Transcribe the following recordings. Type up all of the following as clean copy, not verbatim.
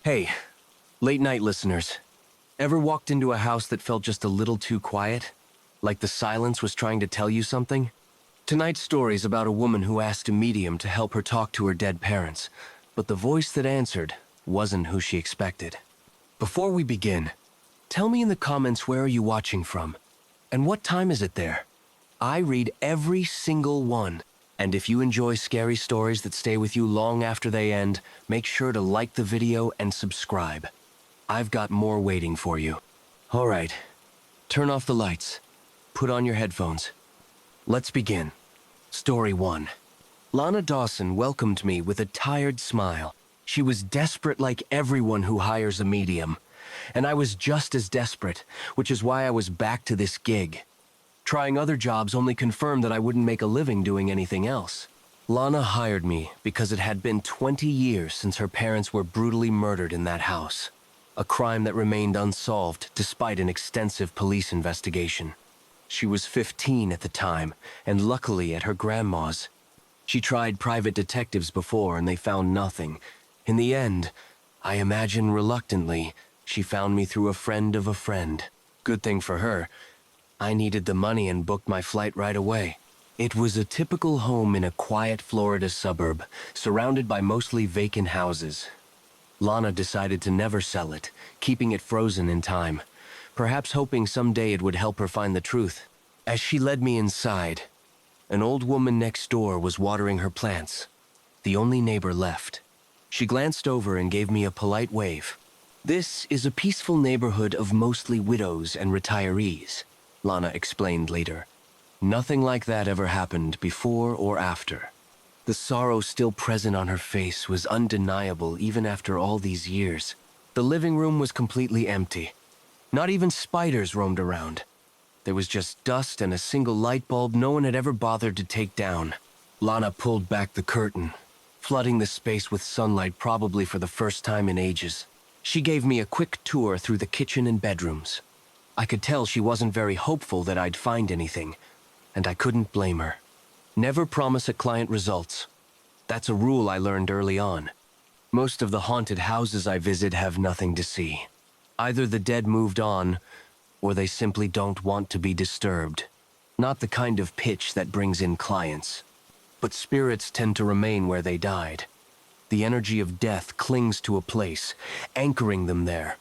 Hey, late night listeners. Ever walked into a house that felt just a little too quiet? Like the silence was trying to tell you something? Tonight's story is about a woman who asked a medium to help her talk to her dead parents, but the voice that answered wasn't who she expected. Before we begin, tell me in the comments, where are you watching from? And what time is it there? I read every single one. And if you enjoy scary stories that stay with you long after they end, make sure to like the video and subscribe. I've got more waiting for you. All right, turn off the lights. Put on your headphones. Let's begin. Story 1. Lana Dawson welcomed me with a tired smile. She was desperate like everyone who hires a medium. And I was just as desperate, which is why I was back to this gig. Trying other jobs only confirmed that I wouldn't make a living doing anything else. Lana hired me because it had been 20 years since her parents were brutally murdered in that house. A crime that remained unsolved despite an extensive police investigation. She was 15 at the time, and luckily at her grandma's. She tried private detectives before and they found nothing. In the end, I imagine reluctantly, she found me through a friend of a friend. Good thing for her, I needed the money and booked my flight right away. It was a typical home in a quiet Florida suburb, surrounded by mostly vacant houses. Lana decided to never sell it, keeping it frozen in time, perhaps hoping someday it would help her find the truth. As she led me inside, an old woman next door was watering her plants, the only neighbor left. She glanced over and gave me a polite wave. "This is a peaceful neighborhood of mostly widows and retirees," Lana explained later. Nothing like that ever happened before or after. The sorrow still present on her face was undeniable even after all these years. The living room was completely empty. Not even spiders roamed around. There was just dust and a single light bulb no one had ever bothered to take down. Lana pulled back the curtain, flooding the space with sunlight probably for the first time in ages. She gave me a quick tour through the kitchen and bedrooms. I could tell she wasn't very hopeful that I'd find anything, and I couldn't blame her. Never promise a client results. That's a rule I learned early on. Most of the haunted houses I visit have nothing to see. Either the dead moved on, or they simply don't want to be disturbed. Not the kind of pitch that brings in clients. But spirits tend to remain where they died. The energy of death clings to a place, anchoring them there.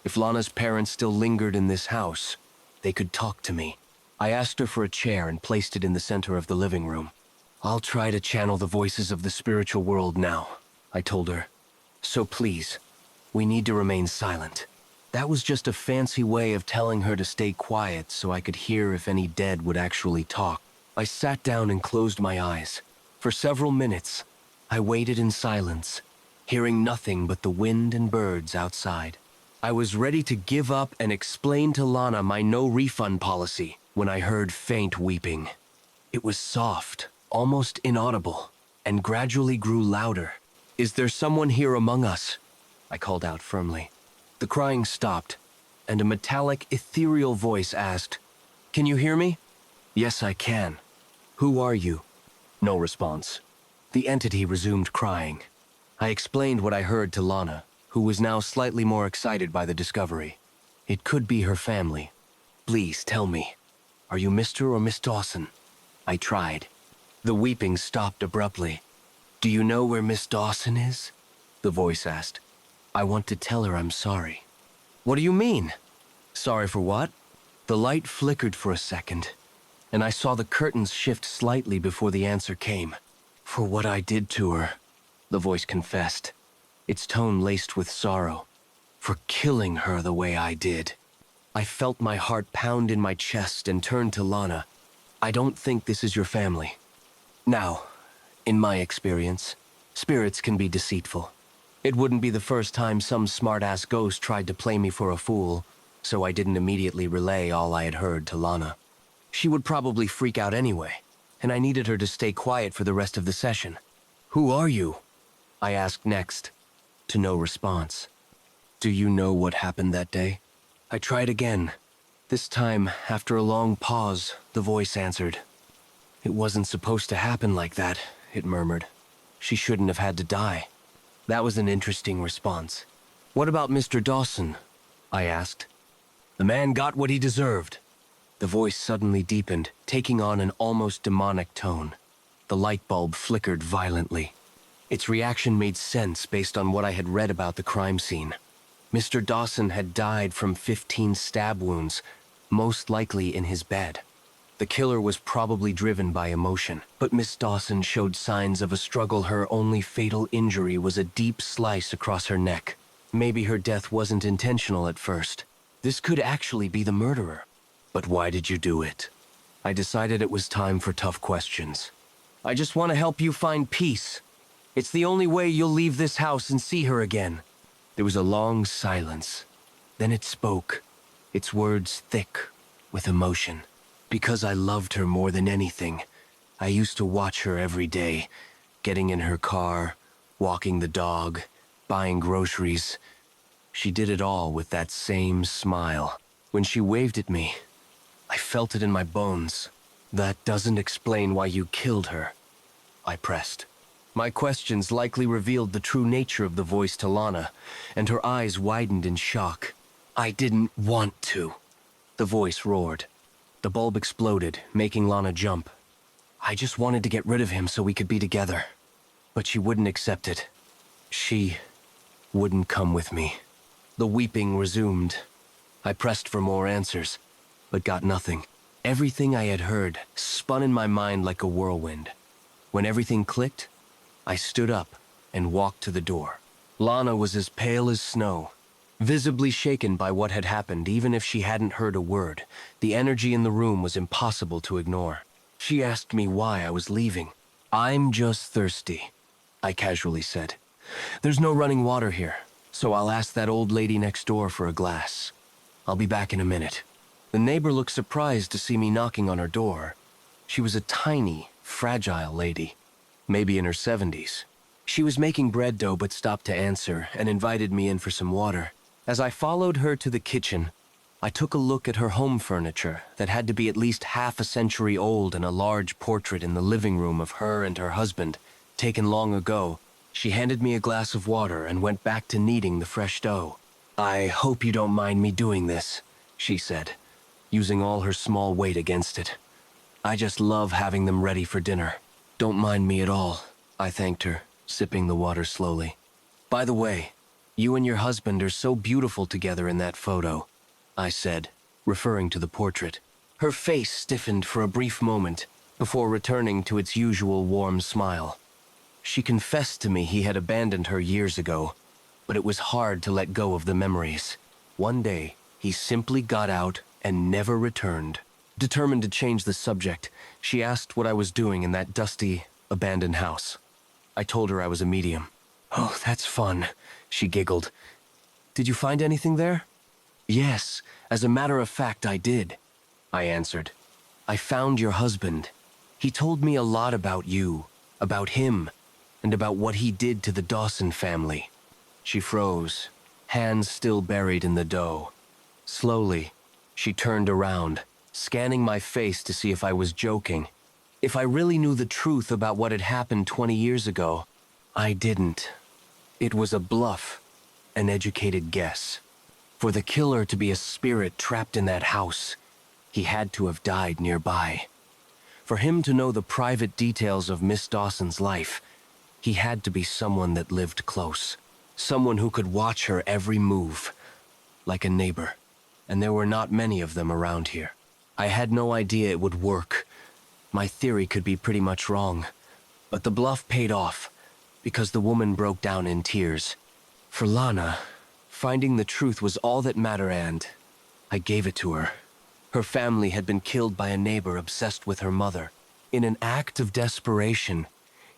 If Lana's parents still lingered in this house, they could talk to me. I asked her for a chair and placed it in the center of the living room. "I'll try to channel the voices of the spiritual world now," I told her. "So please, we need to remain silent." That was just a fancy way of telling her to stay quiet so I could hear if any dead would actually talk. I sat down and closed my eyes. For several minutes, I waited in silence, hearing nothing but the wind and birds outside. I was ready to give up and explain to Lana my no-refund policy when I heard faint weeping. It was soft, almost inaudible, and gradually grew louder. "Is there someone here among us?" I called out firmly. The crying stopped, and a metallic, ethereal voice asked, "Can you hear me?" "Yes, I can." "Who are you?" No response. The entity resumed crying. I explained what I heard to Lana, who was now slightly more excited by the discovery. It could be her family. "Please tell me, are you Mr. or Miss Dawson?" I tried. The weeping stopped abruptly. "Do you know where Miss Dawson is?" the voice asked. "I want to tell her I'm sorry." "What do you mean?" "Sorry for what?" The light flickered for a second, and I saw the curtains shift slightly before the answer came. "For what I did to her," the voice confessed, its tone laced with sorrow. "For killing her the way I did." I felt my heart pound in my chest and turned to Lana. "I don't think this is your family." Now, in my experience, spirits can be deceitful. It wouldn't be the first time some smart-ass ghost tried to play me for a fool, so I didn't immediately relay all I had heard to Lana. She would probably freak out anyway, and I needed her to stay quiet for the rest of the session. "Who are you?" I asked next. To no response. "Do you know what happened that day?" I tried again. This time, after a long pause, the voice answered. "It wasn't supposed to happen like that," it murmured. "She shouldn't have had to die." That was an interesting response. "What about Mr. Dawson?" I asked. "The man got what he deserved." The voice suddenly deepened, taking on an almost demonic tone. The light bulb flickered violently. Its reaction made sense based on what I had read about the crime scene. Mr. Dawson had died from 15 stab wounds, most likely in his bed. The killer was probably driven by emotion, but Miss Dawson showed signs of a struggle. Her only fatal injury was a deep slice across her neck. Maybe her death wasn't intentional at first. This could actually be the murderer. But why did you do it? I decided it was time for tough questions. "I just want to help you find peace. It's the only way you'll leave this house and see her again." There was a long silence. Then it spoke, its words thick with emotion. "Because I loved her more than anything. I used to watch her every day, getting in her car, walking the dog, buying groceries. She did it all with that same smile. When she waved at me, I felt it in my bones." "That doesn't explain why you killed her," I pressed. My questions likely revealed the true nature of the voice to Lana, and her eyes widened in shock. "I didn't want to," the voice roared. The bulb exploded, making Lana jump. "I just wanted to get rid of him so we could be together. But she wouldn't accept it. She wouldn't come with me." The weeping resumed. I pressed for more answers, but got nothing. Everything I had heard spun in my mind like a whirlwind. When everything clicked, I stood up and walked to the door. Lana was as pale as snow, visibly shaken by what had happened. Even if she hadn't heard a word, the energy in the room was impossible to ignore. She asked me why I was leaving. "I'm just thirsty," I casually said. "There's no running water here, so I'll ask that old lady next door for a glass. I'll be back in a minute." The neighbor looked surprised to see me knocking on her door. She was a tiny, fragile lady, maybe in her 70s. She was making bread dough but stopped to answer and invited me in for some water. As I followed her to the kitchen, I took a look at her home furniture that had to be at least half a century old and a large portrait in the living room of her and her husband, taken long ago. She handed me a glass of water and went back to kneading the fresh dough. "I hope you don't mind me doing this," she said, using all her small weight against it. "I just love having them ready for dinner." "Don't mind me at all," I thanked her, sipping the water slowly. "By the way, you and your husband are so beautiful together in that photo," I said, referring to the portrait. Her face stiffened for a brief moment before returning to its usual warm smile. She confessed to me he had abandoned her years ago, but it was hard to let go of the memories. One day, he simply got out and never returned. Determined to change the subject, she asked what I was doing in that dusty, abandoned house. I told her I was a medium. "Oh, that's fun," she giggled. "Did you find anything there?" "Yes, as a matter of fact, I did," I answered. "I found your husband. He told me a lot about you, about him, and about what he did to the Dawson family." She froze, hands still buried in the dough. Slowly, she turned around, scanning my face to see if I was joking. If I really knew the truth about what had happened 20 years ago, I didn't. It was a bluff, an educated guess. For the killer to be a spirit trapped in that house, he had to have died nearby. For him to know the private details of Miss Dawson's life, he had to be someone that lived close. Someone who could watch her every move, like a neighbor. And there were not many of them around here. I had no idea it would work. My theory could be pretty much wrong. But the bluff paid off, because the woman broke down in tears. For Lana, finding the truth was all that mattered, and I gave it to her. Her family had been killed by a neighbor obsessed with her mother. In an act of desperation,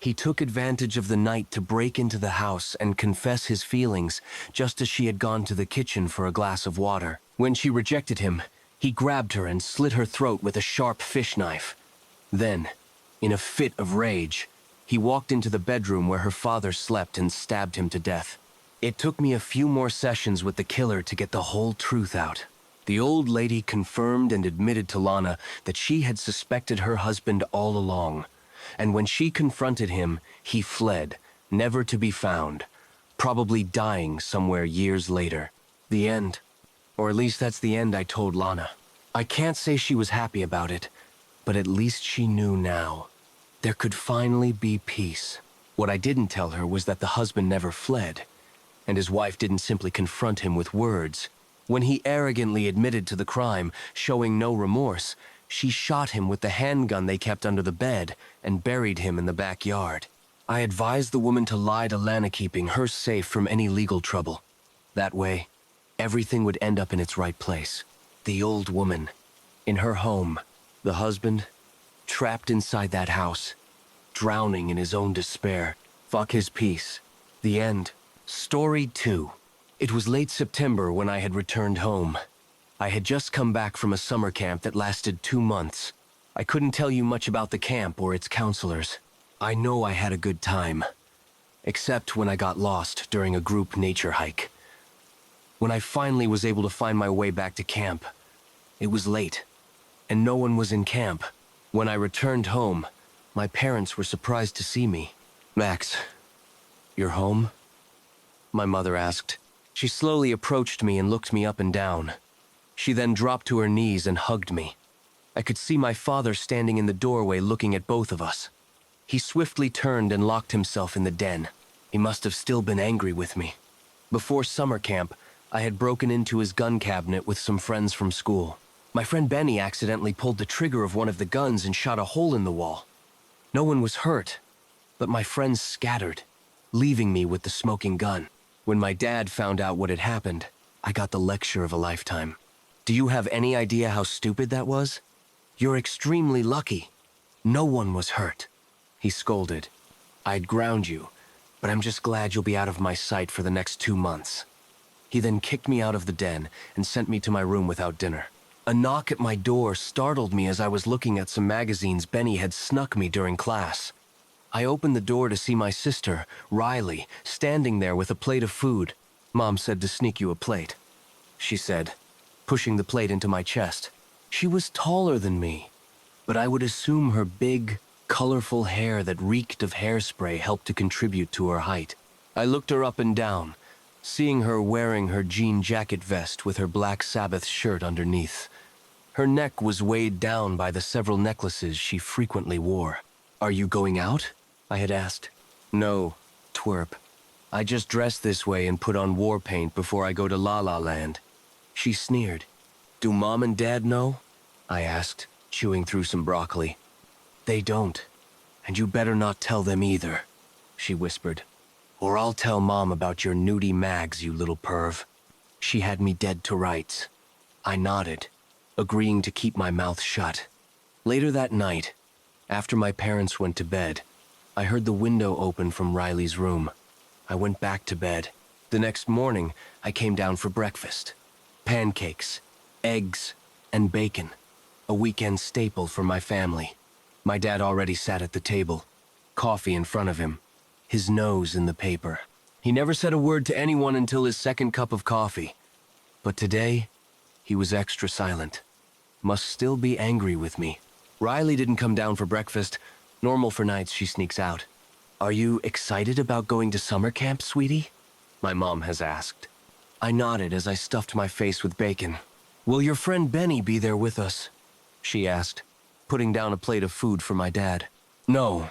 he took advantage of the night to break into the house and confess his feelings, just as she had gone to the kitchen for a glass of water. When she rejected him, he grabbed her and slit her throat with a sharp fish knife. Then, in a fit of rage, he walked into the bedroom where her father slept and stabbed him to death. It took me a few more sessions with the killer to get the whole truth out. The old lady confirmed and admitted to Lana that she had suspected her husband all along. And when she confronted him, he fled, never to be found. probably dying somewhere years later. The end. Or at least that's the end I told Lana. I can't say she was happy about it, but at least she knew now. There could finally be peace. What I didn't tell her was that the husband never fled, and his wife didn't simply confront him with words. When he arrogantly admitted to the crime, showing no remorse, she shot him with the handgun they kept under the bed and buried him in the backyard. I advised the woman to lie to Lana, keeping her safe from any legal trouble. That way, everything would end up in its right place. The old woman, in her home. The husband, trapped inside that house, drowning in his own despair. Fuck his peace. The end. Story 2. It was late September when I had returned home. I had just come back from a summer camp that lasted 2 months. I couldn't tell you much about the camp or its counselors. I know I had a good time, except when I got lost during a group nature hike. When I finally was able to find my way back to camp, it was late, and no one was in camp. When I returned home, my parents were surprised to see me. "Max, you're home?" my mother asked. She slowly approached me and looked me up and down. She then dropped to her knees and hugged me. I could see my father standing in the doorway looking at both of us. He swiftly turned and locked himself in the den. He must have still been angry with me. Before summer camp, I had broken into his gun cabinet with some friends from school. My friend Benny accidentally pulled the trigger of one of the guns and shot a hole in the wall. No one was hurt, but my friends scattered, leaving me with the smoking gun. When my dad found out what had happened, I got the lecture of a lifetime. "Do you have any idea how stupid that was? You're extremely lucky. No one was hurt," he scolded. "I'd ground you, but I'm just glad you'll be out of my sight for the next 2 months. He then kicked me out of the den and sent me to my room without dinner. A knock at my door startled me as I was looking at some magazines Benny had snuck me during class. I opened the door to see my sister, Riley, standing there with a plate of food. "Mom said to sneak you a plate," she said, pushing the plate into my chest. She was taller than me, but I would assume her big, colorful hair that reeked of hairspray helped to contribute to her height. I looked her up and down, seeing her wearing her jean jacket vest with her black Sabbath shirt underneath. Her neck was weighed down by the several necklaces she frequently wore. "Are you going out?" I had asked. "No, twerp. I just dress this way and put on war paint before I go to La La Land." She sneered. "Do Mom and Dad know?" I asked, chewing through some broccoli. "They don't, and you better not tell them either," she whispered. "Or I'll tell Mom about your nudie mags, you little perv." She had me dead to rights. I nodded, agreeing to keep my mouth shut. Later that night, after my parents went to bed, I heard the window open from Riley's room. I went back to bed. The next morning, I came down for breakfast. Pancakes, eggs, and bacon. A weekend staple for my family. My dad already sat at the table, coffee in front of him, his nose in the paper. He never said a word to anyone until his second cup of coffee. But today, he was extra silent. Must still be angry with me. Riley didn't come down for breakfast. Normal for nights she sneaks out. "Are you excited about going to summer camp, sweetie?" my mom has asked. I nodded as I stuffed my face with bacon. "Will your friend Benny be there with us?" she asked, putting down a plate of food for my dad. "No,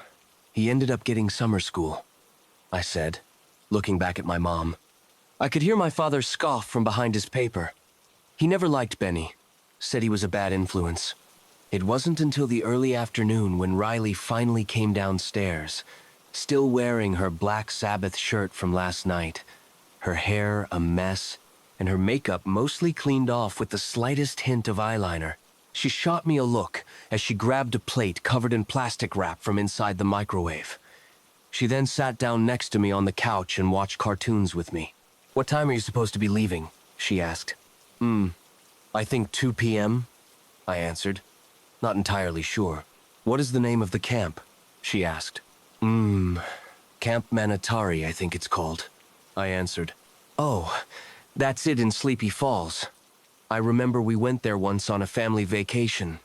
he ended up getting summer school," I said, looking back at my mom. I could hear my father scoff from behind his paper. He never liked Benny, said he was a bad influence. It wasn't until the early afternoon when Riley finally came downstairs, still wearing her black Sabbath shirt from last night, her hair a mess, and her makeup mostly cleaned off with the slightest hint of eyeliner. She shot me a look as she grabbed a plate covered in plastic wrap from inside the microwave. She then sat down next to me on the couch and watched cartoons with me. "What time are you supposed to be leaving?" she asked. I think 2 p.m., I answered, not entirely sure. "What is the name of the camp?" she asked. Camp Manatari, I think it's called," I answered. "Oh, that's it in Sleepy Falls. I remember we went there once on a family vacation.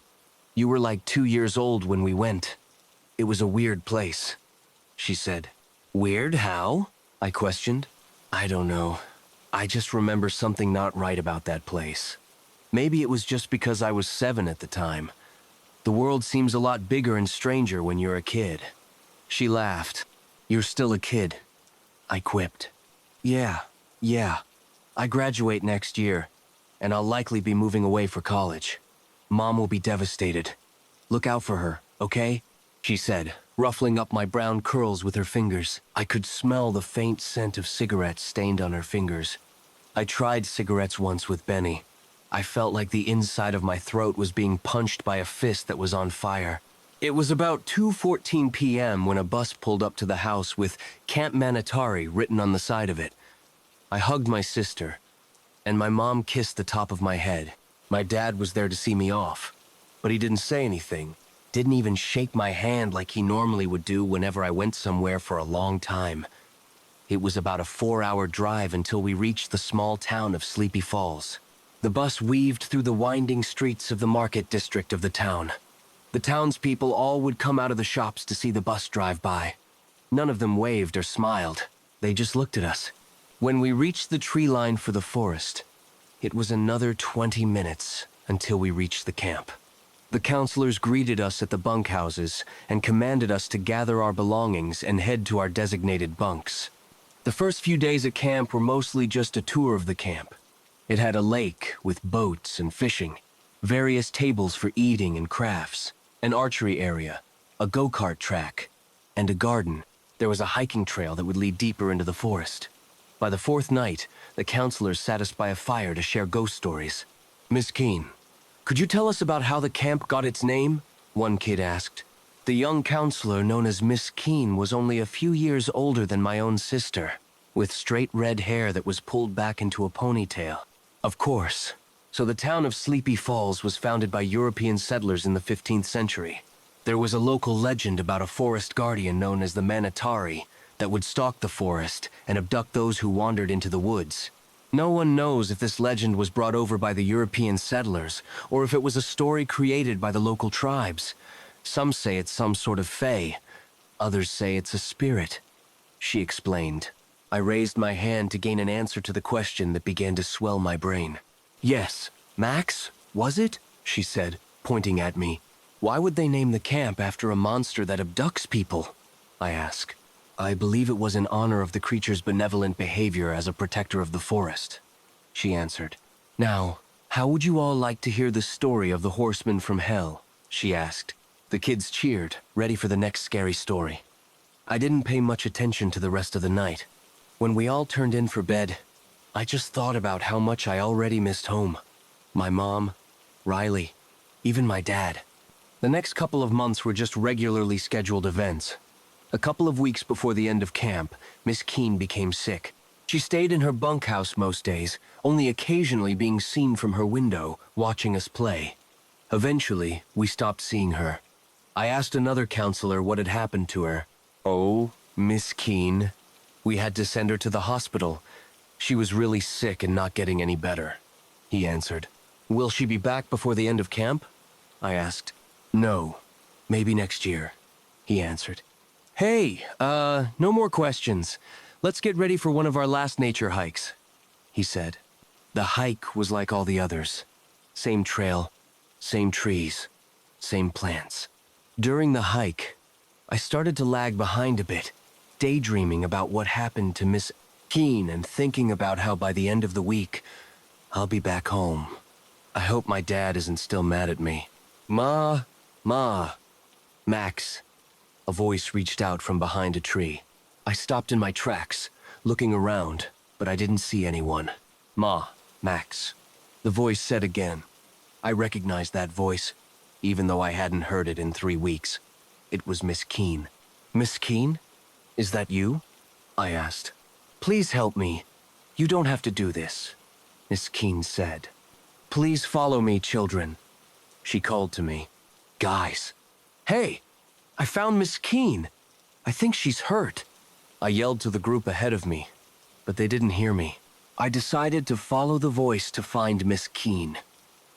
You were like 2 years old when we went. It was a weird place," she said. "Weird how?" I questioned. I don't know. I just remember something not right about that place. Maybe it was just because I was 7 at the time. The world seems a lot bigger and stranger when you're a kid. She laughed. You're still a kid, I quipped. Yeah. I graduate next year, and I'll likely be moving away for college. Mom will be devastated. Look out for her, okay? She said, ruffling up my brown curls with her fingers. I could smell the faint scent of cigarettes stained on her fingers. I tried cigarettes once with Benny. I felt like the inside of my throat was being punched by a fist that was on fire. It was about 2:14 p.m. when a bus pulled up to the house with Camp Manatari written on the side of it. I hugged my sister, and my mom kissed the top of my head. My dad was there to see me off, but he didn't say anything. Didn't even shake my hand like he normally would do whenever I went somewhere for a long time. It was about a 4-hour drive until we reached the small town of Sleepy Falls. The bus weaved through the winding streets of the market district of the town. The townspeople all would come out of the shops to see the bus drive by. None of them waved or smiled. They just looked at us. When we reached the tree line for the forest, it was another 20 minutes until we reached the camp. The counselors greeted us at the bunkhouses and commanded us to gather our belongings and head to our designated bunks. The first few days at camp were mostly just a tour of the camp. It had a lake with boats and fishing, various tables for eating and crafts, an archery area, a go-kart track, and a garden. There was a hiking trail that would lead deeper into the forest. By the 4th night, the counselors sat us by a fire to share ghost stories. Miss Keene, could you tell us about how the camp got its name? One kid asked. The young counselor known as Miss Keene was only a few years older than my own sister, with straight red hair that was pulled back into a ponytail. Of course. So the town of Sleepy Falls was founded by European settlers in the 15th century. There was a local legend about a forest guardian known as the Manatari that would stalk the forest and abduct those who wandered into the woods. No one knows if this legend was brought over by the European settlers or if it was a story created by the local tribes. Some say it's some sort of fae. Others say it's a spirit. She explained. I raised my hand to gain an answer to the question that began to swell my brain. Yes, Max, was it? She said, pointing at me. Why would they name the camp after a monster that abducts people? I asked. I believe it was in honor of the creature's benevolent behavior as a protector of the forest, she answered. Now, how would you all like to hear the story of the horseman from hell? She asked. The kids cheered, ready for the next scary story. I didn't pay much attention to the rest of the night. When we all turned in for bed, I just thought about how much I already missed home. My mom, Riley, even my dad. The next couple of months were just regularly scheduled events. A couple of weeks before the end of camp, Miss Keene became sick. She stayed in her bunkhouse most days, only occasionally being seen from her window, watching us play. Eventually, we stopped seeing her. I asked another counselor what had happened to her. Oh, Miss Keene. We had to send her to the hospital. She was really sick and not getting any better, he answered. Will she be back before the end of camp? I asked. No, maybe next year, he answered. Hey, no more questions. Let's get ready for one of our last nature hikes, he said. The hike was like all the others. Same trail, same trees, same plants. During the hike, I started to lag behind a bit, daydreaming about what happened to Miss Keene and thinking about how by the end of the week, I'll be back home. I hope my dad isn't still mad at me. Ma, Max. A voice reached out from behind a tree. I stopped in my tracks, looking around, but I didn't see anyone. Ma, Max. The voice said again. I recognized that voice, even though I hadn't heard it in 3 weeks. It was Miss Keene. Miss Keene? Is that you? I asked. Please help me. You don't have to do this, Miss Keene said. Please follow me, children. She called to me. Guys. Hey, I found Miss Keene. I think she's hurt. I yelled to the group ahead of me, but they didn't hear me. I decided to follow the voice to find Miss Keene.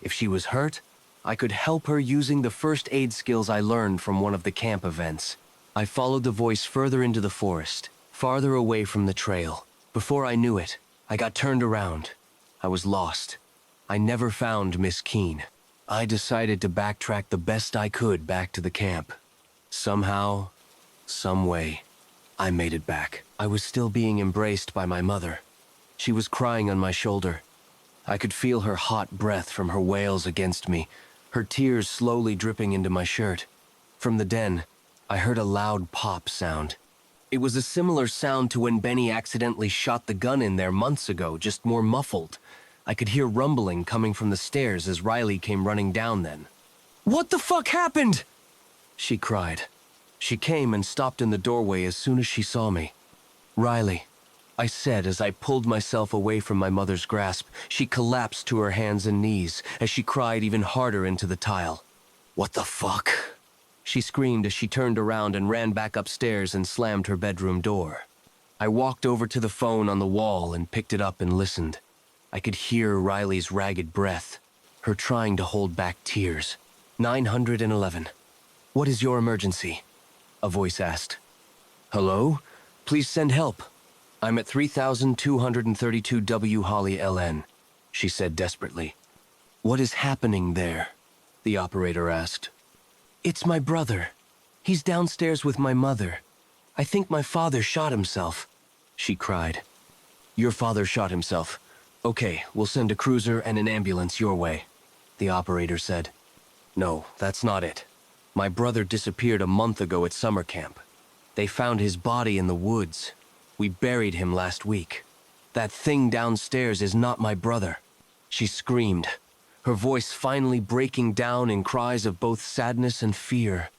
If she was hurt, I could help her using the first aid skills I learned from one of the camp events. I followed the voice further into the forest, farther away from the trail. Before I knew it, I got turned around. I was lost. I never found Miss Keene. I decided to backtrack the best I could back to the camp. Somehow, some way, I made it back. I was still being embraced by my mother. She was crying on my shoulder. I could feel her hot breath from her wails against me, her tears slowly dripping into my shirt. From the den, I heard a loud pop sound. It was a similar sound to when Benny accidentally shot the gun in there months ago, just more muffled. I could hear rumbling coming from the stairs as Riley came running down then. "What the fuck happened?" she cried. She came and stopped in the doorway as soon as she saw me. "Riley," I said as I pulled myself away from my mother's grasp. She collapsed to her hands and knees as she cried even harder into the tile. "What the fuck?" she screamed as she turned around and ran back upstairs and slammed her bedroom door. I walked over to the phone on the wall and picked it up and listened. I could hear Riley's ragged breath, her trying to hold back tears. 911. "What is your emergency?" a voice asked. "Hello? Please send help. I'm at 3232 W Holly LN, she said desperately. "What is happening there?" the operator asked. "It's my brother. He's downstairs with my mother. I think my father shot himself," she cried. "Your father shot himself. Okay, we'll send a cruiser and an ambulance your way," the operator said. "No, that's not it. My brother disappeared a month ago at summer camp. They found his body in the woods. We buried him last week. That thing downstairs is not my brother," she screamed, her voice finally breaking down in cries of both sadness and fear.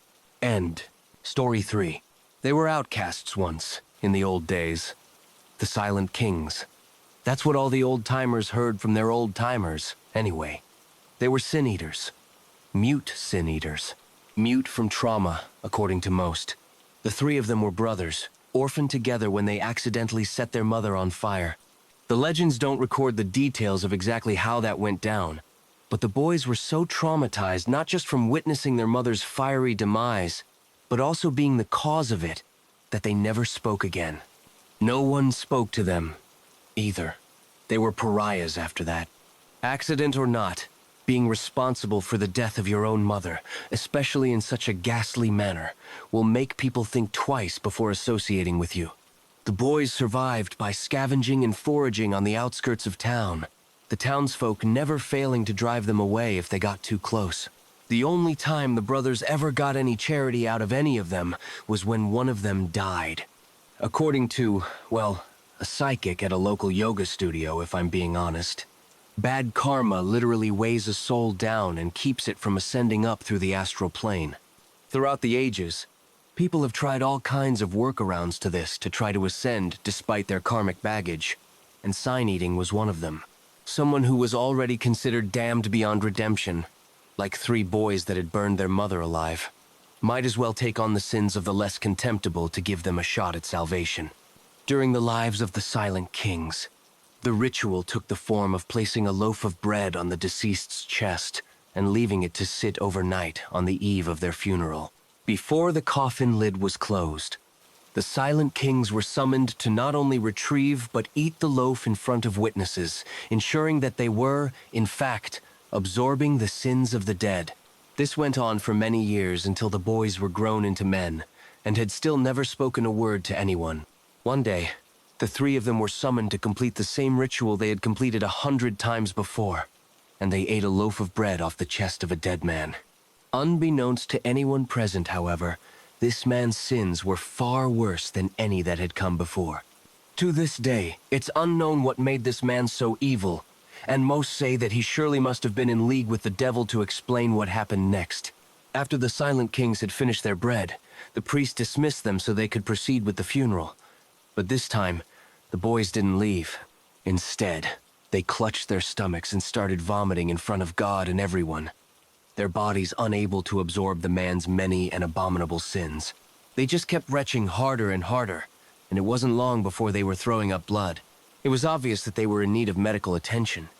End. Story 3. They were outcasts once, in the old days. The Silent Kings. That's what all the old-timers heard from their old-timers, anyway. They were sin-eaters. Mute sin-eaters. Mute from trauma, according to most. The three of them were brothers, orphaned together when they accidentally set their mother on fire. The legends don't record the details of exactly how that went down, but the boys were so traumatized not just from witnessing their mother's fiery demise, but also being the cause of it, that they never spoke again. No one spoke to them, either. They were pariahs after that. Accident or not, being responsible for the death of your own mother, especially in such a ghastly manner, will make people think twice before associating with you. The boys survived by scavenging and foraging on the outskirts of town, the townsfolk never failing to drive them away if they got too close. The only time the brothers ever got any charity out of any of them was when one of them died. According to, well, a psychic at a local yoga studio, if I'm being honest. Bad karma literally weighs a soul down and keeps it from ascending up through the astral plane. Throughout the ages, people have tried all kinds of workarounds to this to try to ascend despite their karmic baggage, and sign eating was one of them. Someone who was already considered damned beyond redemption, like 3 boys that had burned their mother alive, might as well take on the sins of the less contemptible to give them a shot at salvation. During the lives of the Silent Kings, the ritual took the form of placing a loaf of bread on the deceased's chest and leaving it to sit overnight on the eve of their funeral. Before the coffin lid was closed, the Silent Kings were summoned to not only retrieve but eat the loaf in front of witnesses, ensuring that they were, in fact, absorbing the sins of the dead. This went on for many years until the boys were grown into men and had still never spoken a word to anyone. One day, the 3 of them were summoned to complete the same ritual they had completed 100 times before, and they ate a loaf of bread off the chest of a dead man. Unbeknownst to anyone present, however, this man's sins were far worse than any that had come before. To this day, it's unknown what made this man so evil, and most say that he surely must have been in league with the devil to explain what happened next. After the Silent Kings had finished their bread, the priest dismissed them so they could proceed with the funeral. But this time, the boys didn't leave. Instead, they clutched their stomachs and started vomiting in front of God and everyone, their bodies unable to absorb the man's many and abominable sins. They just kept retching harder and harder, and it wasn't long before they were throwing up blood. It was obvious that they were in need of medical attention.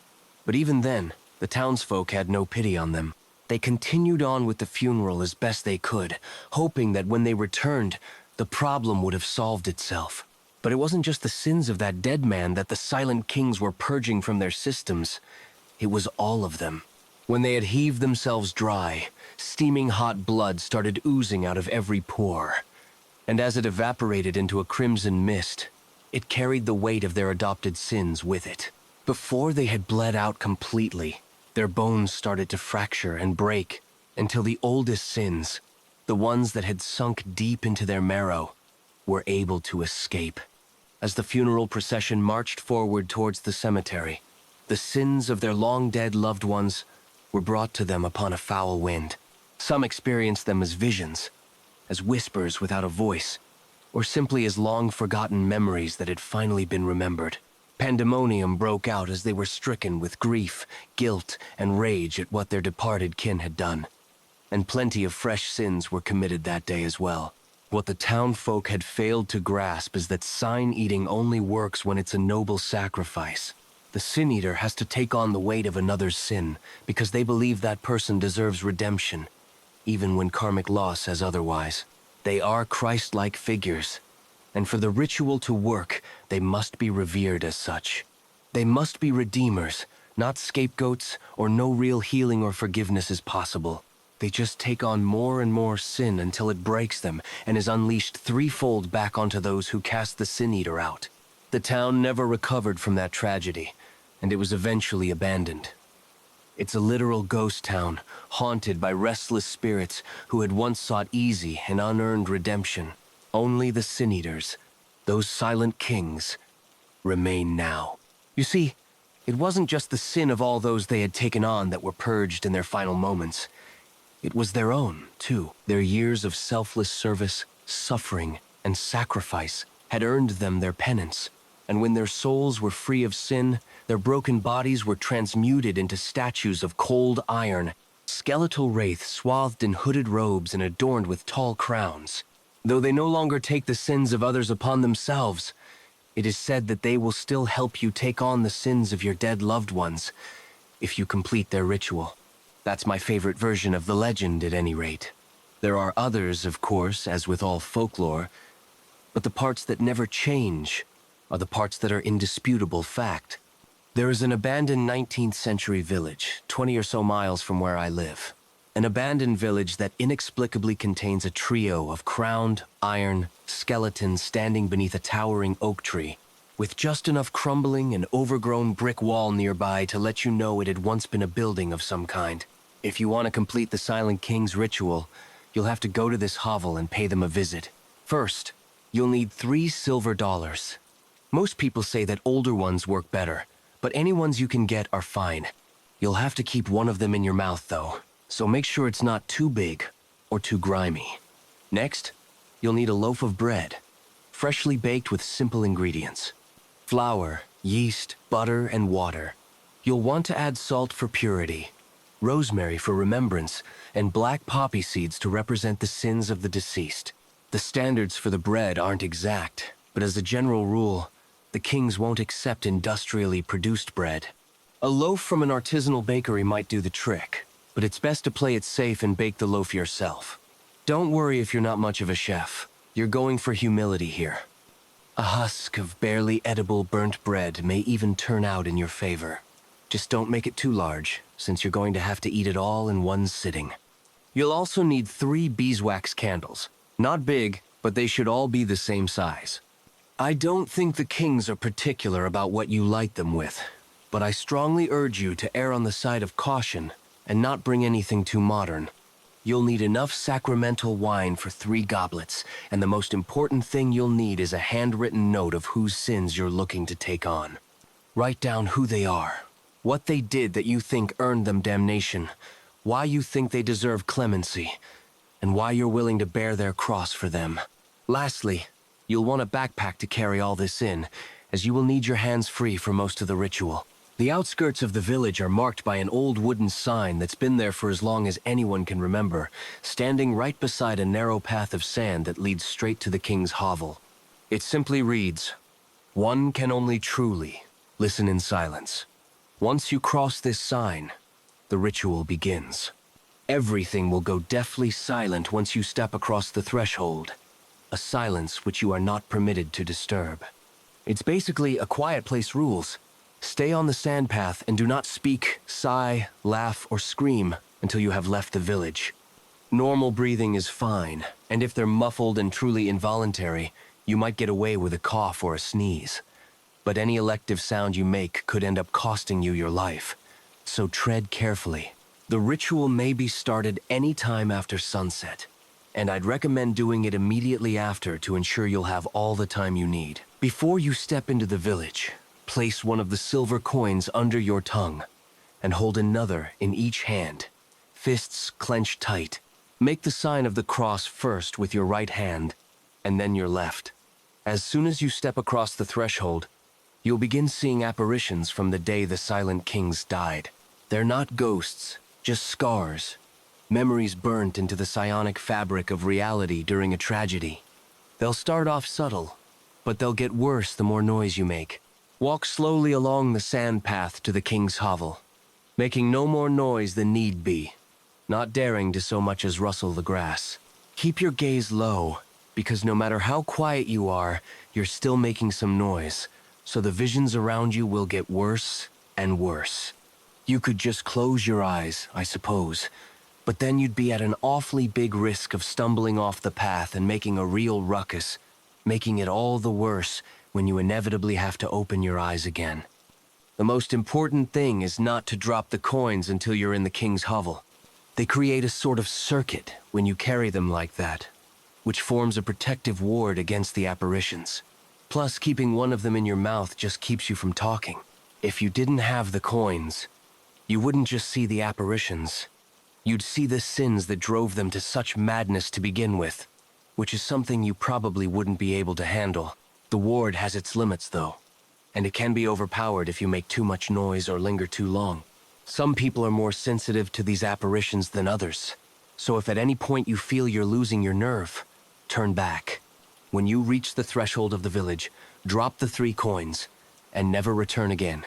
But even then, the townsfolk had no pity on them. They continued on with the funeral as best they could, hoping that when they returned, the problem would have solved itself. But it wasn't just the sins of that dead man that the silent kings were purging from their systems. It was all of them. When they had heaved themselves dry, steaming hot blood started oozing out of every pore. And as it evaporated into a crimson mist, it carried the weight of their adopted sins with it. Before they had bled out completely, their bones started to fracture and break until the oldest sins, the ones that had sunk deep into their marrow, were able to escape. As the funeral procession marched forward towards the cemetery, the sins of their long-dead loved ones were brought to them upon a foul wind. Some experienced them as visions, as whispers without a voice, or simply as long-forgotten memories that had finally been remembered. Pandemonium broke out as they were stricken with grief, guilt, and rage at what their departed kin had done. And plenty of fresh sins were committed that day as well. What the town folk had failed to grasp is that sign-eating only works when it's a noble sacrifice. The sin-eater has to take on the weight of another's sin because they believe that person deserves redemption, even when karmic law says otherwise. They are Christ-like figures, and for the ritual to work, they must be revered as such. They must be redeemers, not scapegoats, or no real healing or forgiveness is possible. They just take on more and more sin until it breaks them and is unleashed threefold back onto those who cast the sin-eater out. The town never recovered from that tragedy, and it was eventually abandoned. It's a literal ghost town, haunted by restless spirits who had once sought easy and unearned redemption. Only the sin-eaters, those silent kings, remain now. You see, it wasn't just the sin of all those they had taken on that were purged in their final moments. It was their own, too. Their years of selfless service, suffering, and sacrifice had earned them their penance. And when their souls were free of sin, their broken bodies were transmuted into statues of cold iron, skeletal wraiths swathed in hooded robes and adorned with tall crowns. Though they no longer take the sins of others upon themselves, it is said that they will still help you take on the sins of your dead loved ones if you complete their ritual. That's my favorite version of the legend, at any rate. There are others, of course, as with all folklore, but the parts that never change are the parts that are indisputable fact. There is an abandoned 19th century village, 20 or so miles from where I live. An abandoned village that inexplicably contains a trio of crowned, iron skeletons standing beneath a towering oak tree, with just enough crumbling and overgrown brick wall nearby to let you know it had once been a building of some kind. If you want to complete the Silent King's ritual, you'll have to go to this hovel and pay them a visit. First, you'll need 3 silver dollars. Most people say that older ones work better, but any ones you can get are fine. You'll have to keep one of them in your mouth, though, so make sure it's not too big or too grimy. Next, you'll need a loaf of bread, freshly baked with simple ingredients: flour, yeast, butter, and water. You'll want to add salt for purity, rosemary for remembrance, and black poppy seeds to represent the sins of the deceased. The standards for the bread aren't exact, but as a general rule, the kings won't accept industrially produced bread. A loaf from an artisanal bakery might do the trick, but it's best to play it safe and bake the loaf yourself. Don't worry if you're not much of a chef. You're going for humility here. A husk of barely edible burnt bread may even turn out in your favor. Just don't make it too large, since you're going to have to eat it all in one sitting. You'll also need 3 beeswax candles. Not big, but they should all be the same size. I don't think the kings are particular about what you light them with, but I strongly urge you to err on the side of caution and not bring anything too modern. You'll need enough sacramental wine for 3 goblets, and the most important thing you'll need is a handwritten note of whose sins you're looking to take on. Write down who they are, what they did that you think earned them damnation, why you think they deserve clemency, and why you're willing to bear their cross for them. Lastly, you'll want a backpack to carry all this in, as you will need your hands free for most of the ritual. The outskirts of the village are marked by an old wooden sign that's been there for as long as anyone can remember, standing right beside a narrow path of sand that leads straight to the king's hovel. It simply reads, "One can only truly listen in silence." Once you cross this sign, the ritual begins. Everything will go deathly silent once you step across the threshold, a silence which you are not permitted to disturb. It's basically a quiet place rules. Stay on the sand path and do not speak, sigh, laugh, or scream until you have left the village. Normal breathing is fine, and if they're muffled and truly involuntary, you might get away with a cough or a sneeze. But any elective sound you make could end up costing you your life. So tread carefully. The ritual may be started any time after sunset, and I'd recommend doing it immediately after to ensure you'll have all the time you need. Before you step into the village, place one of the silver coins under your tongue and hold another in each hand, fists clenched tight. Make the sign of the cross first with your right hand and then your left. As soon as you step across the threshold, you'll begin seeing apparitions from the day the Silent Kings died. They're not ghosts, just scars, memories burnt into the psionic fabric of reality during a tragedy. They'll start off subtle, but they'll get worse the more noise you make. Walk slowly along the sand path to the king's hovel, making no more noise than need be, not daring to so much as rustle the grass. Keep your gaze low, because no matter how quiet you are, you're still making some noise, so the visions around you will get worse and worse. You could just close your eyes, I suppose, but then you'd be at an awfully big risk of stumbling off the path and making a real ruckus, making it all the worse when you inevitably have to open your eyes again. The most important thing is not to drop the coins until you're in the king's hovel. They create a sort of circuit when you carry them like that, which forms a protective ward against the apparitions. Plus, keeping one of them in your mouth just keeps you from talking. If you didn't have the coins, you wouldn't just see the apparitions. You'd see the sins that drove them to such madness to begin with, which is something you probably wouldn't be able to handle. The ward has its limits, though, and it can be overpowered if you make too much noise or linger too long. Some people are more sensitive to these apparitions than others, so if at any point you feel you're losing your nerve, turn back. When you reach the threshold of the village, drop the 3 coins, and never return again.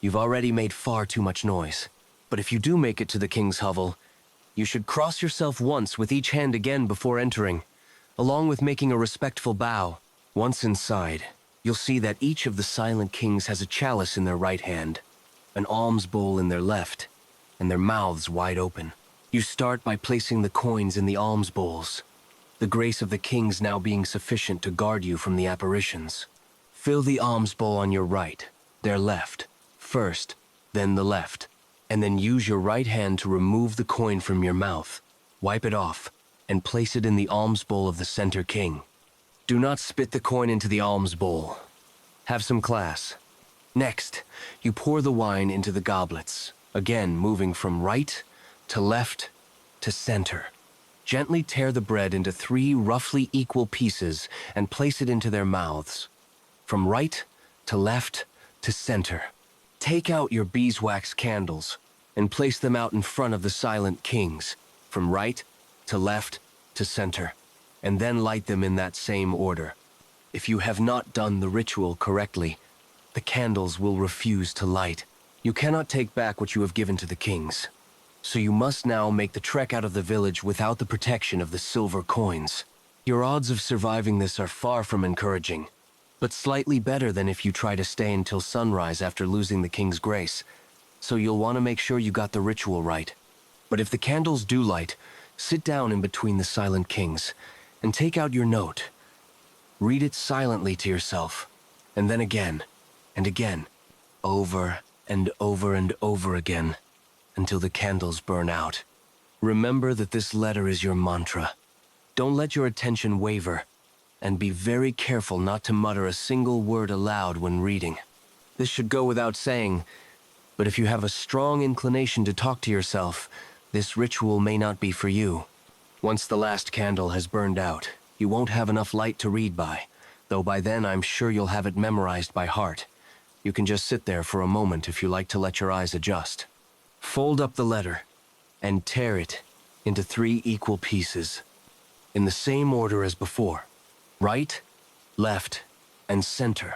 You've already made far too much noise. But if you do make it to the king's hovel, you should cross yourself once with each hand again before entering, along with making a respectful bow. Once inside, you'll see that each of the Silent Kings has a chalice in their right hand, an alms bowl in their left, and their mouths wide open. You start by placing the coins in the alms bowls, the grace of the kings now being sufficient to guard you from the apparitions. Fill the alms bowl on your right, their left, first, then the left, and then use your right hand to remove the coin from your mouth, wipe it off, and place it in the alms bowl of the center king. Do not spit the coin into the alms bowl. Have some class. Next, you pour the wine into the goblets, again moving from right to left to center. Gently tear the bread into 3 roughly equal pieces and place it into their mouths, from right to left to center. Take out your beeswax candles and place them out in front of the Silent Kings, from right to left to center, and then light them in that same order. If you have not done the ritual correctly, the candles will refuse to light. You cannot take back what you have given to the kings, so you must now make the trek out of the village without the protection of the silver coins. Your odds of surviving this are far from encouraging, but slightly better than if you try to stay until sunrise after losing the king's grace, so you'll want to make sure you got the ritual right. But if the candles do light, sit down in between the Silent Kings and take out your note. Read it silently to yourself, and then again, and again, over and over and over again, until the candles burn out. Remember that this letter is your mantra. Don't let your attention waver, and be very careful not to mutter a single word aloud when reading. This should go without saying, but if you have a strong inclination to talk to yourself, this ritual may not be for you. Once the last candle has burned out, you won't have enough light to read by, though by then I'm sure you'll have it memorized by heart. You can just sit there for a moment if you like to let your eyes adjust. Fold up the letter and tear it into 3 equal pieces, in the same order as before. Right, left, and center.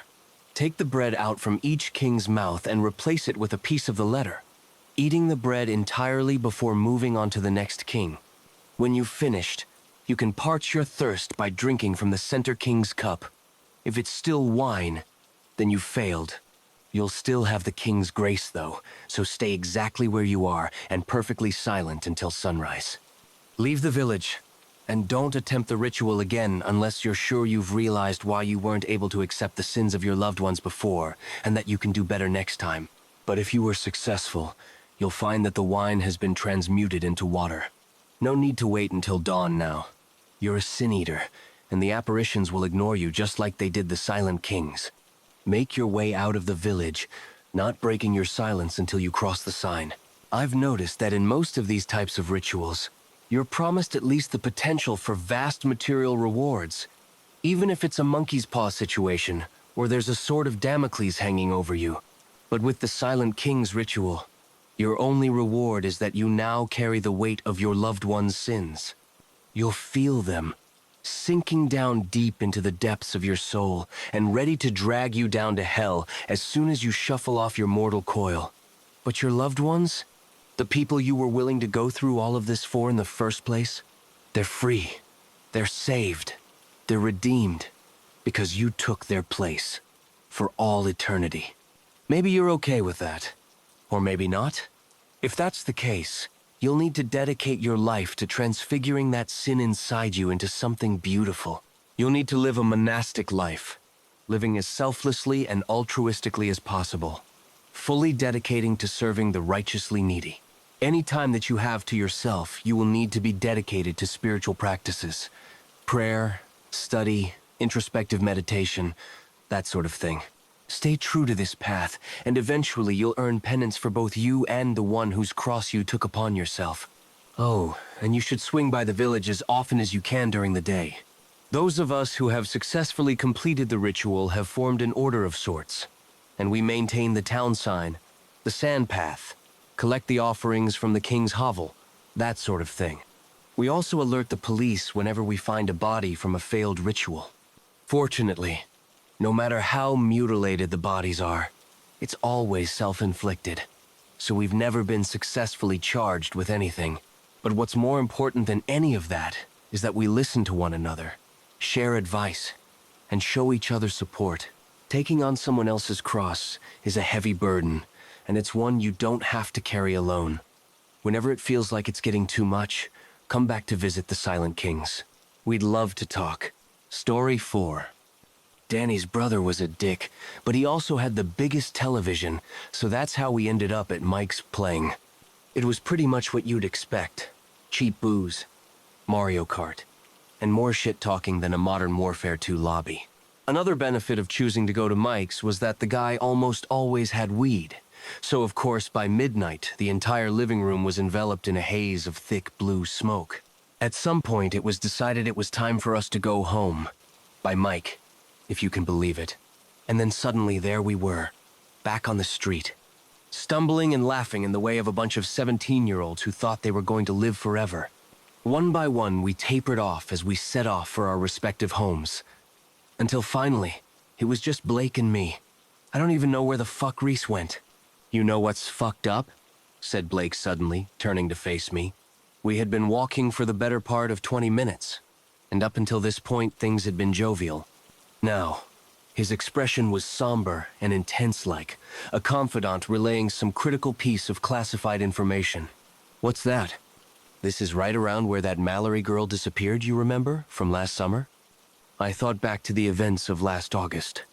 Take the bread out from each king's mouth and replace it with a piece of the letter, eating the bread entirely before moving on to the next king. When you've finished, you can parch your thirst by drinking from the center king's cup. If it's still wine, then you failed. You'll still have the king's grace, though, so stay exactly where you are and perfectly silent until sunrise. Leave the village, and don't attempt the ritual again unless you're sure you've realized why you weren't able to accept the sins of your loved ones before, and that you can do better next time. But if you were successful, you'll find that the wine has been transmuted into water. No need to wait until dawn now. You're a sin eater, and the apparitions will ignore you just like they did the Silent Kings. Make your way out of the village, not breaking your silence until you cross the sign. I've noticed that in most of these types of rituals, you're promised at least the potential for vast material rewards, even if it's a monkey's paw situation, or there's a sword of Damocles hanging over you. But with the Silent King's ritual, your only reward is that you now carry the weight of your loved one's sins. You'll feel them, sinking down deep into the depths of your soul and ready to drag you down to hell as soon as you shuffle off your mortal coil. But your loved ones, the people you were willing to go through all of this for in the first place, they're free, they're saved, they're redeemed, because you took their place for all eternity. Maybe you're okay with that, or maybe not. If that's the case, you'll need to dedicate your life to transfiguring that sin inside you into something beautiful. You'll need to live a monastic life, living as selflessly and altruistically as possible, fully dedicating to serving the righteously needy. Any time that you have to yourself, you will need to be dedicated to spiritual practices, prayer, study, introspective meditation, that sort of thing. Stay true to this path, and eventually you'll earn penance for both you and the one whose cross you took upon yourself. Oh, and you should swing by the village as often as you can during the day. Those of us who have successfully completed the ritual have formed an order of sorts, and we maintain the town sign, the sand path, collect the offerings from the king's hovel, that sort of thing. We also alert the police whenever we find a body from a failed ritual. Fortunately, no matter how mutilated the bodies are, it's always self-inflicted, so we've never been successfully charged with anything. But what's more important than any of that is that we listen to one another, share advice, and show each other support. Taking on someone else's cross is a heavy burden, and it's one you don't have to carry alone. Whenever it feels like it's getting too much, come back to visit the Silent Kings. We'd love to talk. Story 4. Danny's brother was a dick, but he also had the biggest television, so that's how we ended up at Mike's playing. It was pretty much what you'd expect. Cheap booze, Mario Kart, and more shit-talking than a Modern Warfare 2 lobby. Another benefit of choosing to go to Mike's was that the guy almost always had weed. So of course, by midnight, the entire living room was enveloped in a haze of thick blue smoke. At some point, it was decided it was time for us to go home. By Mike, if you can believe it. And then suddenly there we were, back on the street, stumbling and laughing in the way of a bunch of 17-year-olds who thought they were going to live forever. One by one, we tapered off as we set off for our respective homes. Until finally, it was just Blake and me. I don't even know where the fuck Reese went. You know what's fucked up? Said Blake suddenly, turning to face me. We had been walking for the better part of 20 minutes, and up until this point, things had been jovial. Now, his expression was somber and intense-like, a confidant relaying some critical piece of classified information. What's that? This is right around where that Mallory girl disappeared, you remember, from last summer? I thought back to the events of last August.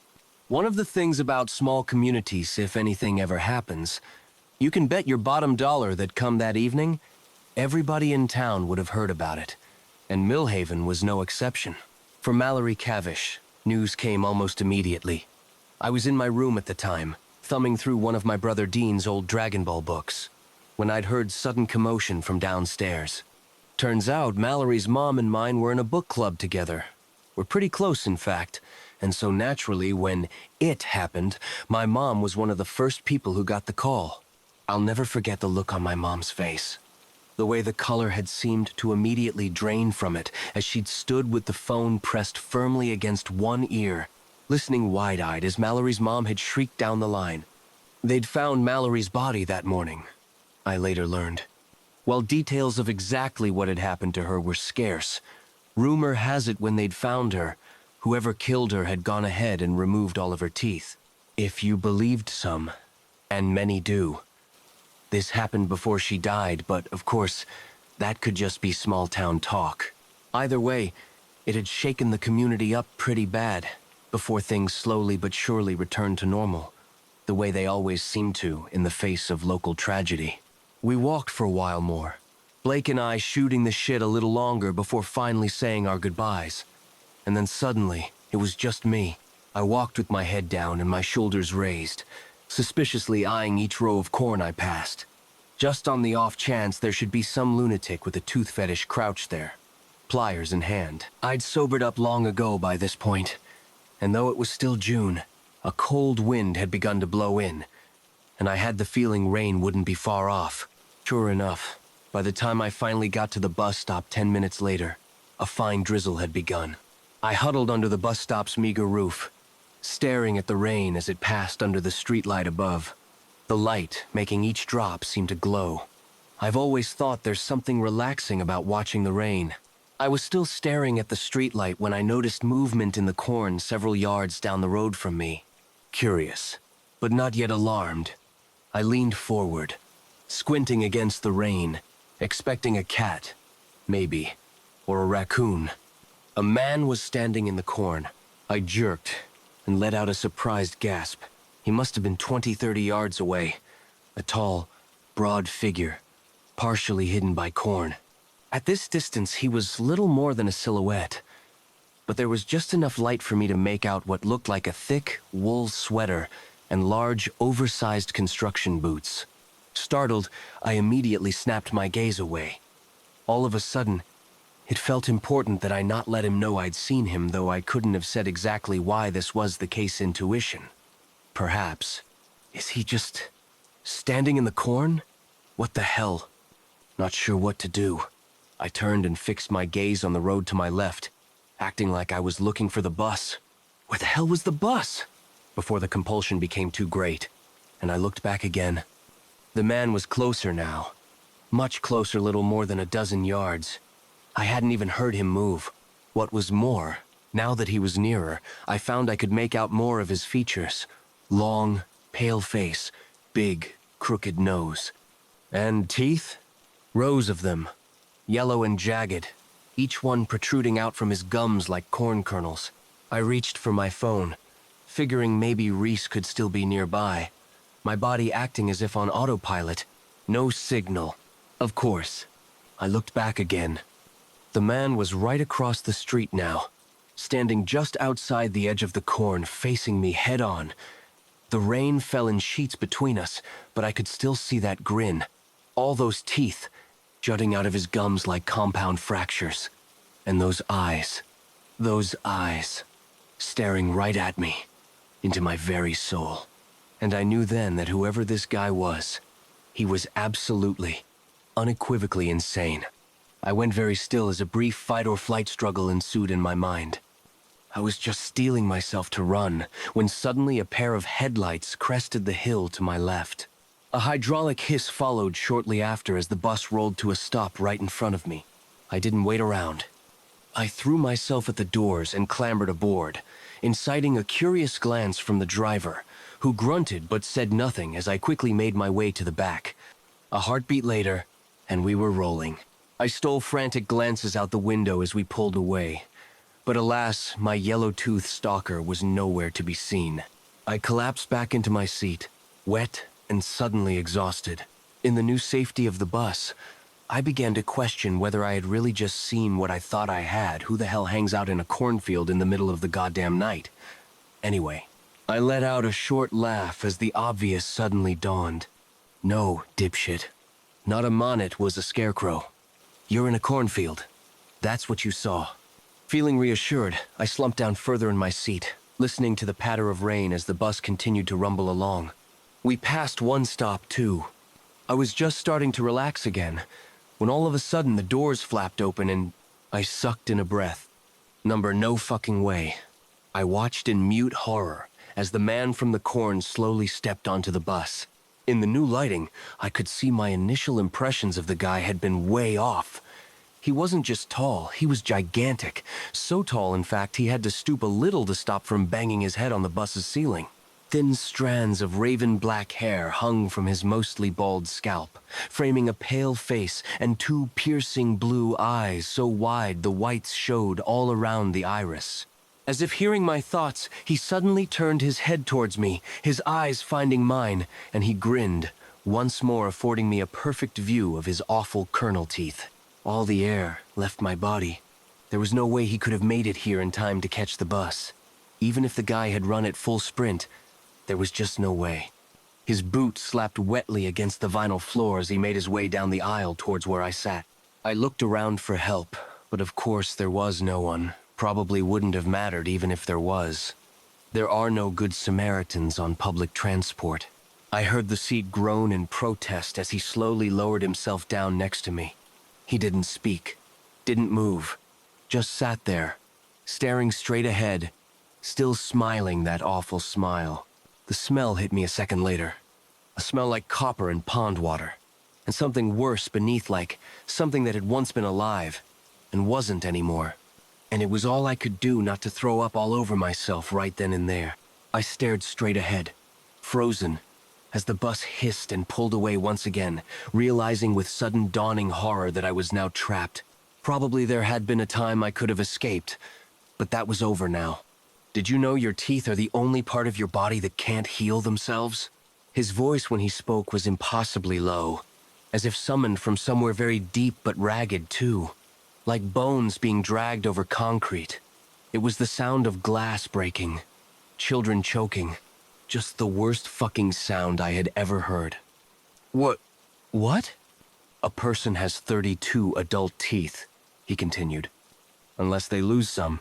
One of the things about small communities, if anything ever happens, you can bet your bottom dollar that come that evening, everybody in town would have heard about it, and Millhaven was no exception. For Mallory Cavish, news came almost immediately. I was in my room at the time, thumbing through one of my brother Dean's old Dragon Ball books, when I'd heard sudden commotion from downstairs. Turns out Mallory's mom and mine were in a book club together. We're pretty close, in fact, and so naturally, when it happened, my mom was one of the first people who got the call. I'll never forget the look on my mom's face. The way the color had seemed to immediately drain from it as she'd stood with the phone pressed firmly against one ear, listening wide-eyed as Mallory's mom had shrieked down the line. They'd found Mallory's body that morning, I later learned. While details of exactly what had happened to her were scarce, rumor has it when they'd found her, whoever killed her had gone ahead and removed all of her teeth. If you believed some, and many do. This happened before she died, but of course, that could just be small-town talk. Either way, it had shaken the community up pretty bad before things slowly but surely returned to normal, the way they always seem to in the face of local tragedy. We walked for a while more, Blake and I shooting the shit a little longer before finally saying our goodbyes. And then suddenly, it was just me. I walked with my head down and my shoulders raised, suspiciously eyeing each row of corn I passed. Just on the off chance there should be some lunatic with a tooth fetish crouched there, pliers in hand. I'd sobered up long ago by this point, and though it was still June, a cold wind had begun to blow in, and I had the feeling rain wouldn't be far off. Sure enough, by the time I finally got to the bus stop 10 minutes later, a fine drizzle had begun. I huddled under the bus stop's meager roof, staring at the rain as it passed under the streetlight above. The light making each drop seem to glow. I've always thought there's something relaxing about watching the rain. I was still staring at the streetlight when I noticed movement in the corn several yards down the road from me. Curious, but not yet alarmed, I leaned forward, squinting against the rain, expecting a cat, maybe, or a raccoon. A man was standing in the corn. I jerked and let out a surprised gasp. He must have been 20-30 yards away, a tall, broad figure, partially hidden by corn. At this distance, he was little more than a silhouette, but there was just enough light for me to make out what looked like a thick wool sweater and large, oversized construction boots. Startled, I immediately snapped my gaze away. All of a sudden, it felt important that I not let him know I'd seen him, though I couldn't have said exactly why this was the case. Intuition. Perhaps. Is he just standing in the corn? What the hell? Not sure what to do. I turned and fixed my gaze on the road to my left, acting like I was looking for the bus. Where the hell was the bus? Before the compulsion became too great, and I looked back again. The man was closer now. Much closer, little more than a dozen yards. I hadn't even heard him move. What was more, now that he was nearer, I found I could make out more of his features. Long, pale face, big, crooked nose. And teeth? Rows of them, yellow and jagged, each one protruding out from his gums like corn kernels. I reached for my phone, figuring maybe Reese could still be nearby, my body acting as if on autopilot. No signal. Of course. I looked back again. The man was right across the street now, standing just outside the edge of the corn, facing me head-on. The rain fell in sheets between us, but I could still see that grin. All those teeth, jutting out of his gums like compound fractures. And those eyes, staring right at me, into my very soul. And I knew then that whoever this guy was, he was absolutely, unequivocally insane. I went very still as a brief fight-or-flight struggle ensued in my mind. I was just steeling myself to run, when suddenly a pair of headlights crested the hill to my left. A hydraulic hiss followed shortly after as the bus rolled to a stop right in front of me. I didn't wait around. I threw myself at the doors and clambered aboard, inciting a curious glance from the driver, who grunted but said nothing as I quickly made my way to the back. A heartbeat later, and we were rolling. I stole frantic glances out the window as we pulled away, but alas, my yellow-toothed stalker was nowhere to be seen. I collapsed back into my seat, wet and suddenly exhausted. In the new safety of the bus, I began to question whether I had really just seen what I thought I had. Who the hell hangs out in a cornfield in the middle of the goddamn night? Anyway, I let out a short laugh as the obvious suddenly dawned. No, dipshit. Not a monet was a scarecrow. You're in a cornfield. That's what you saw. Feeling reassured, I slumped down further in my seat, listening to the patter of rain as the bus continued to rumble along. We passed one stop, too. I was just starting to relax again, when all of a sudden the doors flapped open and I sucked in a breath. No fucking way. I watched in mute horror as the man from the corn slowly stepped onto the bus. In the new lighting, I could see my initial impressions of the guy had been way off. He wasn't just tall, he was gigantic. So tall, in fact, he had to stoop a little to stop from banging his head on the bus's ceiling. Thin strands of raven-black hair hung from his mostly bald scalp, framing a pale face and two piercing blue eyes so wide the whites showed all around the iris. As if hearing my thoughts, he suddenly turned his head towards me, his eyes finding mine, and he grinned, once more affording me a perfect view of his awful kernel teeth. All the air left my body. There was no way he could have made it here in time to catch the bus. Even if the guy had run at full sprint, there was just no way. His boot slapped wetly against the vinyl floor as he made his way down the aisle towards where I sat. I looked around for help, but of course there was no one. Probably wouldn't have mattered even if there was. There are no good Samaritans on public transport. I heard the seat groan in protest as he slowly lowered himself down next to me. He didn't speak, didn't move, just sat there, staring straight ahead, still smiling that awful smile. The smell hit me a second later. A smell like copper and pond water. And something worse beneath, like something that had once been alive and wasn't anymore. And it was all I could do not to throw up all over myself right then and there. I stared straight ahead, frozen, as the bus hissed and pulled away once again, realizing with sudden dawning horror that I was now trapped. Probably there had been a time I could have escaped, but that was over now. Did you know your teeth are the only part of your body that can't heal themselves? His voice when he spoke was impossibly low, as if summoned from somewhere very deep but ragged too, like bones being dragged over concrete. It was the sound of glass breaking, children choking, just the worst fucking sound I had ever heard. What? A person has 32 adult teeth, he continued, unless they lose some,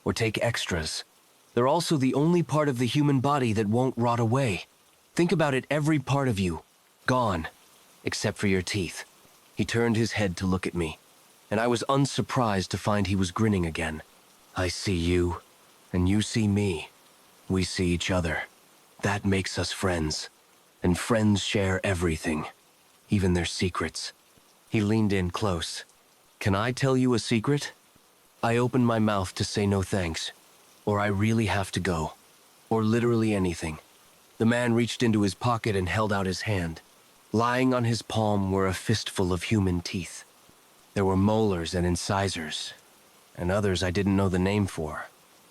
or take extras. They're also the only part of the human body that won't rot away. Think about it, every part of you, gone, except for your teeth. He turned his head to look at me, and I was unsurprised to find he was grinning again. I see you, and you see me. We see each other. That makes us friends. And friends share everything, even their secrets. He leaned in close. Can I tell you a secret? I opened my mouth to say no thanks. Or I really have to go. Or literally anything. The man reached into his pocket and held out his hand. Lying on his palm were a fistful of human teeth. There were molars and incisors, and others I didn't know the name for.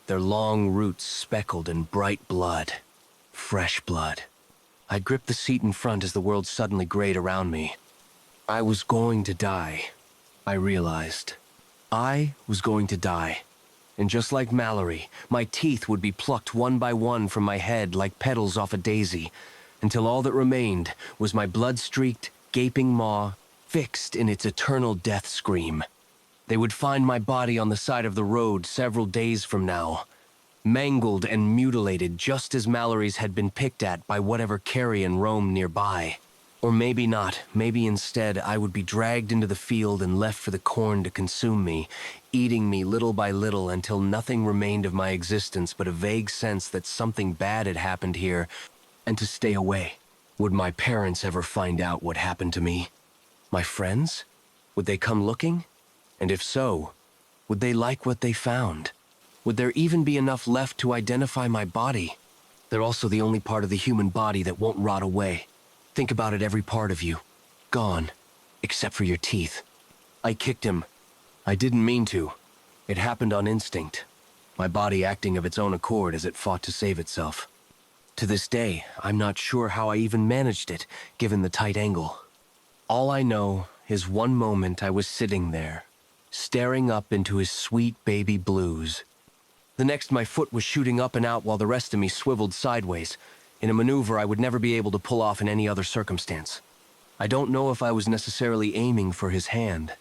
Their long roots speckled in bright blood. Fresh blood. I gripped the seat in front as the world suddenly grayed around me. I was going to die, I realized. I was going to die. And just like Mallory, my teeth would be plucked one by one from my head like petals off a daisy, until all that remained was my blood-streaked, gaping maw, fixed in its eternal death scream. They would find my body on the side of the road several days from now, mangled and mutilated just as Mallory's had been picked at by whatever carrion roamed nearby. Or maybe not. Maybe instead I would be dragged into the field and left for the corn to consume me, eating me little by little until nothing remained of my existence but a vague sense that something bad had happened here, and to stay away. Would my parents ever find out what happened to me? My friends? Would they come looking? And if so, would they like what they found? Would there even be enough left to identify my body? They're also the only part of the human body that won't rot away. Think about it, every part of you. Gone. Except for your teeth. I kicked him. I didn't mean to. It happened on instinct. My body acting of its own accord as it fought to save itself. To this day, I'm not sure how I even managed it, given the tight angle. All I know is one moment I was sitting there, staring up into his sweet baby blues. The next, my foot was shooting up and out while the rest of me swiveled sideways, in a maneuver I would never be able to pull off in any other circumstance. I don't know if I was necessarily aiming for his hand.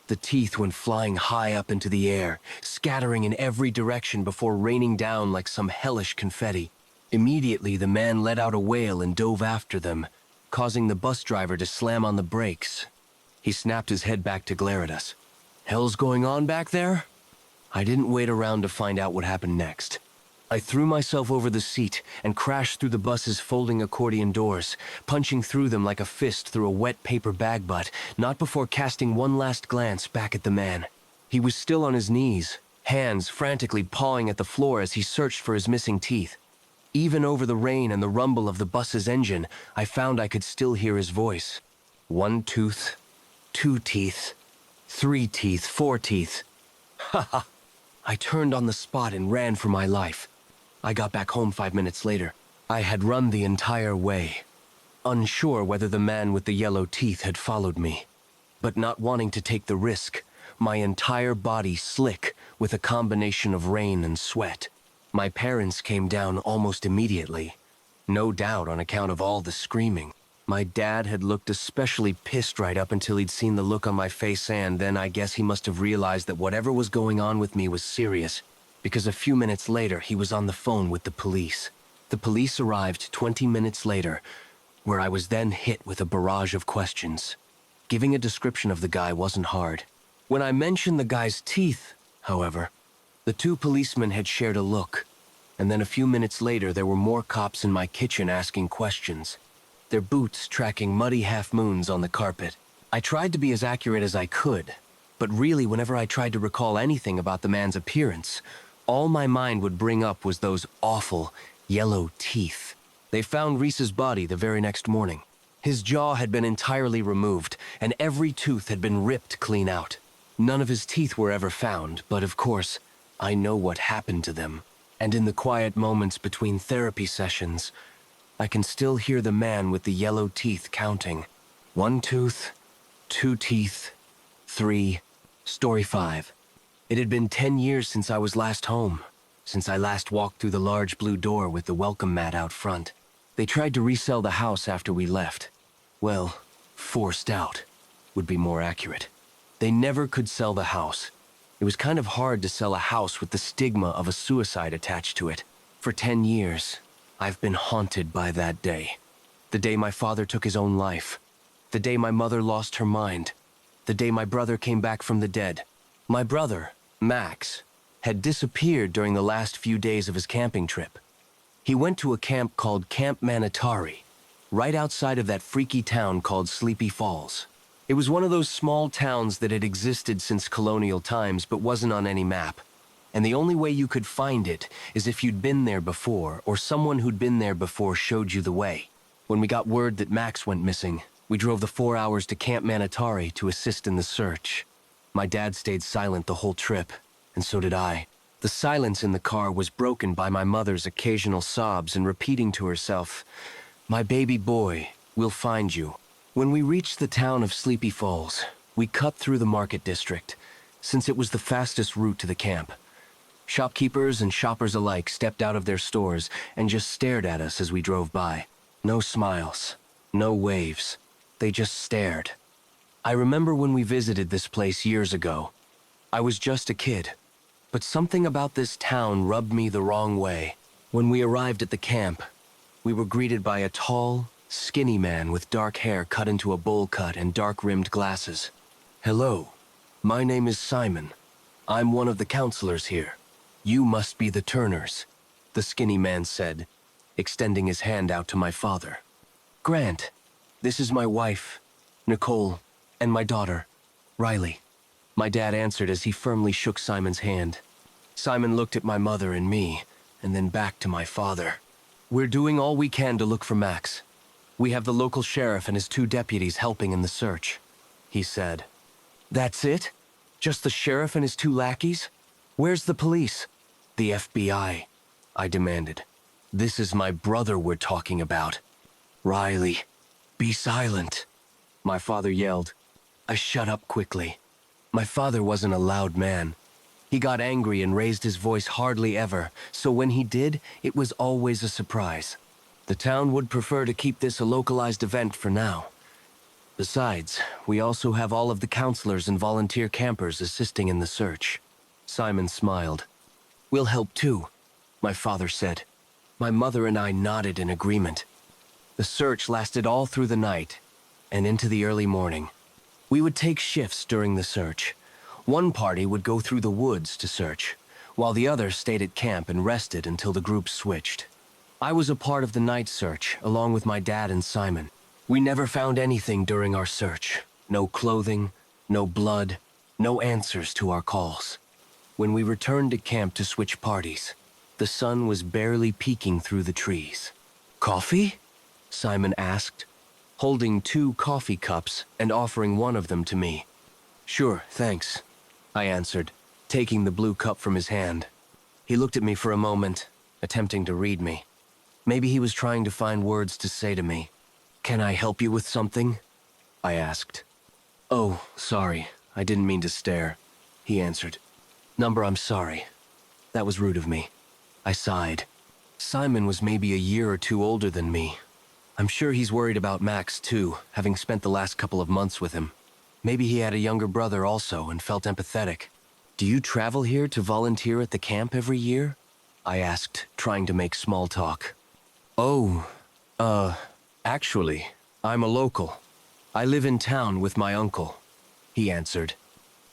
The teeth went flying high up into the air, scattering in every direction before raining down like some hellish confetti. Immediately, the man let out a wail and dove after them, causing the bus driver to slam on the brakes. He snapped his head back to glare at us. Hell's going on back there? I didn't wait around to find out what happened next. I threw myself over the seat and crashed through the bus's folding accordion doors, punching through them like a fist through a wet paper bag butt, not before casting one last glance back at the man. He was still on his knees, hands frantically pawing at the floor as he searched for his missing teeth. Even over the rain and the rumble of the bus's engine, I found I could still hear his voice. 1 tooth, 2 teeth, 3 teeth, 4 teeth. Ha ha! I turned on the spot and ran for my life. I got back home 5 minutes later. I had run the entire way, unsure whether the man with the yellow teeth had followed me. But not wanting to take the risk, my entire body slick with a combination of rain and sweat. My parents came down almost immediately, no doubt on account of all the screaming. My dad had looked especially pissed right up until he'd seen the look on my face, and then I guess he must have realized that whatever was going on with me was serious, because a few minutes later he was on the phone with the police. The police arrived 20 minutes later, where I was then hit with a barrage of questions. Giving a description of the guy wasn't hard. When I mentioned the guy's teeth, however, the 2 policemen had shared a look, and then a few minutes later there were more cops in my kitchen asking questions, their boots tracking muddy half-moons on the carpet. I tried to be as accurate as I could, but really whenever I tried to recall anything about the man's appearance, all my mind would bring up was those awful yellow teeth. They found Reese's body the very next morning. His jaw had been entirely removed, and every tooth had been ripped clean out. None of his teeth were ever found, but of course, I know what happened to them. And in the quiet moments between therapy sessions, I can still hear the man with the yellow teeth counting. 1 tooth, 2 teeth, 3. Story 5. It had been 10 years since I was last home, since I last walked through the large blue door with the welcome mat out front. They tried to resell the house after we left. Well, forced out would be more accurate. They never could sell the house. It was kind of hard to sell a house with the stigma of a suicide attached to it. For 10 years, I've been haunted by that day. The day my father took his own life. The day my mother lost her mind. The day my brother came back from the dead. My brother, Max, had disappeared during the last few days of his camping trip. He went to a camp called Camp Manatari, right outside of that freaky town called Sleepy Falls. It was one of those small towns that had existed since colonial times but wasn't on any map. And the only way you could find it is if you'd been there before, or someone who'd been there before showed you the way. When we got word that Max went missing, we drove the 4 hours to Camp Manatari to assist in the search. My dad stayed silent the whole trip, and so did I. The silence in the car was broken by my mother's occasional sobs and repeating to herself, "My baby boy, we'll find you." When we reached the town of Sleepy Falls, we cut through the market district, since it was the fastest route to the camp. Shopkeepers and shoppers alike stepped out of their stores and just stared at us as we drove by. No smiles, no waves. They just stared. I remember when we visited this place years ago. I was just a kid, but something about this town rubbed me the wrong way. When we arrived at the camp, we were greeted by a tall, skinny man with dark hair cut into a bowl cut and dark-rimmed glasses. "Hello, my name is Simon. I'm one of the counselors here. You must be the Turners," the skinny man said, extending his hand out to my father. "Grant, this is my wife, Nicole, and my daughter, Riley," my dad answered as he firmly shook Simon's hand. Simon looked at my mother and me, and then back to my father. "We're doing all we can to look for Max. We have the local sheriff and his 2 deputies helping in the search," he said. "That's it? Just the sheriff and his 2 lackeys? Where's the police?" "The FBI," I demanded. "This is my brother we're talking about." "Riley, be silent," my father yelled. I shut up quickly. My father wasn't a loud man. He got angry and raised his voice hardly ever, so when he did, it was always a surprise. The town would prefer to keep this a localized event for now. Besides, we also have all of the counselors and volunteer campers assisting in the search. Simon smiled. "We'll help too," my father said. My mother and I nodded in agreement. The search lasted all through the night and into the early morning. We would take shifts during the search. One party would go through the woods to search, while the other stayed at camp and rested until the group switched. I was a part of the night search, along with my dad and Simon. We never found anything during our search. No clothing, no blood, no answers to our calls. When we returned to camp to switch parties, The sun was barely peeking through the trees. "Coffee?" Simon asked, holding 2 coffee cups and offering one of them to me. "Sure, thanks," I answered, taking the blue cup from his hand. He looked at me for a moment, attempting to read me. Maybe he was trying to find words to say to me. "Can I help you with something?" I asked. "Oh, sorry, I didn't mean to stare," he answered. I'm sorry. That was rude of me." I sighed. Simon was maybe a year or 2 older than me. I'm sure he's worried about Max too, having spent the last couple of months with him. Maybe he had a younger brother also and felt empathetic. "Do you travel here to volunteer at the camp every year?" I asked, trying to make small talk. "Oh, actually, I'm a local. I live in town with my uncle," he answered.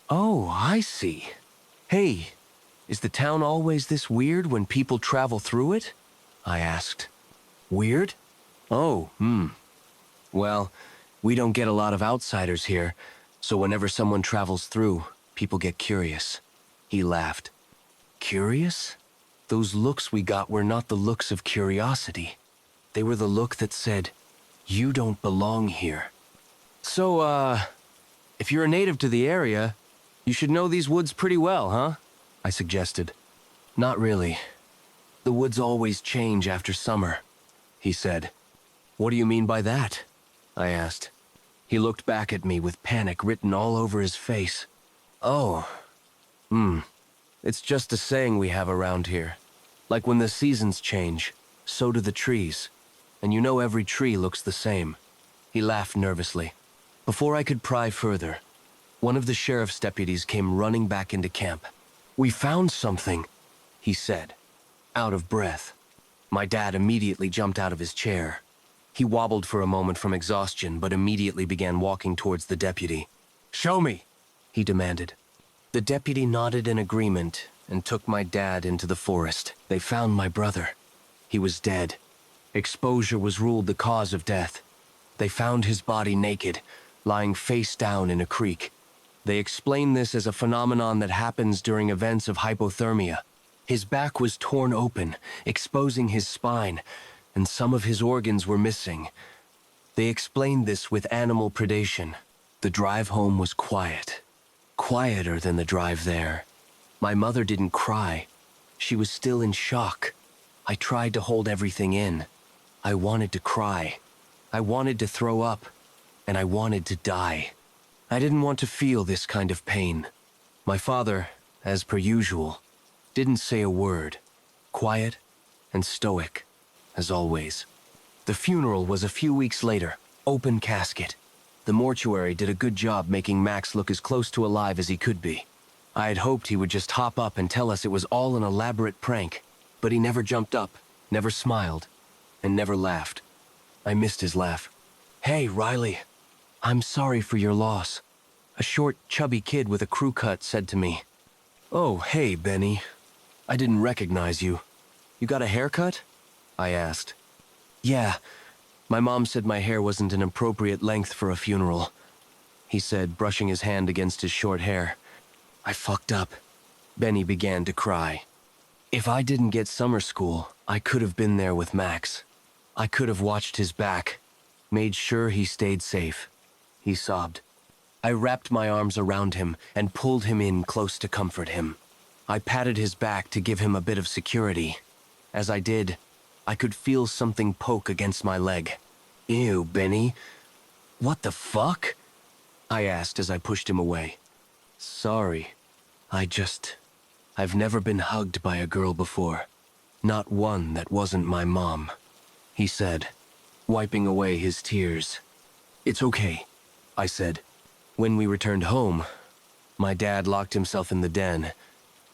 "Oh, I see. Hey, is the town always this weird when people travel through it?" I asked. "Weird? Oh, Well, we don't get a lot of outsiders here, so whenever someone travels through, people get curious." He laughed. "Curious? Those looks we got were not the looks of curiosity. They were the look that said, 'You don't belong here.'" "So, if you're a native to the area, you should know these woods pretty well, huh?" I suggested. "Not really. The woods always change after summer," he said. "What do you mean by that?" I asked. He looked back at me with panic written all over his face. "Oh, it's just a saying we have around here. Like when the seasons change, so do the trees. And you know every tree looks the same." He laughed nervously. Before I could pry further, one of the sheriff's deputies came running back into camp. "We found something," he said, out of breath. My dad immediately jumped out of his chair. He wobbled for a moment from exhaustion, but immediately began walking towards the deputy. "Show me," he demanded. The deputy nodded in agreement and took my dad into the forest. They found my brother. He was dead. Exposure was ruled the cause of death. They found his body naked, lying face down in a creek. They explained this as a phenomenon that happens during events of hypothermia. His back was torn open, exposing his spine, and some of his organs were missing. They explained this with animal predation. The drive home was quiet. Quieter than the drive there. My mother didn't cry. She was still in shock. I tried to hold everything in. I wanted to cry. I wanted to throw up. And I wanted to die. I didn't want to feel this kind of pain. My father, as per usual, didn't say a word. Quiet and stoic, as always. The funeral was a few weeks later, open casket. The mortuary did a good job making Max look as close to alive as he could be. I had hoped he would just hop up and tell us it was all an elaborate prank, but he never jumped up, never smiled, and never laughed. I missed his laugh. "Hey, Riley, I'm sorry for your loss," a short, chubby kid with a crew cut said to me. "Oh, hey, Benny. I didn't recognize you. You got a haircut?" I asked. "Yeah, my mom said my hair wasn't an appropriate length for a funeral," he said, brushing his hand against his short hair. "I fucked up." Benny began to cry. "If I didn't get summer school, I could have been there with Max. I could have watched his back, made sure he stayed safe," he sobbed. I wrapped my arms around him and pulled him in close to comfort him. I patted his back to give him a bit of security. As I did, I could feel something poke against my leg. "Ew, Benny. What the fuck?" I asked as I pushed him away. "Sorry. I've never been hugged by a girl before. Not one that wasn't my mom," he said, wiping away his tears. "It's okay," I said. When we returned home, my dad locked himself in the den,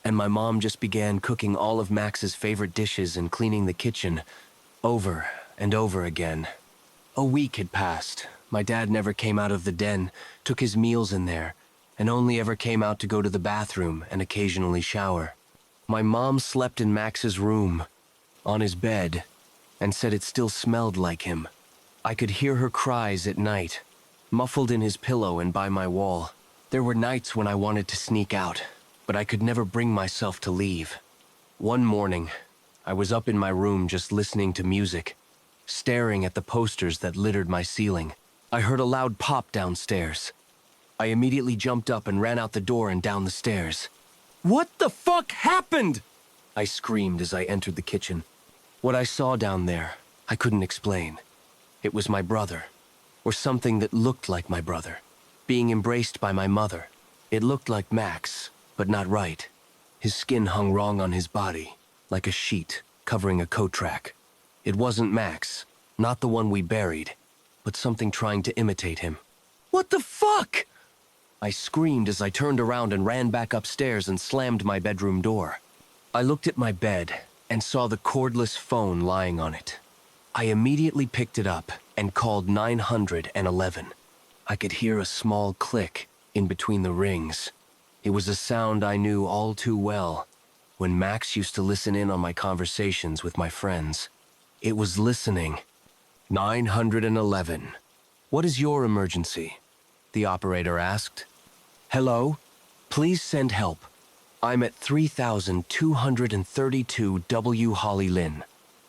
and my mom just began cooking all of Max's favorite dishes and cleaning the kitchen, over and over again. A week had passed. My dad never came out of the den, took his meals in there, and only ever came out to go to the bathroom and occasionally shower. My mom slept in Max's room, on his bed, and said it still smelled like him. I could hear her cries at night, muffled in his pillow and by my wall. There were nights when I wanted to sneak out, but I could never bring myself to leave. One morning, I was up in my room just listening to music, staring at the posters that littered my ceiling. I heard a loud pop downstairs. I immediately jumped up and ran out the door and down the stairs. "What the fuck happened?" I screamed as I entered the kitchen. What I saw down there, I couldn't explain. It was my brother, or something that looked like my brother, being embraced by my mother. It looked like Max, but not right. His skin hung wrong on his body, like a sheet covering a coat track. It wasn't Max, not the one we buried, but something trying to imitate him. "What the fuck?" I screamed as I turned around and ran back upstairs and slammed my bedroom door. I looked at my bed and saw the cordless phone lying on it. I immediately picked it up and called 911. I could hear a small click in between the rings. It was a sound I knew all too well when Max used to listen in on my conversations with my friends. It was listening. 911. "What is your emergency?" the operator asked. "Hello? Please send help. I'm at 3232 W. Holly Lynn,"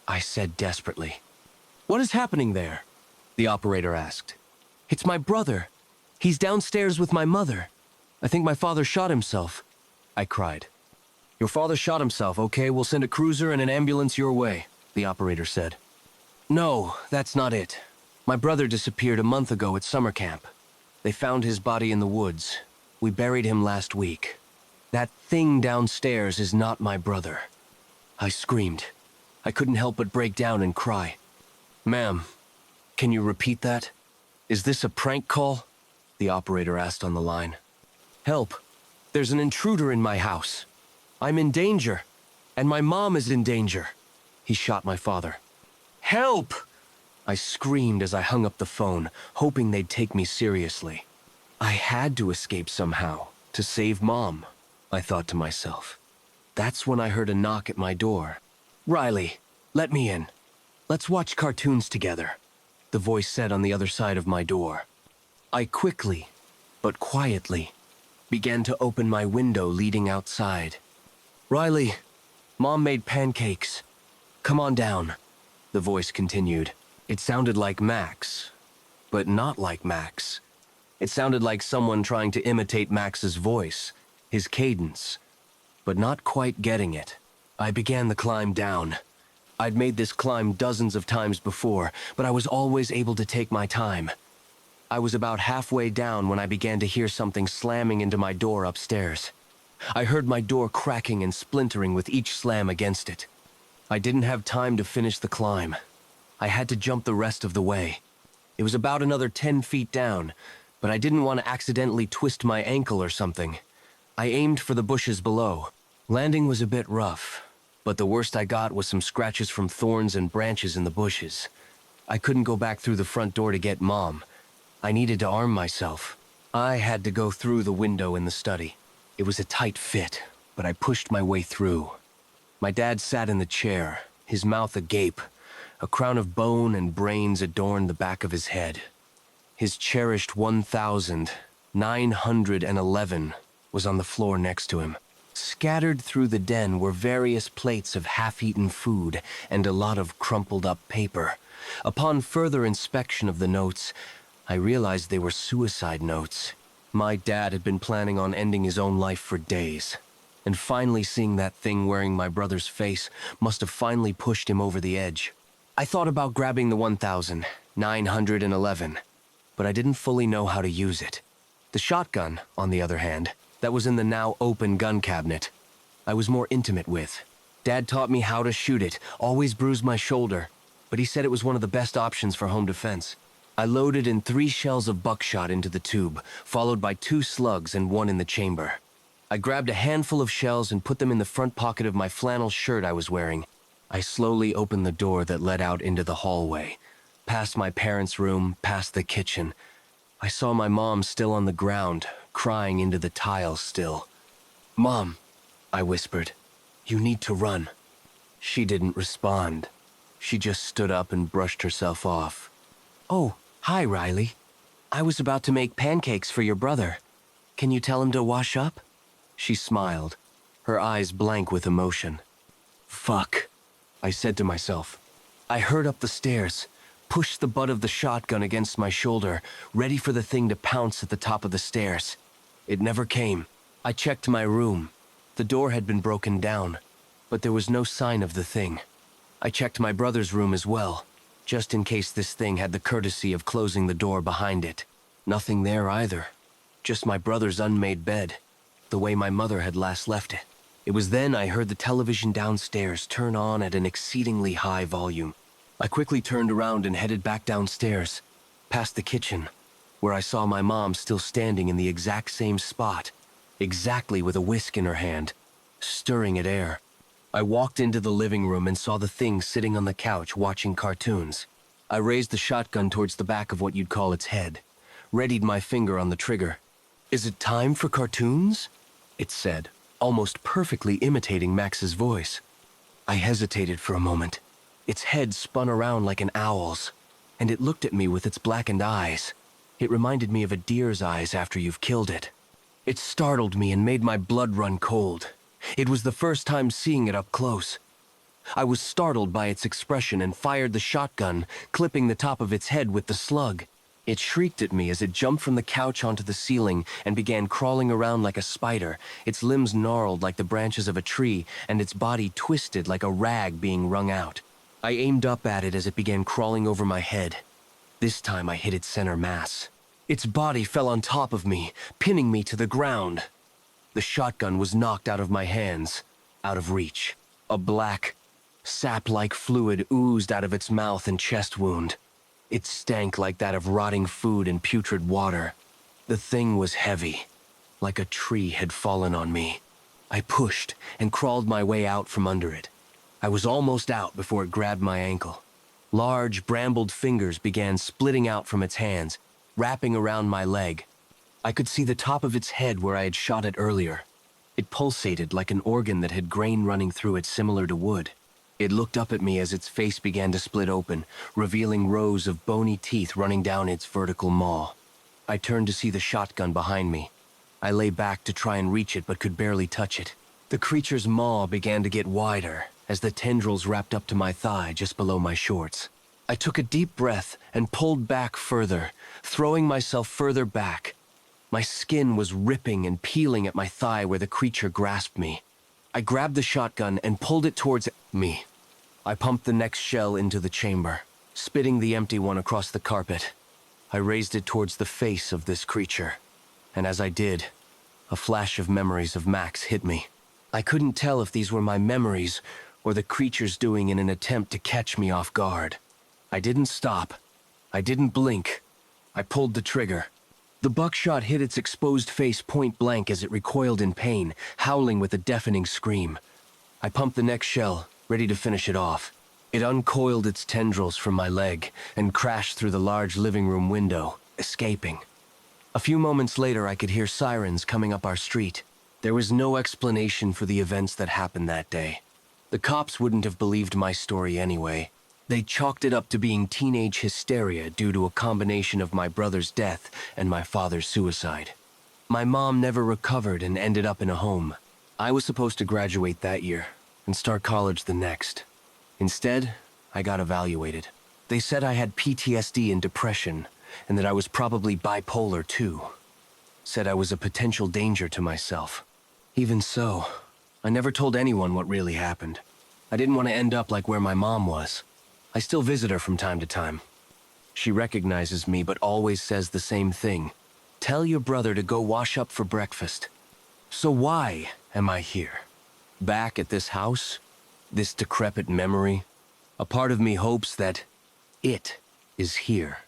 I said desperately. "What is happening there?" the operator asked. "It's my brother. He's downstairs with my mother. I think my father shot himself," I cried. "Your father shot himself, okay? We'll send a cruiser and an ambulance your way," the operator said. "No, that's not it. My brother disappeared a month ago at summer camp. They found his body in the woods. We buried him last week. That thing downstairs is not my brother." I screamed. I couldn't help but break down and cry. "Ma'am, can you repeat that? Is this a prank call?" the operator asked on the line. "Help. There's an intruder in my house. I'm in danger, and my mom is in danger. He shot my father." "Help!" I screamed as I hung up the phone, hoping they'd take me seriously. I had to escape somehow, to save Mom, I thought to myself. That's when I heard a knock at my door. "Riley, let me in. Let's watch cartoons together," the voice said on the other side of my door. I quickly, but quietly, began to open my window leading outside. "Riley, Mom made pancakes. Come on down," the voice continued. It sounded like Max, but not like Max. It sounded like someone trying to imitate Max's voice, his cadence, but not quite getting it. I began the climb down. I'd made this climb dozens of times before, but I was always able to take my time. I was about halfway down when I began to hear something slamming into my door upstairs. I heard my door cracking and splintering with each slam against it. I didn't have time to finish the climb. I had to jump the rest of the way. It was about another 10 feet down, but I didn't want to accidentally twist my ankle or something. I aimed for the bushes below. Landing was a bit rough, but the worst I got was some scratches from thorns and branches in the bushes. I couldn't go back through the front door to get Mom. I needed to arm myself. I had to go through the window in the study. It was a tight fit, but I pushed my way through. My dad sat in the chair, his mouth agape. A crown of bone and brains adorned the back of his head. His cherished 1,911 was on the floor next to him. Scattered through the den were various plates of half-eaten food and a lot of crumpled-up paper. Upon further inspection of the notes, I realized they were suicide notes. My dad had been planning on ending his own life for days, and finally seeing that thing wearing my brother's face must have finally pushed him over the edge. I thought about grabbing the 1,911, but I didn't fully know how to use it. The shotgun, on the other hand, that was in the now open gun cabinet, I was more intimate with. Dad taught me how to shoot it, always bruised my shoulder, but he said it was one of the best options for home defense. I loaded in 3 shells of buckshot into the tube, followed by 2 slugs and 1 in the chamber. I grabbed a handful of shells and put them in the front pocket of my flannel shirt I was wearing. I slowly opened the door that led out into the hallway, past my parents' room, past the kitchen. I saw my mom still on the ground, crying into the tiles still. "Mom," I whispered, "you need to run." She didn't respond. She just stood up and brushed herself off. "Oh, hi, Riley. I was about to make pancakes for your brother. Can you tell him to wash up?" She smiled, her eyes blank with emotion. "Fuck." I said to myself. I hurried up the stairs, pushed the butt of the shotgun against my shoulder, ready for the thing to pounce at the top of the stairs. It never came. I checked my room. The door had been broken down, but there was no sign of the thing. I checked my brother's room as well, just in case this thing had the courtesy of closing the door behind it. Nothing there either. Just my brother's unmade bed, the way my mother had last left it. It was then I heard the television downstairs turn on at an exceedingly high volume. I quickly turned around and headed back downstairs, past the kitchen, where I saw my mom still standing in the exact same spot, exactly with a whisk in her hand, stirring at air. I walked into the living room and saw the thing sitting on the couch watching cartoons. I raised the shotgun towards the back of what you'd call its head, readied my finger on the trigger. "Is it time for cartoons?" it said, almost perfectly imitating Max's voice. I hesitated for a moment. Its head spun around like an owl's, and it looked at me with its blackened eyes. It reminded me of a deer's eyes after you've killed it. It startled me and made my blood run cold. It was the first time seeing it up close. I was startled by its expression and fired the shotgun, clipping the top of its head with the slug. It shrieked at me as it jumped from the couch onto the ceiling and began crawling around like a spider, its limbs gnarled like the branches of a tree, and its body twisted like a rag being wrung out. I aimed up at it as it began crawling over my head. This time I hit its center mass. Its body fell on top of me, pinning me to the ground. The shotgun was knocked out of my hands, out of reach. A black, sap-like fluid oozed out of its mouth and chest wound. It stank like that of rotting food and putrid water. The thing was heavy, like a tree had fallen on me. I pushed and crawled my way out from under it. I was almost out before it grabbed my ankle. Large, brambled fingers began splitting out from its hands, wrapping around my leg. I could see the top of its head where I had shot it earlier. It pulsated like an organ that had grain running through it similar to wood. It looked up at me as its face began to split open, revealing rows of bony teeth running down its vertical maw. I turned to see the shotgun behind me. I lay back to try and reach it but could barely touch it. The creature's maw began to get wider as the tendrils wrapped up to my thigh just below my shorts. I took a deep breath and pulled back further, throwing myself further back. My skin was ripping and peeling at my thigh where the creature grasped me. I grabbed the shotgun and pulled it towards me. I pumped the next shell into the chamber, spitting the empty one across the carpet. I raised it towards the face of this creature, and as I did, a flash of memories of Max hit me. I couldn't tell if these were my memories or the creature's doing in an attempt to catch me off guard. I didn't stop. I didn't blink. I pulled the trigger. The buckshot hit its exposed face point blank as it recoiled in pain, howling with a deafening scream. I pumped the next shell, ready to finish it off. It uncoiled its tendrils from my leg and crashed through the large living room window, escaping. A few moments later, I could hear sirens coming up our street. There was no explanation for the events that happened that day. The cops wouldn't have believed my story anyway. They chalked it up to being teenage hysteria due to a combination of my brother's death and my father's suicide. My mom never recovered and ended up in a home. I was supposed to graduate that year and start college the next. Instead, I got evaluated. They said I had PTSD and depression, and that I was probably bipolar too. Said I was a potential danger to myself. Even so, I never told anyone what really happened. I didn't want to end up like where my mom was. I still visit her from time to time. She recognizes me but always says the same thing. Tell your brother to go wash up for breakfast. So why am I here? Back at this house? This decrepit memory? A part of me hopes that it is here.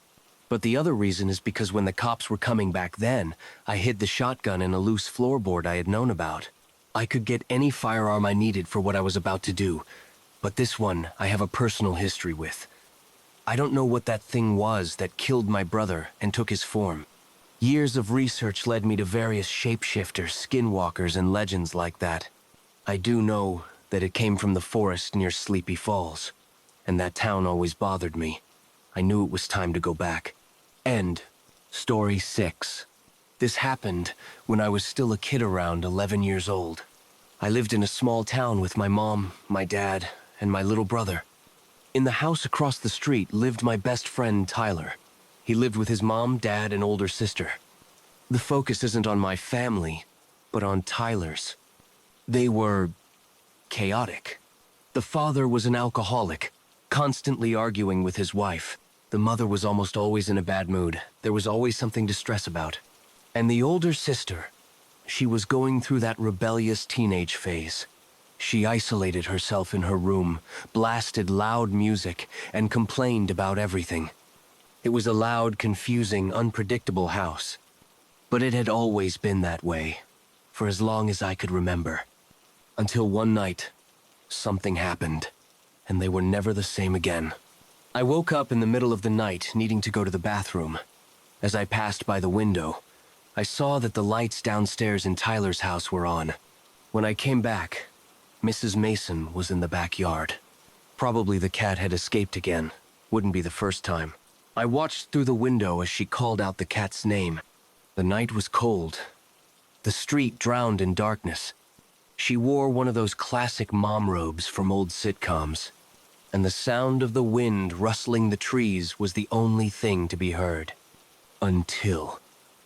But the other reason is because when the cops were coming back then, I hid the shotgun in a loose floorboard I had known about. I could get any firearm I needed for what I was about to do, but this one I have a personal history with. I don't know what that thing was that killed my brother and took his form. Years of research led me to various shapeshifters, skinwalkers, and legends like that. I do know that it came from the forest near Sleepy Falls, and that town always bothered me. I knew it was time to go back. End. Story 6. This happened when I was still a kid around 11 years old. I lived in a small town with my mom, my dad, and my little brother. In the house across the street lived my best friend, Tyler. He lived with his mom, dad, and older sister. The focus isn't on my family, but on Tyler's. They were chaotic. The father was an alcoholic, constantly arguing with his wife. The mother was almost always in a bad mood. There was always something to stress about. And the older sister, she was going through that rebellious teenage phase. She isolated herself in her room, blasted loud music, and complained about everything. It was a loud, confusing, unpredictable house. But it had always been that way, for as long as I could remember. Until one night, something happened, and they were never the same again. I woke up in the middle of the night, needing to go to the bathroom. As I passed by the window, I saw that the lights downstairs in Tyler's house were on. When I came back, Mrs. Mason was in the backyard. Probably the cat had escaped again. Wouldn't be the first time. I watched through the window as she called out the cat's name. The night was cold. The street drowned in darkness. She wore one of those classic mom robes from old sitcoms, and the sound of the wind rustling the trees was the only thing to be heard. Until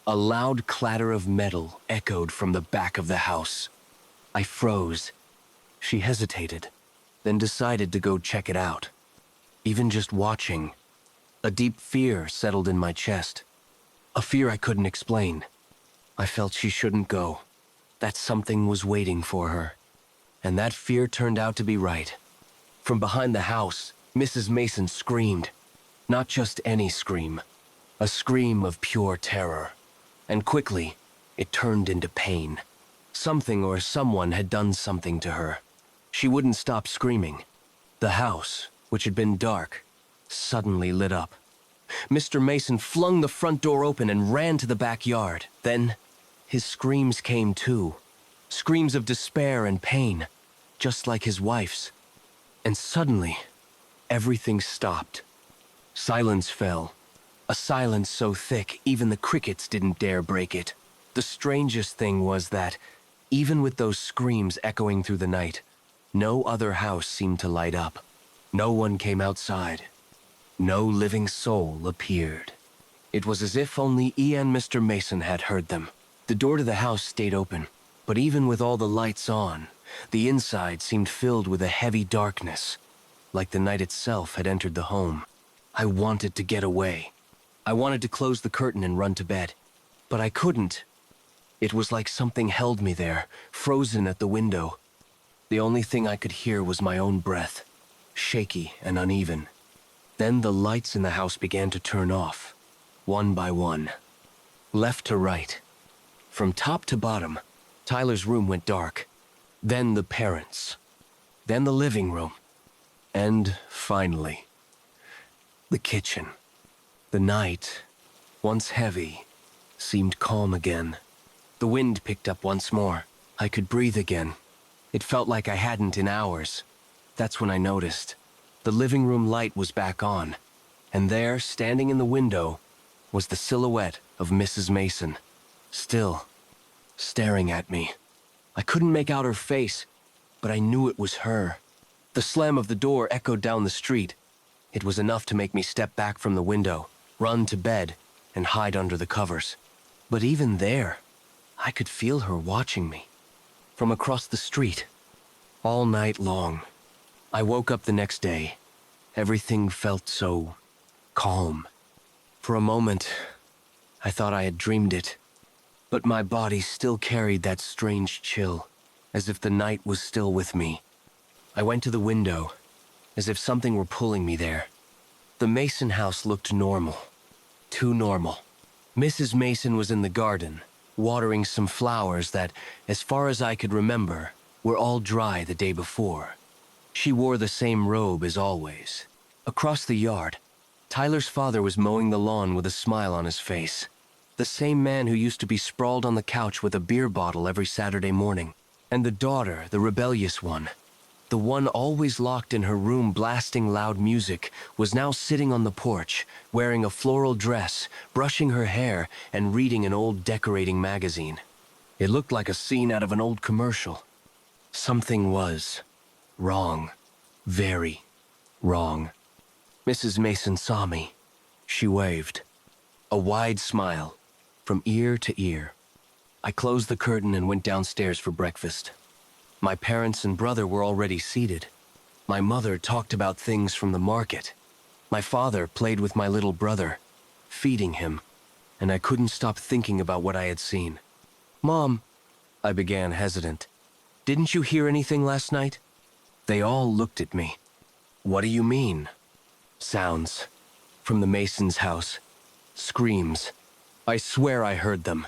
a loud clatter of metal echoed from the back of the house. I froze. She hesitated, then decided to go check it out. Even just watching, a deep fear settled in my chest. A fear I couldn't explain. I felt she shouldn't go, that something was waiting for her. And that fear turned out to be right. From behind the house, Mrs. Mason screamed. Not just any scream, a scream of pure terror. And quickly, it turned into pain. Something or someone had done something to her. She wouldn't stop screaming. The house, which had been dark, suddenly lit up. Mr. Mason flung the front door open and ran to the backyard. Then, his screams came too. Screams of despair and pain, just like his wife's. And suddenly, everything stopped. Silence fell. A silence so thick, even the crickets didn't dare break it. The strangest thing was that, even with those screams echoing through the night, no other house seemed to light up. No one came outside. No living soul appeared. It was as if only Ian and Mr. Mason had heard them. The door to the house stayed open, but even with all the lights on, the inside seemed filled with a heavy darkness, like the night itself had entered the home. I wanted to get away. I wanted to close the curtain and run to bed, but I couldn't. It was like something held me there, frozen at the window. The only thing I could hear was my own breath, shaky and uneven. Then the lights in the house began to turn off, one by one, left to right. From top to bottom, Tyler's room went dark. Then the parents. Then the living room. And finally, the kitchen. The night, once heavy, seemed calm again. The wind picked up once more. I could breathe again. It felt like I hadn't in hours. That's when I noticed. The living room light was back on, and there, standing in the window, was the silhouette of Mrs. Mason, still staring at me. I couldn't make out her face, but I knew it was her. The slam of the door echoed down the street. It was enough to make me step back from the window, run to bed, and hide under the covers. But even there, I could feel her watching me. From across the street, all night long. I woke up the next day. Everything felt so calm. For a moment, I thought I had dreamed it, but my body still carried that strange chill, as if the night was still with me. I went to the window, as if something were pulling me there. The Mason house looked normal. Too normal. Mrs. Mason was in the garden, watering some flowers that, as far as I could remember, were all dry the day before. She wore the same robe as always. Across the yard, Tyler's father was mowing the lawn with a smile on his face. The same man who used to be sprawled on the couch with a beer bottle every Saturday morning. And the daughter, the rebellious one, the one always locked in her room blasting loud music, was now sitting on the porch, wearing a floral dress, brushing her hair, and reading an old decorating magazine. It looked like a scene out of an old commercial. Something was wrong. Very wrong. Mrs. Mason saw me. She waved. A wide smile, from ear to ear. I closed the curtain and went downstairs for breakfast. My parents and brother were already seated. My mother talked about things from the market. My father played with my little brother, feeding him, and I couldn't stop thinking about what I had seen. "Mom," I began, hesitant, "didn't you hear anything last night?" They all looked at me. "What do you mean?" "Sounds. From the Mason's house. Screams. I swear I heard them."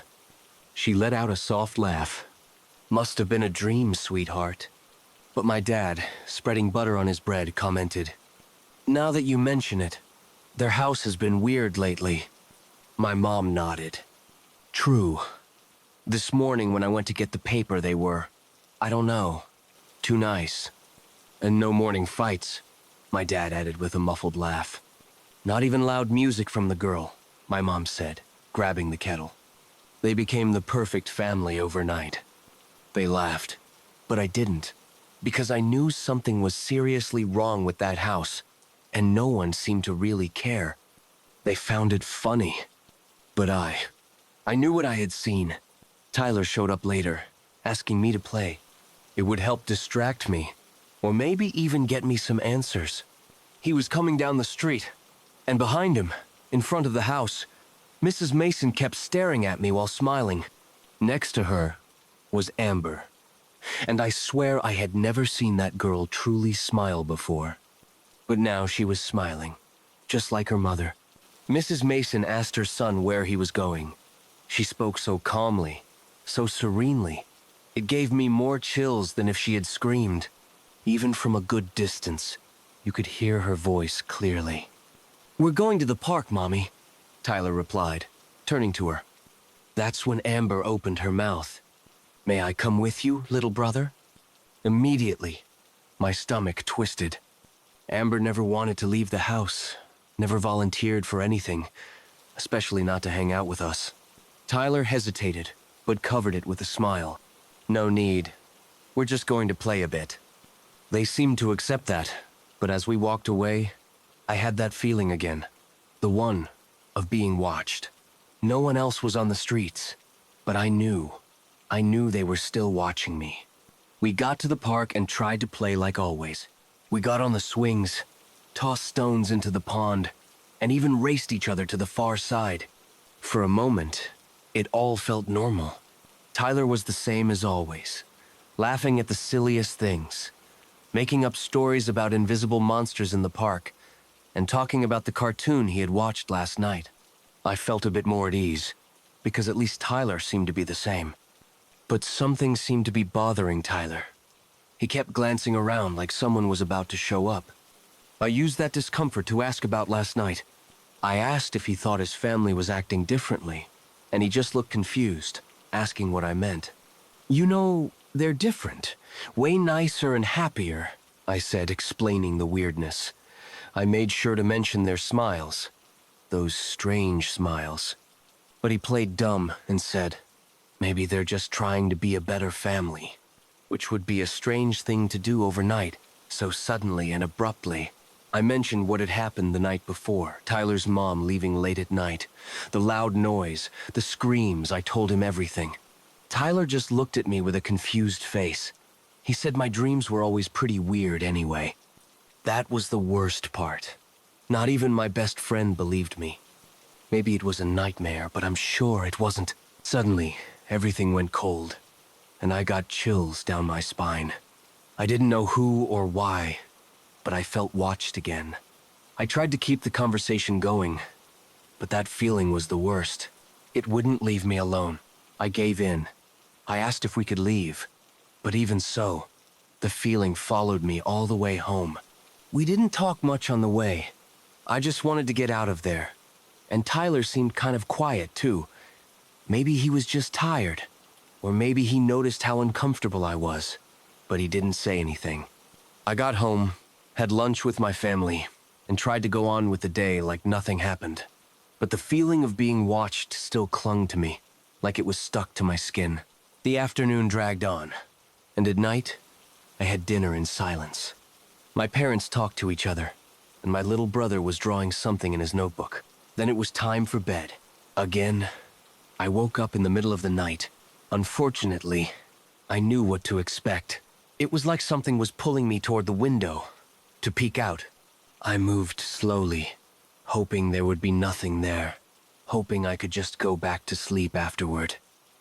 She let out a soft laugh. "Must have been a dream, sweetheart." But my dad, spreading butter on his bread, commented, "Now that you mention it, their house has been weird lately." My mom nodded. "True. This morning when I went to get the paper, they were, I don't know, too nice. And no morning fights," my dad added with a muffled laugh. "Not even loud music from the girl," my mom said, grabbing the kettle. "They became the perfect family overnight." They laughed, but I didn't, because I knew something was seriously wrong with that house, and no one seemed to really care. They found it funny. But I knew what I had seen. Tyler showed up later, asking me to play. It would help distract me, or maybe even get me some answers. He was coming down the street, and behind him, in front of the house, Mrs. Mason kept staring at me while smiling. Next to her was Amber, and I swear I had never seen that girl truly smile before. But now she was smiling, just like her mother. Mrs. Mason asked her son where he was going. She spoke so calmly, so serenely. It gave me more chills than if she had screamed. Even from a good distance, you could hear her voice clearly. "We're going to the park, Mommy," Tyler replied, turning to her. That's when Amber opened her mouth. "May I come with you, little brother?" Immediately, my stomach twisted. Amber never wanted to leave the house, never volunteered for anything, especially not to hang out with us. Tyler hesitated, but covered it with a smile. "No need. We're just going to play a bit." They seemed to accept that, but as we walked away, I had that feeling again. The one of being watched. No one else was on the streets, but I knew they were still watching me. We got to the park and tried to play like always. We got on the swings, tossed stones into the pond, and even raced each other to the far side. For a moment, it all felt normal. Tyler was the same as always, laughing at the silliest things, making up stories about invisible monsters in the park, and talking about the cartoon he had watched last night. I felt a bit more at ease, because at least Tyler seemed to be the same. But something seemed to be bothering Tyler. He kept glancing around like someone was about to show up. I used that discomfort to ask about last night. I asked if he thought his family was acting differently, and he just looked confused, asking what I meant. "You know, they're different, way nicer and happier," I said, explaining the weirdness. I made sure to mention their smiles, those strange smiles. But he played dumb and said, "Maybe they're just trying to be a better family," which would be a strange thing to do overnight, so suddenly and abruptly. I mentioned what had happened the night before, Tyler's mom leaving late at night, the loud noise, the screams. I told him everything. Tyler just looked at me with a confused face. He said my dreams were always pretty weird anyway. That was the worst part. Not even my best friend believed me. Maybe it was a nightmare, but I'm sure it wasn't. Suddenly, everything went cold, and I got chills down my spine. I didn't know who or why, but I felt watched again. I tried to keep the conversation going, but that feeling was the worst. It wouldn't leave me alone. I gave in. I asked if we could leave, but even so, the feeling followed me all the way home. We didn't talk much on the way. I just wanted to get out of there. And Tyler seemed kind of quiet, too. Maybe he was just tired, or maybe he noticed how uncomfortable I was, but he didn't say anything. I got home, had lunch with my family, and tried to go on with the day like nothing happened. But the feeling of being watched still clung to me, like it was stuck to my skin. The afternoon dragged on, and at night, I had dinner in silence. My parents talked to each other, and my little brother was drawing something in his notebook. Then it was time for bed. Again, I woke up in the middle of the night. Unfortunately, I knew what to expect. It was like something was pulling me toward the window to peek out. I moved slowly, hoping there would be nothing there, hoping I could just go back to sleep afterward.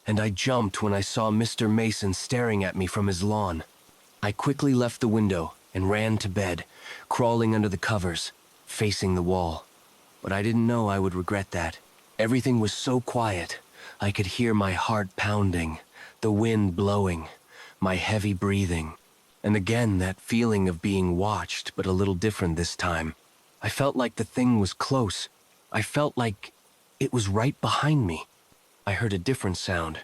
And I jumped when I saw Mr. Mason staring at me from his lawn. I quickly left the window and ran to bed, crawling under the covers, facing the wall. But I didn't know I would regret that. Everything was so quiet. I could hear my heart pounding, the wind blowing, my heavy breathing. And again, that feeling of being watched, but a little different this time. I felt like the thing was close. I felt like it was right behind me. I heard a different sound.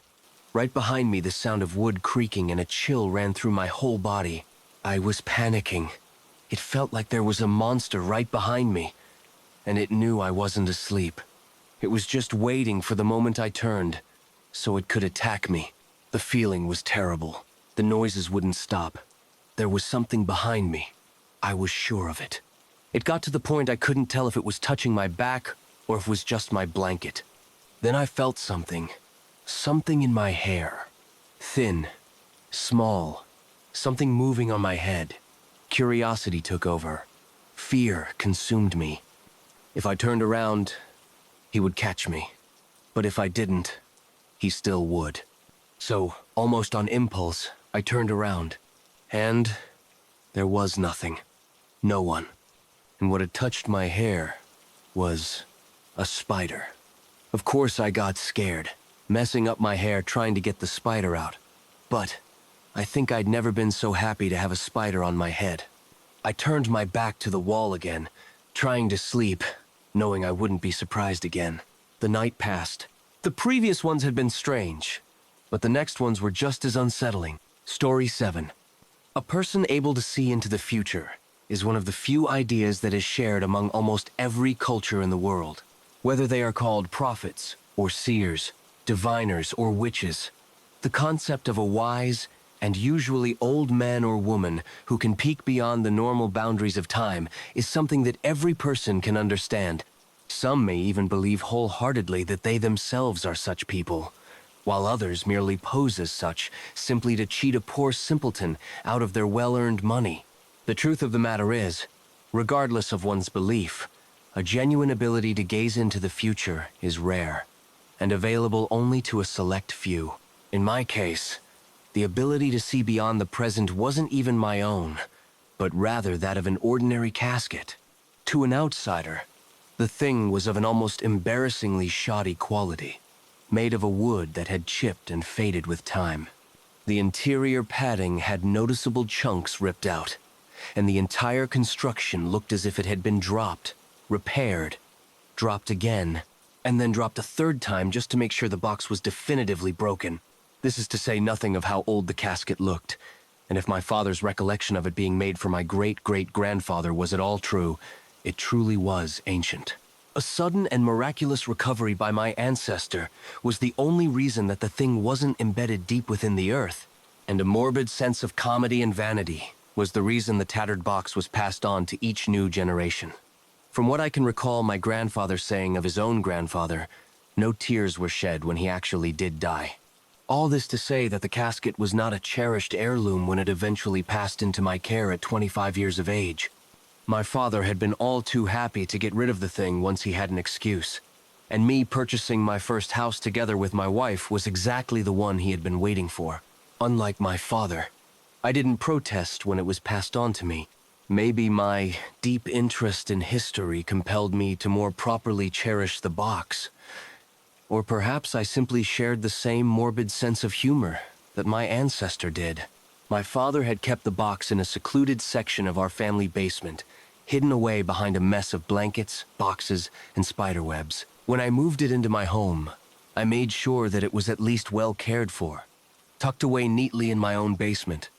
Right behind me, the sound of wood creaking, and a chill ran through my whole body. I was panicking. It felt like there was a monster right behind me, and it knew I wasn't asleep. It was just waiting for the moment I turned, so it could attack me. The feeling was terrible. The noises wouldn't stop. There was something behind me. I was sure of it. It got to the point I couldn't tell if it was touching my back or if it was just my blanket. Then I felt something. Something in my hair. Thin. Small. Something moving on my head. Curiosity took over. Fear consumed me. If I turned around, he would catch me. But if I didn't, he still would. So, almost on impulse, I turned around. And there was nothing. No one. And what had touched my hair was a spider. Of course I got scared, messing up my hair trying to get the spider out. But I think I'd never been so happy to have a spider on my head. I turned my back to the wall again, trying to sleep, knowing I wouldn't be surprised again. The night passed. The previous ones had been strange, but the next ones were just as unsettling. Story 7. A person able to see into the future is one of the few ideas that is shared among almost every culture in the world. Whether they are called prophets, or seers, diviners, or witches, the concept of a wise and usually old man or woman who can peek beyond the normal boundaries of time is something that every person can understand. Some may even believe wholeheartedly that they themselves are such people, while others merely pose as such simply to cheat a poor simpleton out of their well-earned money. The truth of the matter is, regardless of one's belief, a genuine ability to gaze into the future is rare, and available only to a select few. In my case, the ability to see beyond the present wasn't even my own, but rather that of an ordinary casket. To an outsider, the thing was of an almost embarrassingly shoddy quality, made of a wood that had chipped and faded with time. The interior padding had noticeable chunks ripped out, and the entire construction looked as if it had been dropped, repaired, dropped again, and then dropped a third time just to make sure the box was definitively broken. This is to say nothing of how old the casket looked, and if my father's recollection of it being made for my great-great-grandfather was at all true, it truly was ancient. A sudden and miraculous recovery by my ancestor was the only reason that the thing wasn't embedded deep within the earth, and a morbid sense of comedy and vanity was the reason the tattered box was passed on to each new generation. From what I can recall my grandfather saying of his own grandfather, no tears were shed when he actually did die. All this to say that the casket was not a cherished heirloom when it eventually passed into my care at 25 years of age. My father had been all too happy to get rid of the thing once he had an excuse, and me purchasing my first house together with my wife was exactly the one he had been waiting for. Unlike my father, I didn't protest when it was passed on to me. Maybe my deep interest in history compelled me to more properly cherish the box. Or perhaps I simply shared the same morbid sense of humor that my ancestor did. My father had kept the box in a secluded section of our family basement, hidden away behind a mess of blankets, boxes, and spiderwebs. When I moved it into my home, I made sure that it was at least well cared for, tucked away neatly in my own basement,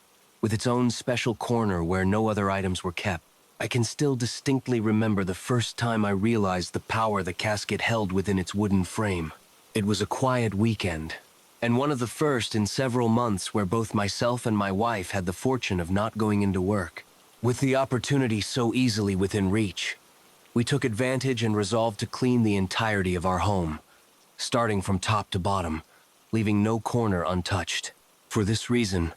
with its own special corner where no other items were kept. I can still distinctly remember the first time I realized the power the casket held within its wooden frame. It was a quiet weekend, and one of the first in several months where both myself and my wife had the fortune of not going into work. With the opportunity so easily within reach, we took advantage and resolved to clean the entirety of our home, starting from top to bottom, leaving no corner untouched. For this reason,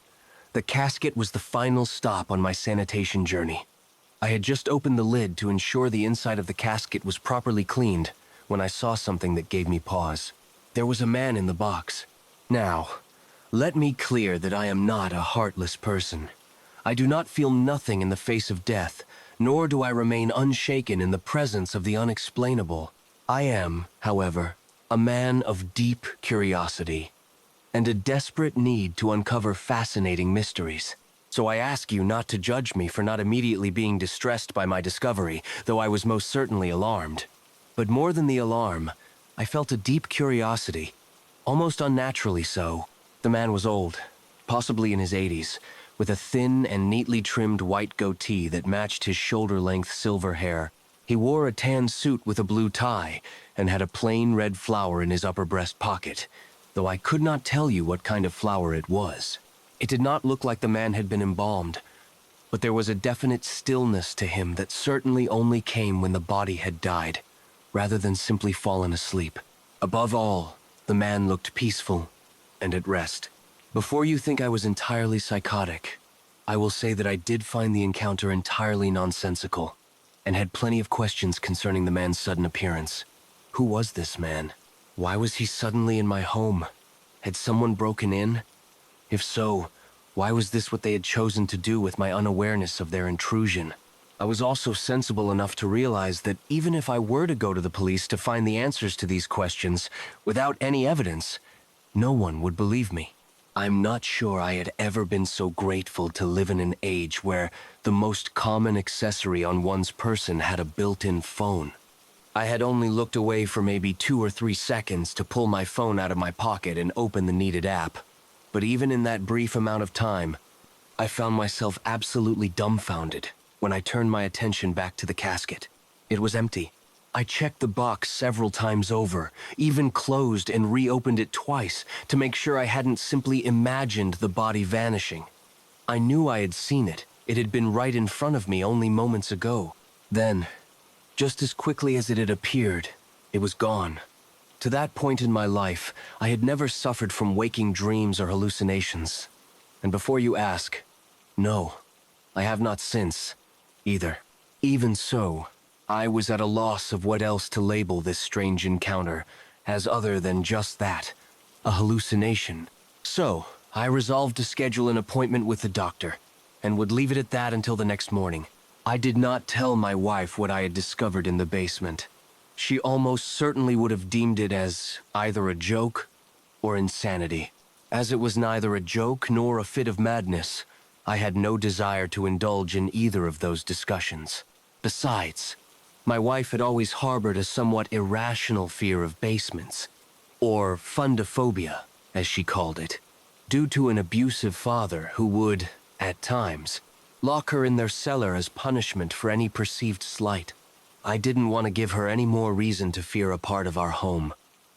the casket was the final stop on my sanitation journey. I had just opened the lid to ensure the inside of the casket was properly cleaned when I saw something that gave me pause. There was a man in the box. Now, let me clear that I am not a heartless person. I do not feel nothing in the face of death, nor do I remain unshaken in the presence of the unexplainable. I am, however, a man of deep curiosity and a desperate need to uncover fascinating mysteries. So I ask you not to judge me for not immediately being distressed by my discovery, though I was most certainly alarmed. But more than the alarm, I felt a deep curiosity, almost unnaturally so. The man was old, possibly in his 80s, with a thin and neatly trimmed white goatee that matched his shoulder-length silver hair. He wore a tan suit with a blue tie and had a plain red flower in his upper breast pocket, though I could not tell you what kind of flower it was. It did not look like the man had been embalmed, but there was a definite stillness to him that certainly only came when the body had died, rather than simply fallen asleep. Above all, the man looked peaceful and at rest. Before you think I was entirely psychotic, I will say that I did find the encounter entirely nonsensical, and had plenty of questions concerning the man's sudden appearance. Who was this man? Why was he suddenly in my home? Had someone broken in? If so, why was this what they had chosen to do with my unawareness of their intrusion? I was also sensible enough to realize that even if I were to go to the police to find the answers to these questions without any evidence, no one would believe me. I'm not sure I had ever been so grateful to live in an age where the most common accessory on one's person had a built-in phone. I had only looked away for maybe 2 or 3 seconds to pull my phone out of my pocket and open the needed app. But even in that brief amount of time, I found myself absolutely dumbfounded when I turned my attention back to the casket. It was empty. I checked the box several times over, even closed and reopened it twice to make sure I hadn't simply imagined the body vanishing. I knew I had seen it. It had been right in front of me only moments ago. Then, just as quickly as it had appeared, it was gone. To that point in my life, I had never suffered from waking dreams or hallucinations. And before you ask, no, I have not since, either. Even so, I was at a loss of what else to label this strange encounter as other than just that, a hallucination. So, I resolved to schedule an appointment with the doctor, and would leave it at that until the next morning. I did not tell my wife what I had discovered in the basement. She almost certainly would have deemed it as either a joke or insanity. As it was neither a joke nor a fit of madness, I had no desire to indulge in either of those discussions. Besides, my wife had always harbored a somewhat irrational fear of basements, or fundophobia, as she called it, due to an abusive father who would, at times, lock her in their cellar as punishment for any perceived slight. I didn't want to give her any more reason to fear a part of our home,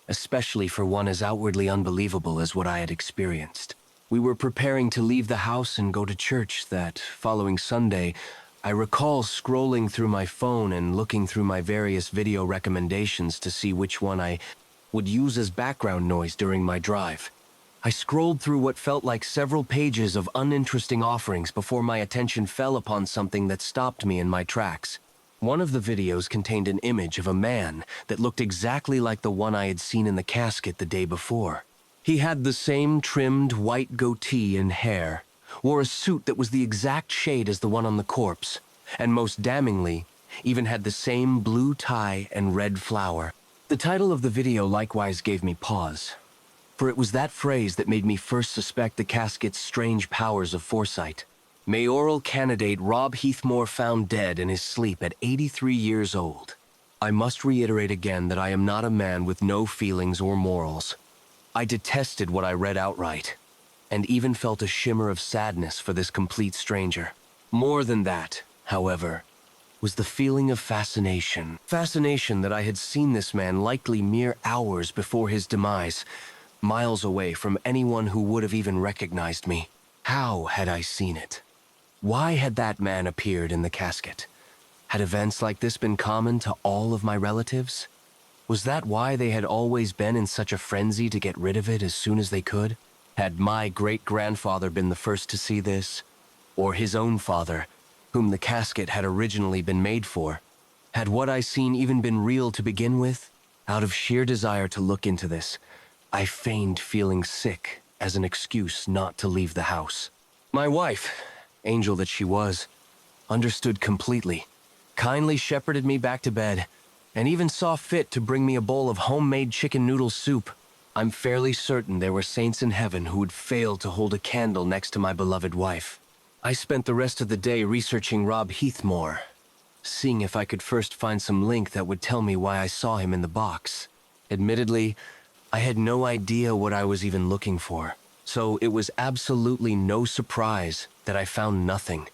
especially for one as outwardly unbelievable as what I had experienced. We were preparing to leave the house and go to church that following Sunday. I recall scrolling through my phone and looking through my various video recommendations to see which one I would use as background noise during my drive. I scrolled through what felt like several pages of uninteresting offerings before my attention fell upon something that stopped me in my tracks. One of the videos contained an image of a man that looked exactly like the one I had seen in the casket the day before. He had the same trimmed white goatee and hair, wore a suit that was the exact shade as the one on the corpse, and most damningly, even had the same blue tie and red flower. The title of the video likewise gave me pause, for it was that phrase that made me first suspect the casket's strange powers of foresight. Mayoral candidate Rob Heathmore found dead in his sleep at 83 years old. I must reiterate again that I am not a man with no feelings or morals. I detested what I read outright, and even felt a shimmer of sadness for this complete stranger. More than that, however, was the feeling of fascination. Fascination that I had seen this man likely mere hours before his demise, miles away from anyone who would have even recognized me. How had I seen it? Why had that man appeared in the casket? Had events like this been common to all of my relatives? Was that why they had always been in such a frenzy to get rid of it as soon as they could? Had my great-grandfather been the first to see this? Or his own father, whom the casket had originally been made for? Had what I seen even been real to begin with? Out of sheer desire to look into this, I feigned feeling sick as an excuse not to leave the house. My wife, angel that she was, understood completely, kindly shepherded me back to bed, and even saw fit to bring me a bowl of homemade chicken noodle soup. I'm fairly certain there were saints in heaven who would fail to hold a candle next to my beloved wife. I spent the rest of the day researching Rob Heathmore, seeing if I could first find some link that would tell me why I saw him in the box. Admittedly, I had no idea what I was even looking for, so it was absolutely no surprise that I found nothing.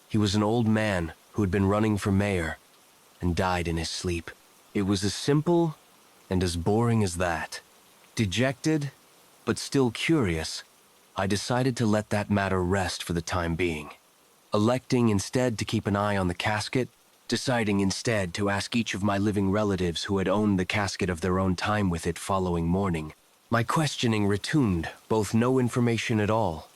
He was an old man who had been running for mayor and died in his sleep. It was as simple and as boring as that. Dejected, but still curious, I decided to let that matter rest for the time being, electing instead to keep an eye on the casket, deciding instead to ask each of my living relatives who had owned the casket of their own time with it following morning. My questioning returned both no information at all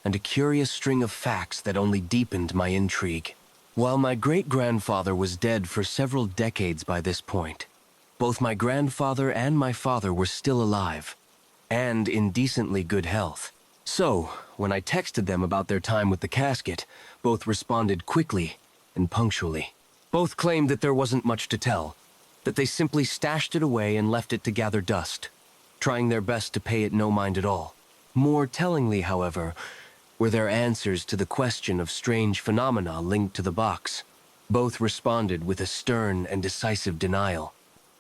and a curious string of facts that only deepened my intrigue. While my great-grandfather was dead for several decades by this point, both my grandfather and my father were still alive, and in decently good health. So, when I texted them about their time with the casket, both responded quickly and punctually. Both claimed that there wasn't much to tell, that they simply stashed it away and left it to gather dust, trying their best to pay it no mind at all. More tellingly, however, were their answers to the question of strange phenomena linked to the box. Both responded with a stern and decisive denial.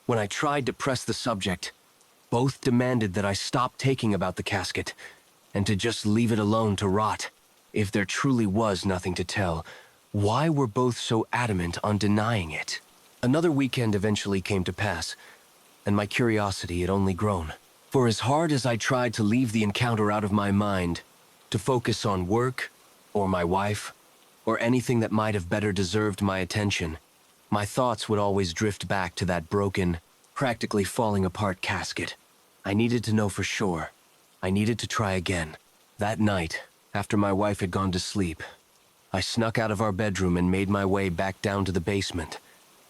When I tried to press the subject, both demanded that I stop taking about the casket and to just leave it alone to rot. If there truly was nothing to tell, why were both so adamant on denying it? Another weekend eventually came to pass, and my curiosity had only grown. For as hard as I tried to leave the encounter out of my mind, to focus on work, or my wife, or anything that might have better deserved my attention, my thoughts would always drift back to that broken, practically falling apart casket. I needed to know for sure. I needed to try again. That night, after my wife had gone to sleep, I snuck out of our bedroom and made my way back down to the basement,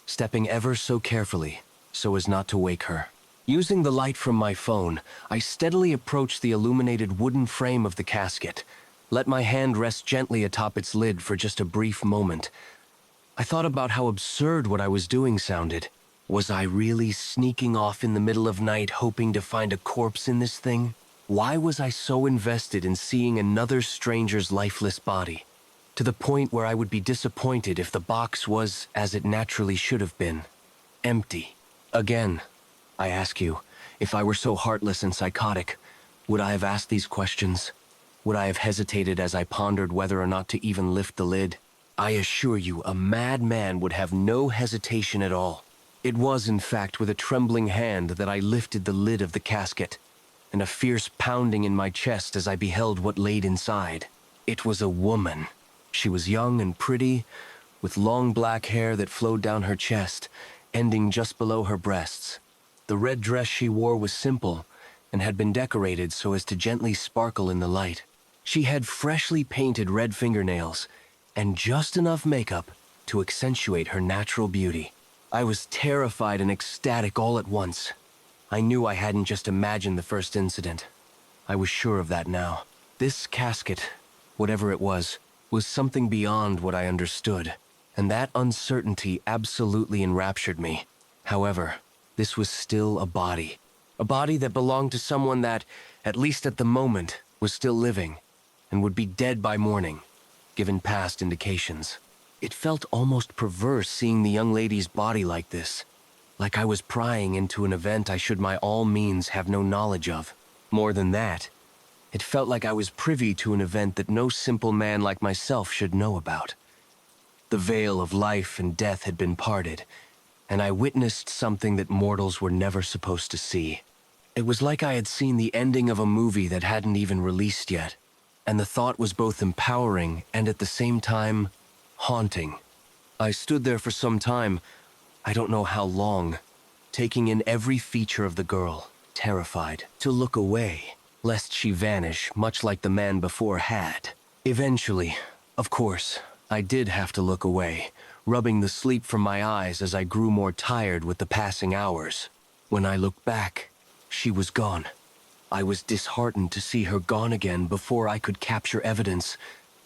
stepping ever so carefully so as not to wake her. Using the light from my phone, I steadily approached the illuminated wooden frame of the casket, let my hand rest gently atop its lid for just a brief moment. I thought about how absurd what I was doing sounded. Was I really sneaking off in the middle of night hoping to find a corpse in this thing? Why was I so invested in seeing another stranger's lifeless body, to the point where I would be disappointed if the box was as it naturally should have been, empty? Again, I ask you, if I were so heartless and psychotic, would I have asked these questions? Would I have hesitated as I pondered whether or not to even lift the lid? I assure you, a madman would have no hesitation at all. It was, in fact, with a trembling hand that I lifted the lid of the casket, and a fierce pounding in my chest as I beheld what laid inside. It was a woman. She was young and pretty, with long black hair that flowed down her chest, ending just below her breasts. The red dress she wore was simple and had been decorated so as to gently sparkle in the light. She had freshly painted red fingernails and just enough makeup to accentuate her natural beauty. I was terrified and ecstatic all at once. I knew I hadn't just imagined the first incident. I was sure of that now. This casket, whatever it was something beyond what I understood, and that uncertainty absolutely enraptured me. However, this was still a body that belonged to someone that, at least at the moment, was still living, and would be dead by morning, given past indications. It felt almost perverse seeing the young lady's body like this, like I was prying into an event I should by all means have no knowledge of. More than that, it felt like I was privy to an event that no simple man like myself should know about. The veil of life and death had been parted, and I witnessed something that mortals were never supposed to see. It was like I had seen the ending of a movie that hadn't even released yet, and the thought was both empowering and at the same time haunting. I stood there for some time, I don't know how long, taking in every feature of the girl, terrified to look away, lest she vanish much like the man before had. Eventually, of course, I did have to look away, rubbing the sleep from my eyes as I grew more tired with the passing hours. When I looked back, she was gone. I was disheartened to see her gone again before I could capture evidence,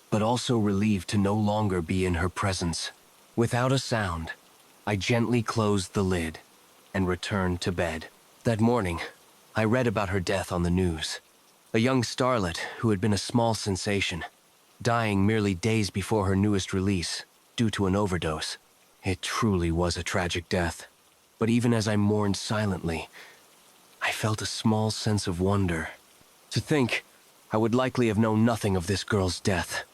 but also relieved to no longer be in her presence. Without a sound, I gently closed the lid and returned to bed. That morning, I read about her death on the news. A young starlet who had been a small sensation, dying merely days before her newest release due to an overdose. It truly was a tragic death. But even as I mourned silently, I felt a small sense of wonder. To think, I would likely have known nothing of this girl's death,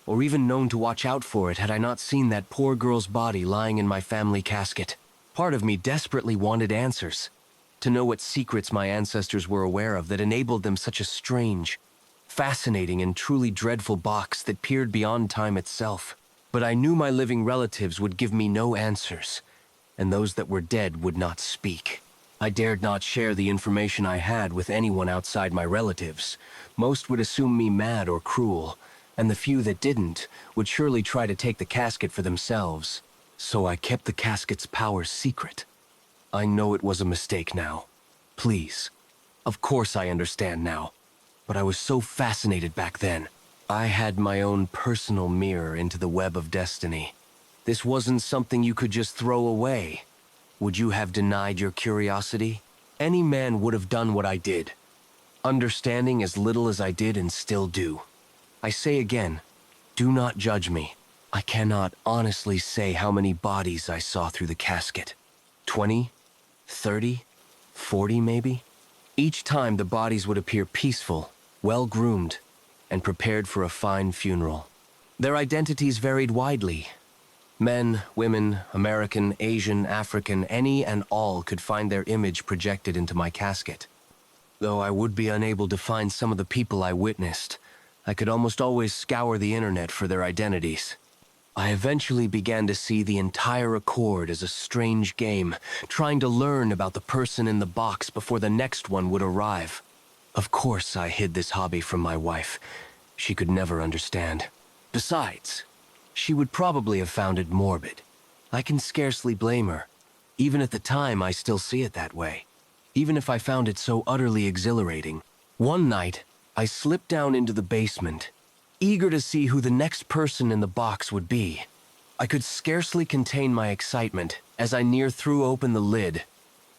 or even known to watch out for it had I not seen that poor girl's body lying in my family casket. Part of me desperately wanted answers, to know what secrets my ancestors were aware of that enabled them such a strange, fascinating, and truly dreadful box that peered beyond time itself. But I knew my living relatives would give me no answers, and those that were dead would not speak. I dared not share the information I had with anyone outside my relatives. Most would assume me mad or cruel, and the few that didn't would surely try to take the casket for themselves. So I kept the casket's power secret. I know it was a mistake now. Please. Of course I understand now. But I was so fascinated back then. I had my own personal mirror into the web of destiny. This wasn't something you could just throw away. Would you have denied your curiosity? Any man would have done what I did, understanding as little as I did and still do. I say again, do not judge me. I cannot honestly say how many bodies I saw through the casket. 20? 30? 40 maybe? Each time the bodies would appear peaceful, well-groomed, and prepared for a fine funeral. Their identities varied widely. Men, women, American, Asian, African, any and all could find their image projected into my casket. Though I would be unable to find some of the people I witnessed, I could almost always scour the internet for their identities. I eventually began to see the entire accord as a strange game, trying to learn about the person in the box before the next one would arrive. Of course I hid this hobby from my wife. She could never understand. Besides, she would probably have found it morbid. I can scarcely blame her. Even at the time, I still see it that way. Even if I found it so utterly exhilarating. One night, I slipped down into the basement, eager to see who the next person in the box would be. I could scarcely contain my excitement as I threw open the lid,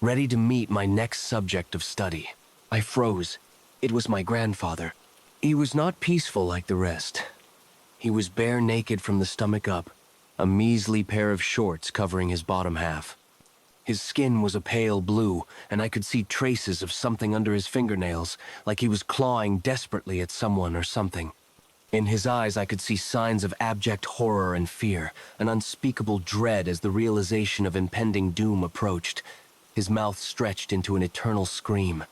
ready to meet my next subject of study. I froze. It was my grandfather. He was not peaceful like the rest. He was bare naked from the stomach up, a measly pair of shorts covering his bottom half. His skin was a pale blue, and I could see traces of something under his fingernails, like he was clawing desperately at someone or something. In his eyes I could see signs of abject horror and fear, an unspeakable dread as the realization of impending doom approached. His mouth stretched into an eternal scream.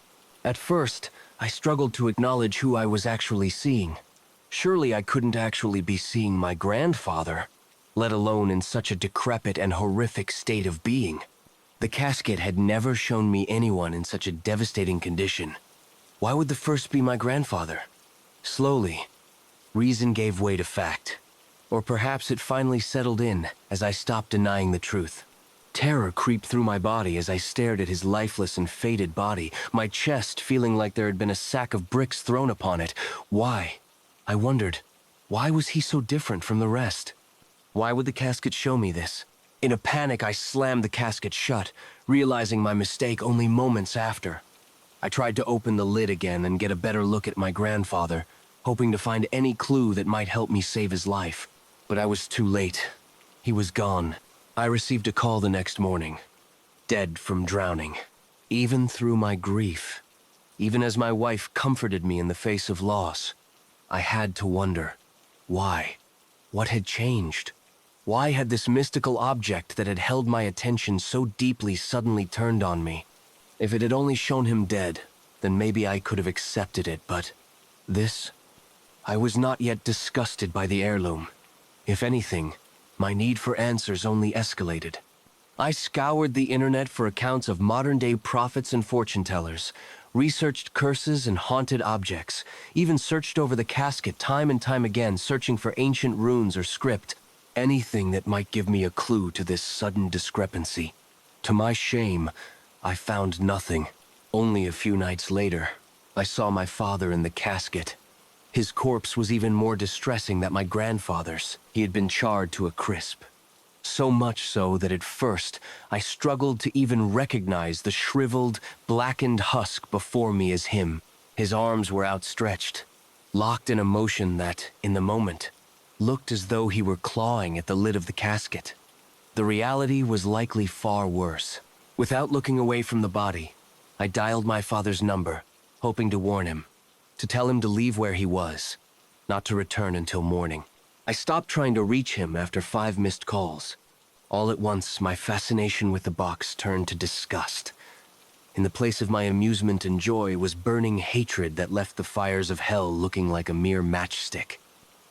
At first, I struggled to acknowledge who I was actually seeing. Surely I couldn't actually be seeing my grandfather, let alone in such a decrepit and horrific state of being. The casket had never shown me anyone in such a devastating condition. Why would the first be my grandfather? Slowly, reason gave way to fact. Or perhaps it finally settled in as I stopped denying the truth. Terror creeped through my body as I stared at his lifeless and faded body, my chest feeling like there had been a sack of bricks thrown upon it. Why? I wondered, why was he so different from the rest? Why would the casket show me this? In a panic, I slammed the casket shut, realizing my mistake only moments after. I tried to open the lid again and get a better look at my grandfather, hoping to find any clue that might help me save his life. But I was too late. He was gone. I received a call the next morning, dead from drowning. Even through my grief, even as my wife comforted me in the face of loss, I had to wonder, why? What had changed? Why had this mystical object that had held my attention so deeply suddenly turned on me? If it had only shown him dead, then maybe I could have accepted it, but this I was not yet disgusted by the heirloom. If anything, my need for answers only escalated. I scoured the internet for accounts of modern-day prophets and fortune-tellers, researched curses and haunted objects, even searched over the casket time and time again, searching for ancient runes or script, anything that might give me a clue to this sudden discrepancy. To my shame, I found nothing. Only a few nights later, I saw my father in the casket. His corpse was even more distressing than my grandfather's. He had been charred to a crisp. So much so that at first, I struggled to even recognize the shriveled, blackened husk before me as him. His arms were outstretched, locked in a motion that, in the moment, looked as though he were clawing at the lid of the casket. The reality was likely far worse. Without looking away from the body, I dialed my father's number, hoping to warn him, to tell him to leave where he was, not to return until morning. I stopped trying to reach him after 5 missed calls. All at once, my fascination with the box turned to disgust. In the place of my amusement and joy was burning hatred that left the fires of hell looking like a mere matchstick.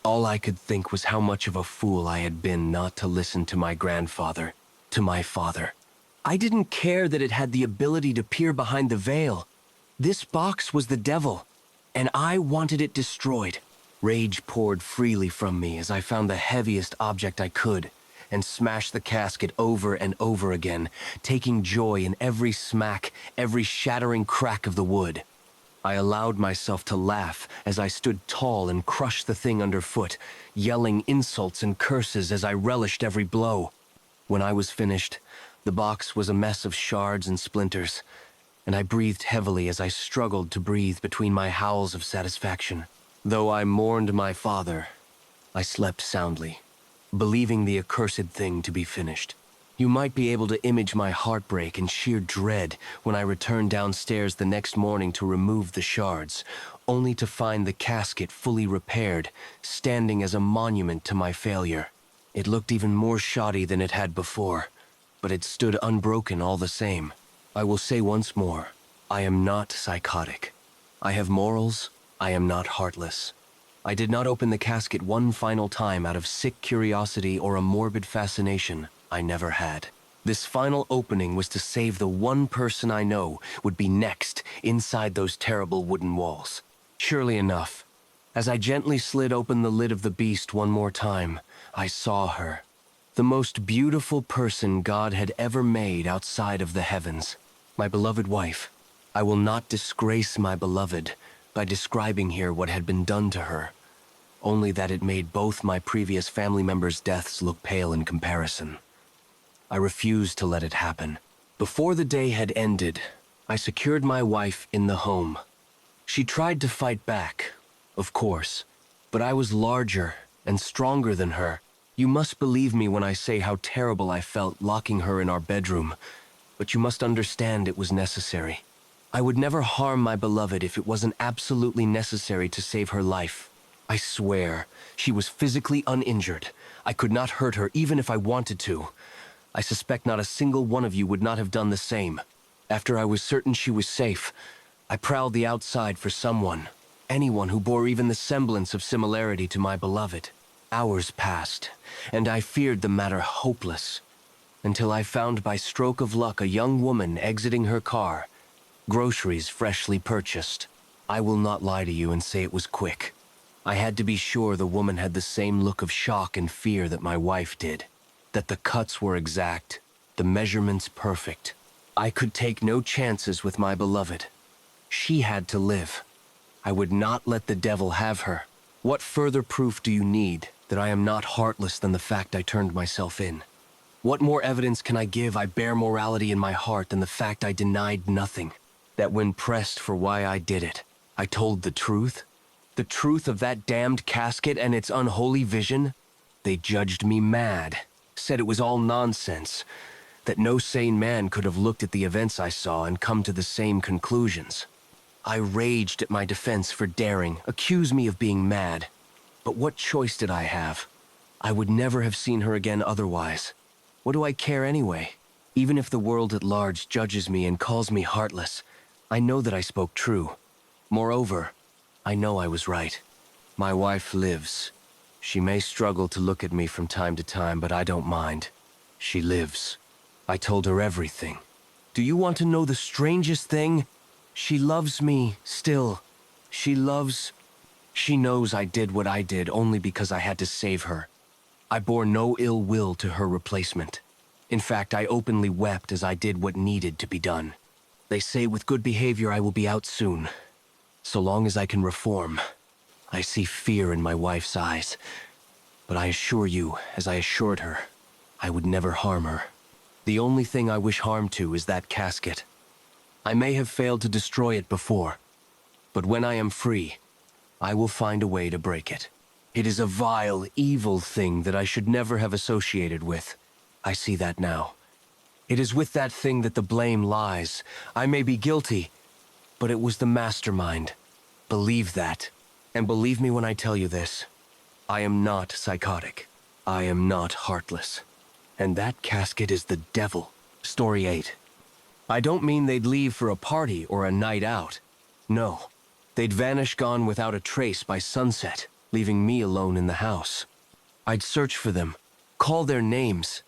All I could think was how much of a fool I had been not to listen to my grandfather, to my father. I didn't care that it had the ability to peer behind the veil. This box was the devil, and I wanted it destroyed. Rage poured freely from me as I found the heaviest object I could and smashed the casket over and over again, taking joy in every smack, every shattering crack of the wood. I allowed myself to laugh as I stood tall and crushed the thing underfoot, yelling insults and curses as I relished every blow. When I was finished, the box was a mess of shards and splinters, and I breathed heavily as I struggled to breathe between my howls of satisfaction. Though I mourned my father, I slept soundly, believing the accursed thing to be finished. You might be able to image my heartbreak and sheer dread when I returned downstairs the next morning to remove the shards, only to find the casket fully repaired, standing as a monument to my failure. It looked even more shoddy than it had before, but it stood unbroken all the same. I will say once more, I am not psychotic. I have morals. I am not heartless. I did not open the casket one final time out of sick curiosity or a morbid fascination. I never had. This final opening was to save the one person I know would be next inside those terrible wooden walls. Surely enough, as I gently slid open the lid of the beast one more time, I saw her. The most beautiful person God had ever made outside of the heavens. My beloved wife. I will not disgrace my beloved by describing here what had been done to her, only that it made both my previous family members' deaths look pale in comparison. I refused to let it happen. Before the day had ended, I secured my wife in the home. She tried to fight back, of course, but I was larger and stronger than her. You must believe me when I say how terrible I felt locking her in our bedroom, but you must understand it was necessary. I would never harm my beloved if it wasn't absolutely necessary to save her life. I swear, she was physically uninjured. I could not hurt her even if I wanted to. I suspect not a single one of you would not have done the same. After I was certain she was safe, I prowled the outside for someone, anyone who bore even the semblance of similarity to my beloved. Hours passed, and I feared the matter hopeless, until I found by stroke of luck a young woman exiting her car, groceries freshly purchased. I will not lie to you and say it was quick. I had to be sure the woman had the same look of shock and fear that my wife did, that the cuts were exact, the measurements perfect. I could take no chances with my beloved. She had to live. I would not let the devil have her. What further proof do you need that I am not heartless than the fact I turned myself in? What more evidence can I give I bear morality in my heart than the fact I denied nothing? That when pressed for why I did it, I told the truth? The truth of that damned casket and its unholy vision? They judged me mad, said it was all nonsense, that no sane man could have looked at the events I saw and come to the same conclusions. I raged at my defense for daring, accused me of being mad. But what choice did I have? I would never have seen her again otherwise. What do I care anyway? Even if the world at large judges me and calls me heartless, I know that I spoke true. Moreover, I know I was right. My wife lives. She may struggle to look at me from time to time, but I don't mind. She lives. I told her everything. Do you want to know the strangest thing? She loves me still. She knows I did what I did only because I had to save her. I bore no ill will to her replacement. In fact, I openly wept as I did what needed to be done. They say with good behavior I will be out soon. So long as I can reform. I see fear in my wife's eyes. But I assure you, as I assured her, I would never harm her. The only thing I wish harm to is that casket. I may have failed to destroy it before, but when I am free, I will find a way to break it. It is a vile, evil thing that I should never have associated with. I see that now. It is with that thing that the blame lies. I may be guilty, but it was the mastermind. Believe that. And believe me when I tell you this. I am not psychotic. I am not heartless. And that casket is the devil. Story 8. I don't mean they'd leave for a party or a night out. No. They'd vanish gone without a trace by sunset, leaving me alone in the house. I'd search for them, call their names,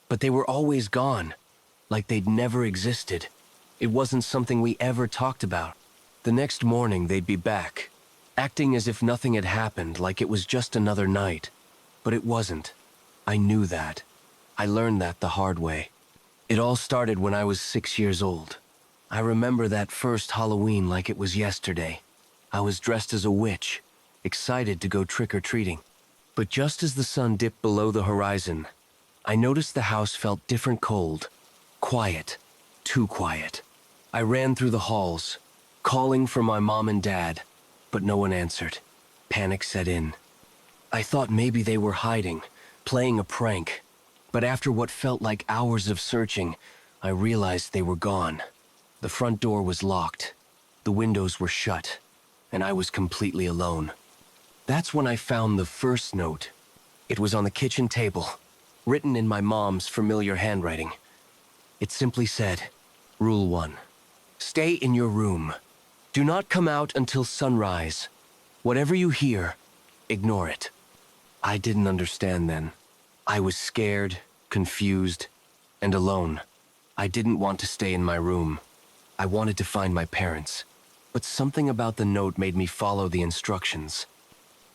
but they were always gone, like they'd never existed. It wasn't something we ever talked about. The next morning they'd be back, acting as if nothing had happened, like it was just another night. But it wasn't. I knew that. I learned that the hard way. It all started when I was 6 years old. I remember that first Halloween like it was yesterday. I was dressed as a witch, excited to go trick-or-treating. But just as the sun dipped below the horizon, I noticed the house felt different cold. Quiet. Too quiet. I ran through the halls, calling for my mom and dad, but no one answered. Panic set in. I thought maybe they were hiding, playing a prank. But after what felt like hours of searching, I realized they were gone. The front door was locked. The windows were shut. And I was completely alone. That's when I found the first note. It was on the kitchen table, written in my mom's familiar handwriting. It simply said, Rule 1. Stay in your room. Do not come out until sunrise. Whatever you hear, ignore it. I didn't understand then. I was scared, confused, and alone. I didn't want to stay in my room. I wanted to find my parents. But something about the note made me follow the instructions.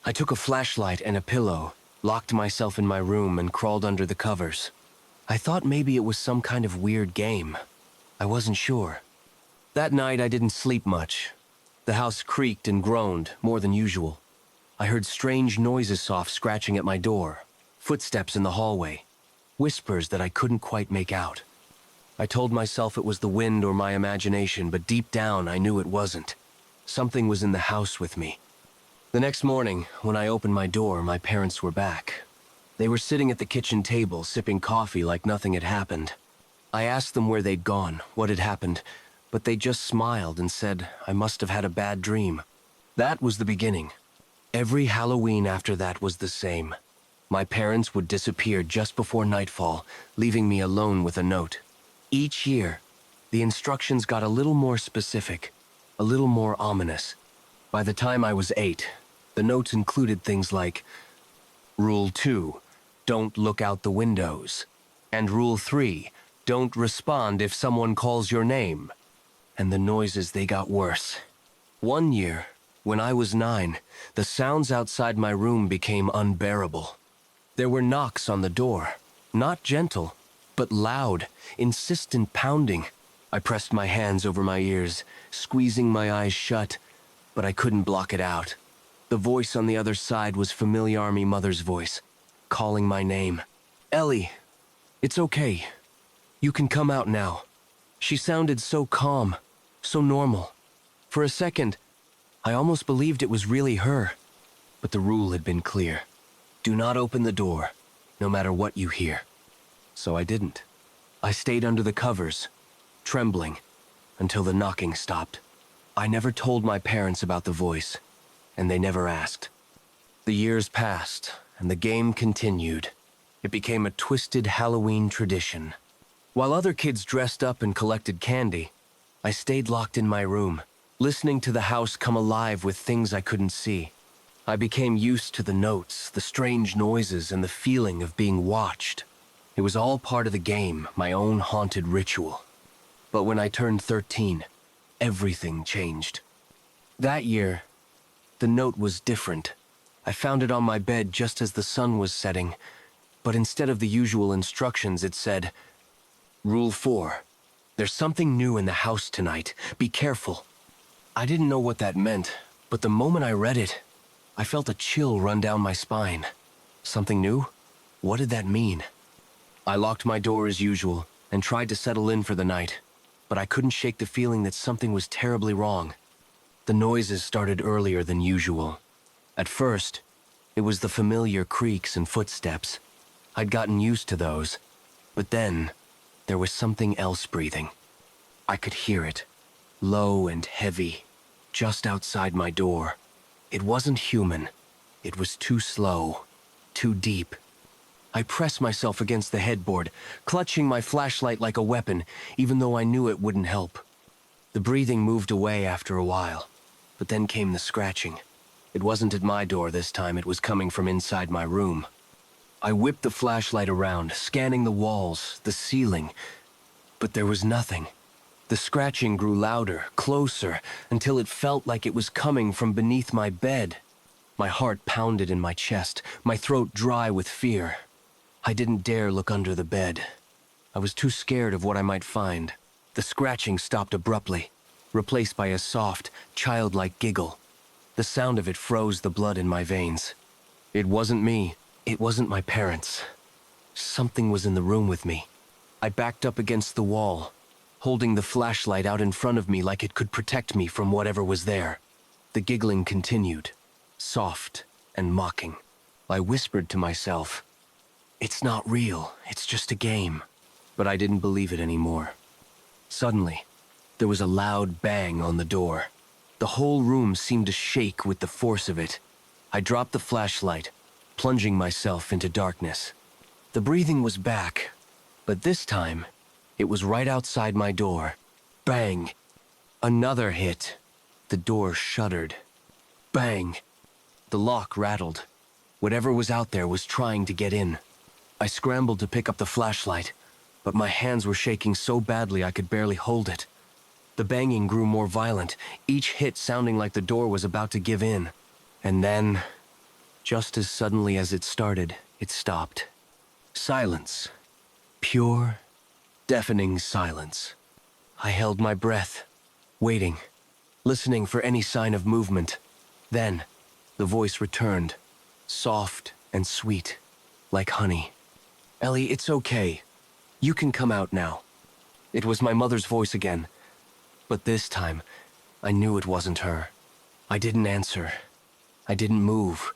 I took a flashlight and a pillow, locked myself in my room, and crawled under the covers. I thought maybe it was some kind of weird game. I wasn't sure. That night I didn't sleep much. The house creaked and groaned, more than usual. I heard strange noises, soft scratching at my door, footsteps in the hallway, whispers that I couldn't quite make out. I told myself it was the wind or my imagination, but deep down I knew it wasn't. Something was in the house with me. The next morning, when I opened my door, my parents were back. They were sitting at the kitchen table, sipping coffee like nothing had happened. I asked them where they'd gone, what had happened, but they just smiled and said I must have had a bad dream. That was the beginning. Every Halloween after that was the same. My parents would disappear just before nightfall, leaving me alone with a note. Each year, the instructions got a little more specific, a little more ominous. By the time I was 8, the notes included things like, Rule 2, don't look out the windows. And Rule 3, don't respond if someone calls your name. And the noises, they got worse. One year, when I was 9, the sounds outside my room became unbearable. There were knocks on the door, not gentle, but loud, insistent pounding. I pressed my hands over my ears, squeezing my eyes shut, but I couldn't block it out. The voice on the other side was familiar me mother's voice, calling my name. Ellie, it's okay. You can come out now. She sounded so calm, so normal. For a second, I almost believed it was really her. But the rule had been clear. Do not open the door, no matter what you hear. So I didn't. I stayed under the covers, trembling, until the knocking stopped. I never told my parents about the voice, and they never asked. The years passed, and the game continued. It became a twisted Halloween tradition. While other kids dressed up and collected candy, I stayed locked in my room, listening to the house come alive with things I couldn't see. I became used to the notes, the strange noises, and the feeling of being watched. It was all part of the game, my own haunted ritual. But when I turned 13, everything changed. That year, the note was different. I found it on my bed just as the sun was setting, but instead of the usual instructions, it said, Rule 4. There's something new in the house tonight. Be careful. I didn't know what that meant, but the moment I read it, I felt a chill run down my spine. Something new? What did that mean? I locked my door as usual and tried to settle in for the night, but I couldn't shake the feeling that something was terribly wrong. The noises started earlier than usual. At first, it was the familiar creaks and footsteps. I'd gotten used to those, but then there was something else breathing. I could hear it, low and heavy, just outside my door. It wasn't human. It was too slow, too deep. I pressed myself against the headboard, clutching my flashlight like a weapon, even though I knew it wouldn't help. The breathing moved away after a while, but then came the scratching. It wasn't at my door this time, it was coming from inside my room. I whipped the flashlight around, scanning the walls, the ceiling, but there was nothing. The scratching grew louder, closer, until it felt like it was coming from beneath my bed. My heart pounded in my chest, my throat dry with fear. I didn't dare look under the bed. I was too scared of what I might find. The scratching stopped abruptly, replaced by a soft, childlike giggle. The sound of it froze the blood in my veins. It wasn't me. It wasn't my parents. Something was in the room with me. I backed up against the wall, holding the flashlight out in front of me like it could protect me from whatever was there. The giggling continued, soft and mocking. I whispered to myself, "It's not real, it's just a game." But I didn't believe it anymore. Suddenly, there was a loud bang on the door. The whole room seemed to shake with the force of it. I dropped the flashlight, plunging myself into darkness. The breathing was back, but this time, it was right outside my door. Bang! Another hit. The door shuddered. Bang! The lock rattled. Whatever was out there was trying to get in. I scrambled to pick up the flashlight, but my hands were shaking so badly I could barely hold it. The banging grew more violent, each hit sounding like the door was about to give in. And then, just as suddenly as it started, it stopped. Silence. Pure, deafening silence. I held my breath, waiting, listening for any sign of movement. Then, the voice returned, soft and sweet, like honey. "Ellie, it's okay. You can come out now." It was my mother's voice again, but this time, I knew it wasn't her. I didn't answer. I didn't move.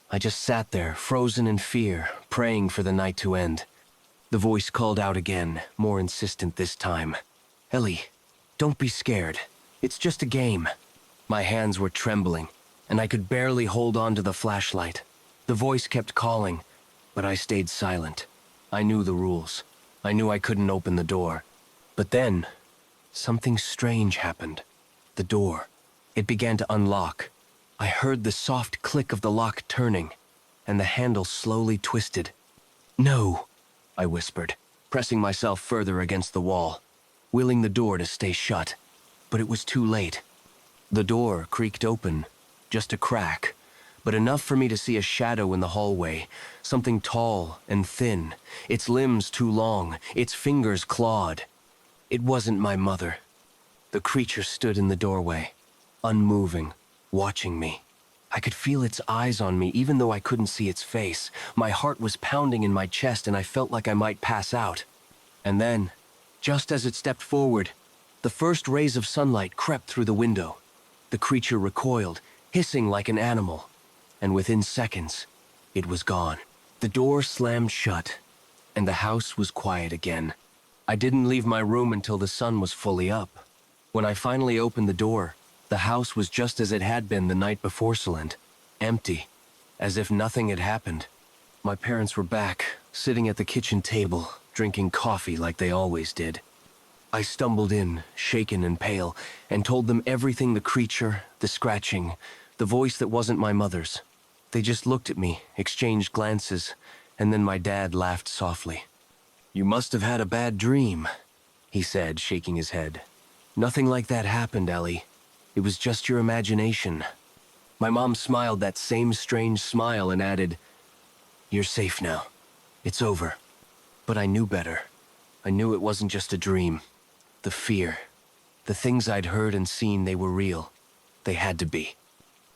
I just sat there, frozen in fear, praying for the night to end. The voice called out again, more insistent this time. "Ellie, don't be scared. It's just a game." My hands were trembling, and I could barely hold on to the flashlight. The voice kept calling, but I stayed silent. I knew the rules. I knew I couldn't open the door. But then, something strange happened. The door. It began to unlock. I heard the soft click of the lock turning, and the handle slowly twisted. "No," I whispered, pressing myself further against the wall, willing the door to stay shut. But it was too late. The door creaked open, just a crack, but enough for me to see a shadow in the hallway, something tall and thin, its limbs too long, its fingers clawed. It wasn't my mother. The creature stood in the doorway, unmoving, watching me. I could feel its eyes on me even though I couldn't see its face. My heart was pounding in my chest and I felt like I might pass out. And then, just as it stepped forward, the first rays of sunlight crept through the window. The creature recoiled, hissing like an animal, and within seconds, it was gone. The door slammed shut, and the house was quiet again. I didn't leave my room until the sun was fully up. When I finally opened the door, the house was just as it had been the night before Celent, empty, as if nothing had happened. My parents were back, sitting at the kitchen table, drinking coffee like they always did. I stumbled in, shaken and pale, and told them everything: the creature, the scratching, the voice that wasn't my mother's. They just looked at me, exchanged glances, and then my dad laughed softly. "You must have had a bad dream," he said, shaking his head. "Nothing like that happened, Ellie. It was just your imagination." My mom smiled that same strange smile and added, "You're safe now. It's over." But I knew better. I knew it wasn't just a dream. The fear, the things I'd heard and seen, they were real. They had to be.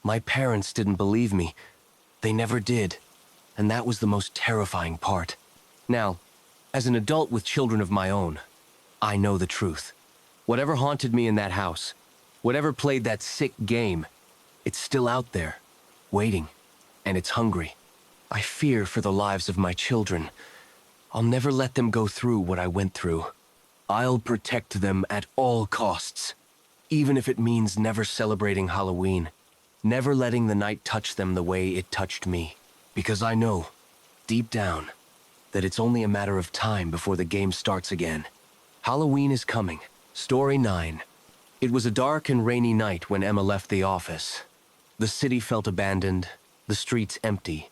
My parents didn't believe me. They never did. And that was the most terrifying part. Now, as an adult with children of my own, I know the truth. Whatever haunted me in that house, whatever played that sick game, it's still out there, waiting, and it's hungry. I fear for the lives of my children. I'll never let them go through what I went through. I'll protect them at all costs, even if it means never celebrating Halloween, never letting the night touch them the way it touched me. Because I know, deep down, that it's only a matter of time before the game starts again. Halloween is coming. Story 9. It was a dark and rainy night when Emma left the office. The city felt abandoned, the streets empty,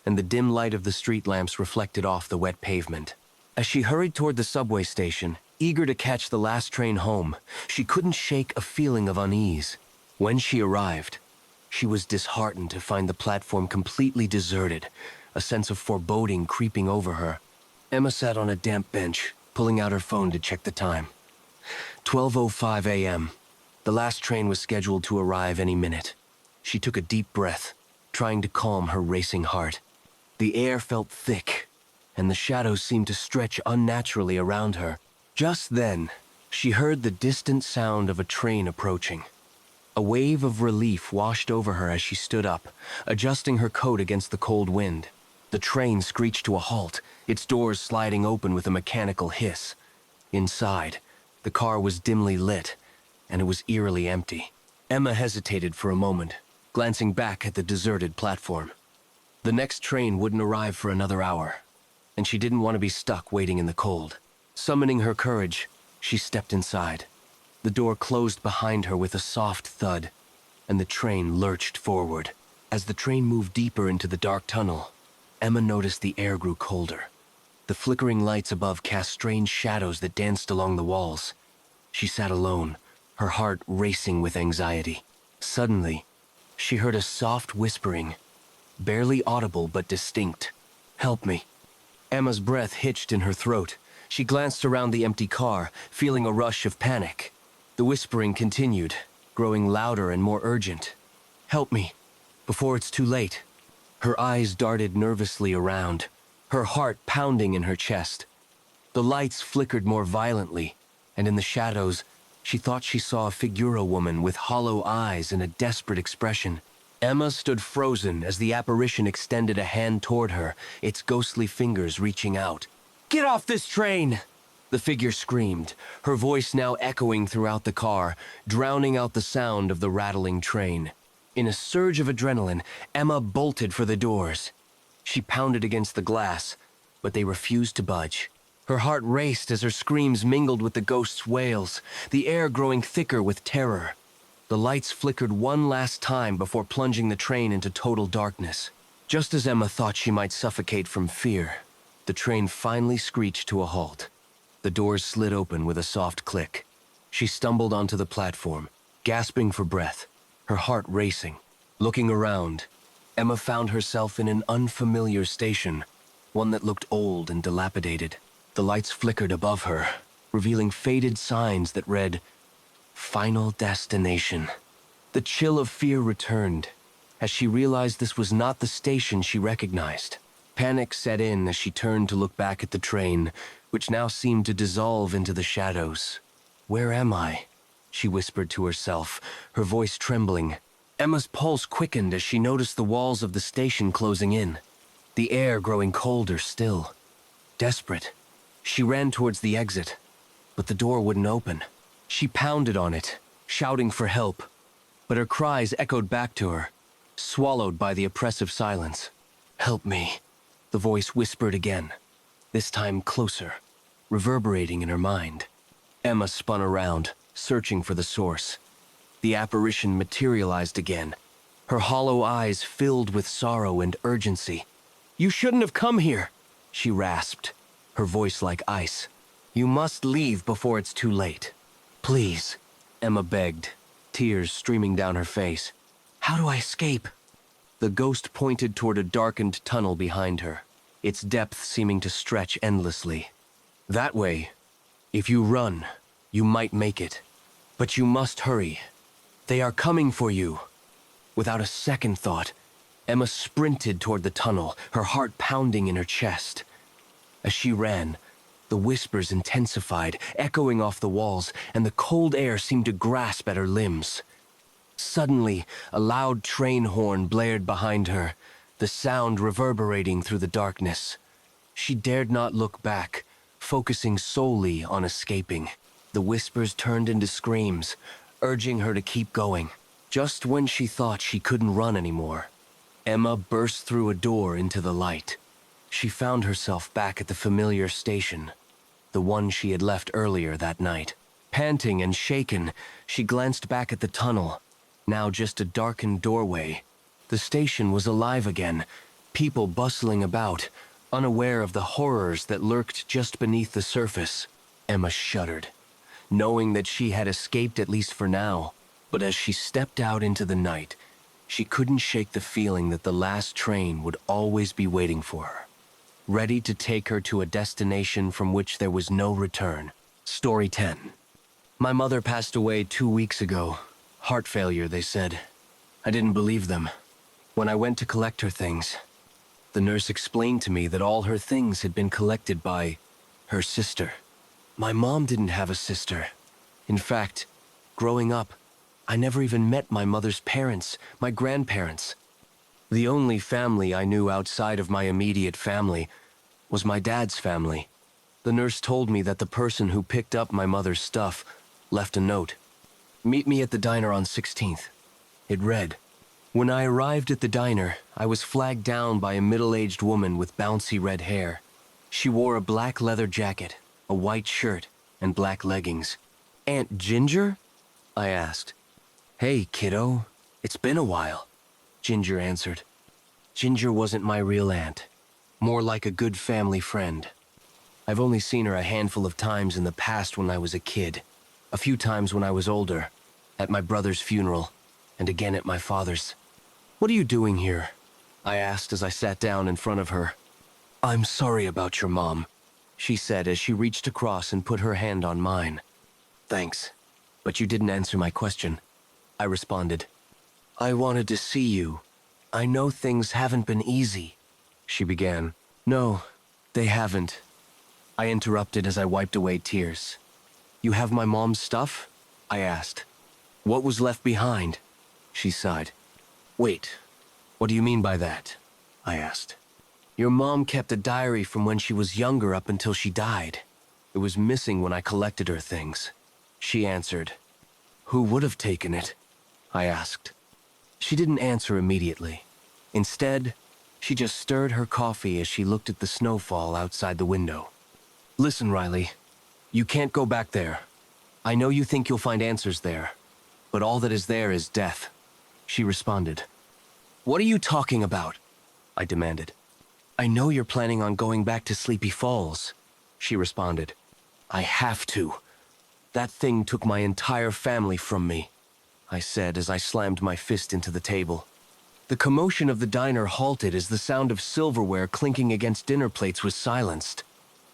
and the dim light of the street lamps reflected off the wet pavement. As she hurried toward the subway station, eager to catch the last train home, she couldn't shake a feeling of unease. When she arrived, she was disheartened to find the platform completely deserted, a sense of foreboding creeping over her. Emma sat on a damp bench, pulling out her phone to check the time. 12:05 a.m. The last train was scheduled to arrive any minute. She took a deep breath, trying to calm her racing heart. The air felt thick, and the shadows seemed to stretch unnaturally around her. Just then, she heard the distant sound of a train approaching. A wave of relief washed over her as she stood up, adjusting her coat against the cold wind. The train screeched to a halt, its doors sliding open with a mechanical hiss. Inside, the car was dimly lit, and it was eerily empty. Emma hesitated for a moment, glancing back at the deserted platform. The next train wouldn't arrive for another hour, and she didn't want to be stuck waiting in the cold. Summoning her courage, she stepped inside. The door closed behind her with a soft thud, and the train lurched forward. As the train moved deeper into the dark tunnel, Emma noticed the air grew colder. The flickering lights above cast strange shadows that danced along the walls. She sat alone, her heart racing with anxiety. Suddenly, she heard a soft whispering, barely audible but distinct. "Help me." Emma's breath hitched in her throat. She glanced around the empty car, feeling a rush of panic. The whispering continued, growing louder and more urgent. "Help me, before it's too late." Her eyes darted nervously around, her heart pounding in her chest. The lights flickered more violently, and in the shadows, she thought she saw a figura woman with hollow eyes and a desperate expression. Emma stood frozen as the apparition extended a hand toward her, its ghostly fingers reaching out. "Get off this train!" The figure screamed, her voice now echoing throughout the car, drowning out the sound of the rattling train. In a surge of adrenaline, Emma bolted for the doors. She pounded against the glass, but they refused to budge. Her heart raced as her screams mingled with the ghost's wails, the air growing thicker with terror. The lights flickered one last time before plunging the train into total darkness. Just as Emma thought she might suffocate from fear, the train finally screeched to a halt. The doors slid open with a soft click. She stumbled onto the platform, gasping for breath, her heart racing. Looking around, Emma found herself in an unfamiliar station, one that looked old and dilapidated. The lights flickered above her, revealing faded signs that read, "Final Destination." The chill of fear returned, as she realized this was not the station she recognized. Panic set in as she turned to look back at the train, which now seemed to dissolve into the shadows. "Where am I?" she whispered to herself, her voice trembling. Emma's pulse quickened as she noticed the walls of the station closing in, the air growing colder still. Desperate, she ran towards the exit, but the door wouldn't open. She pounded on it, shouting for help, but her cries echoed back to her, swallowed by the oppressive silence. "Help me," the voice whispered again, this time closer, reverberating in her mind. Emma spun around, searching for the source. The apparition materialized again, her hollow eyes filled with sorrow and urgency. "You shouldn't have come here," she rasped, her voice like ice. "You must leave before it's too late. Please," Emma begged, tears streaming down her face. "How do I escape?" The ghost pointed toward a darkened tunnel behind her, its depth seeming to stretch endlessly. "That way. If you run, you might make it. But you must hurry. They are coming for you." Without a second thought, Emma sprinted toward the tunnel, her heart pounding in her chest. As she ran, the whispers intensified, echoing off the walls, and the cold air seemed to grasp at her limbs. Suddenly, a loud train horn blared behind her, the sound reverberating through the darkness. She dared not look back, focusing solely on escaping. The whispers turned into screams, urging her to keep going. Just when she thought she couldn't run anymore, Emma burst through a door into the light. She found herself back at the familiar station, the one she had left earlier that night. Panting and shaken, she glanced back at the tunnel, now just a darkened doorway. The station was alive again, people bustling about, unaware of the horrors that lurked just beneath the surface. Emma shuddered, knowing that she had escaped at least for now. But as she stepped out into the night, she couldn't shake the feeling that the last train would always be waiting for her, ready to take her to a destination from which there was no return. Story 10. My mother passed away 2 weeks ago. Heart failure, they said. I didn't believe them. When I went to collect her things, the nurse explained to me that all her things had been collected by her sister. My mom didn't have a sister. In fact, growing up, I never even met my mother's parents, my grandparents. The only family I knew outside of my immediate family was my dad's family. The nurse told me that the person who picked up my mother's stuff left a note. "Meet me at the diner on 16th. It read. When I arrived at the diner, I was flagged down by a middle-aged woman with bouncy red hair. She wore a black leather jacket, a white shirt, and black leggings. "Aunt Ginger?" I asked. "Hey, kiddo, it's been a while," Ginger answered. Ginger wasn't my real aunt, more like a good family friend. I've only seen her a handful of times in the past when I was a kid, a few times when I was older, at my brother's funeral, and again at my father's. "What are you doing here?" I asked as I sat down in front of her. "I'm sorry about your mom," she said as she reached across and put her hand on mine. "Thanks, but you didn't answer my question," I responded. "I wanted to see you. I know things haven't been easy," she began. "No, they haven't," I interrupted as I wiped away tears. "You have my mom's stuff?" I asked. "What was left behind?" She sighed. "Wait, what do you mean by that?" I asked. "Your mom kept a diary from when she was younger up until she died. It was missing when I collected her things," she answered. "Who would have taken it?" I asked. She didn't answer immediately. Instead, she just stirred her coffee as she looked at the snowfall outside the window. "Listen, Riley, you can't go back there. I know you think you'll find answers there, but all that is there is death," she responded. "What are you talking about?" I demanded. "I know you're planning on going back to Sleepy Falls," she responded. "I have to. That thing took my entire family from me," I said as I slammed my fist into the table. The commotion of the diner halted as the sound of silverware clinking against dinner plates was silenced.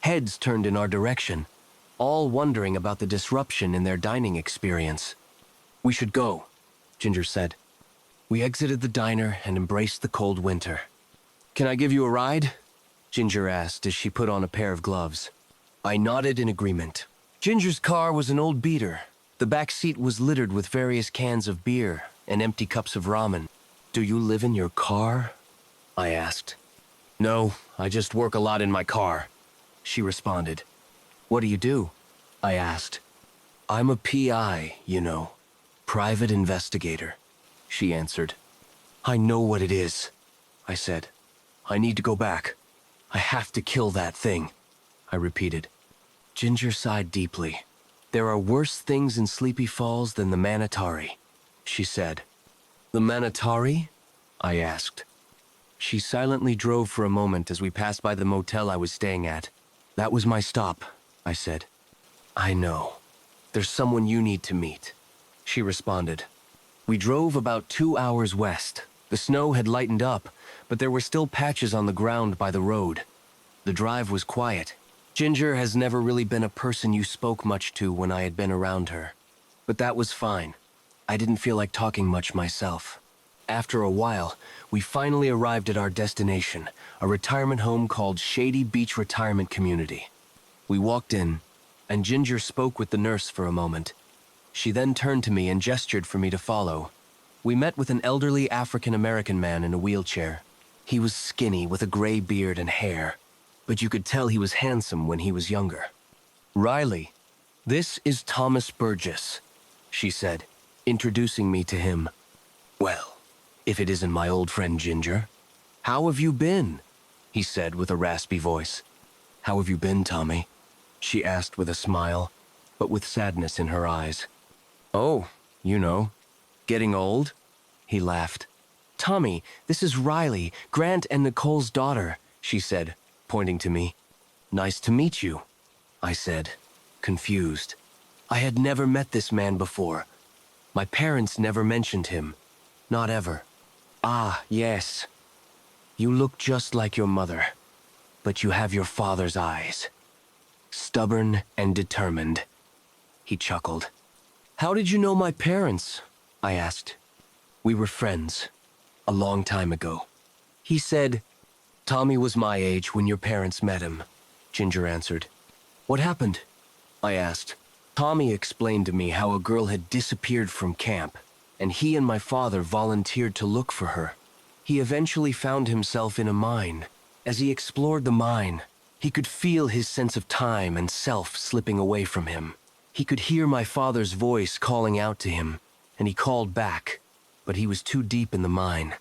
Heads turned in our direction, all wondering about the disruption in their dining experience. "We should go," Ginger said. We exited the diner and embraced the cold winter. "Can I give you a ride?" Ginger asked as she put on a pair of gloves. I nodded in agreement. Ginger's car was an old beater. The back seat was littered with various cans of beer and empty cups of ramen. "Do you live in your car?" I asked. "No, I just work a lot in my car," she responded. "What do you do?" I asked. "I'm a PI, you know, private investigator," she answered. "I know what it is," I said. "I need to go back. I have to kill that thing," I repeated. Ginger sighed deeply. "There are worse things in Sleepy Falls than the Manatari," she said. The Manatari? I asked. She silently drove for a moment as we passed by the motel I was staying at. That was my stop, I said. I know. There's someone you need to meet, she responded. We drove about 2 hours west. The snow had lightened up, but there were still patches on the ground by the road. The drive was quiet. Ginger has never really been a person you spoke much to when I had been around her. But that was fine. I didn't feel like talking much myself. After a while, we finally arrived at our destination, a retirement home called Shady Beach Retirement Community. We walked in, and Ginger spoke with the nurse for a moment. She then turned to me and gestured for me to follow. We met with an elderly African-American man in a wheelchair. He was skinny with a gray beard and hair, but you could tell he was handsome when he was younger. Riley, this is Thomas Burgess, she said, introducing me to him. Well, if it isn't my old friend Ginger. How have you been? He said with a raspy voice. How have you been, Tommy? She asked with a smile, but with sadness in her eyes. Oh, you know, getting old? He laughed. Tommy, this is Riley, Grant and Nicole's daughter, she said, pointing to me. Nice to meet you, I said, confused. I had never met this man before. My parents never mentioned him. Not ever. Ah, yes. You look just like your mother, but you have your father's eyes. Stubborn and determined. He chuckled. How did you know my parents? I asked. We were friends, a long time ago. He said, Tommy was my age when your parents met him, Ginger answered. What happened? I asked. Tommy explained to me how a girl had disappeared from camp, and he and my father volunteered to look for her. He eventually found himself in a mine. As he explored the mine, he could feel his sense of time and self slipping away from him. He could hear my father's voice calling out to him, and he called back, but he was too deep in the mine.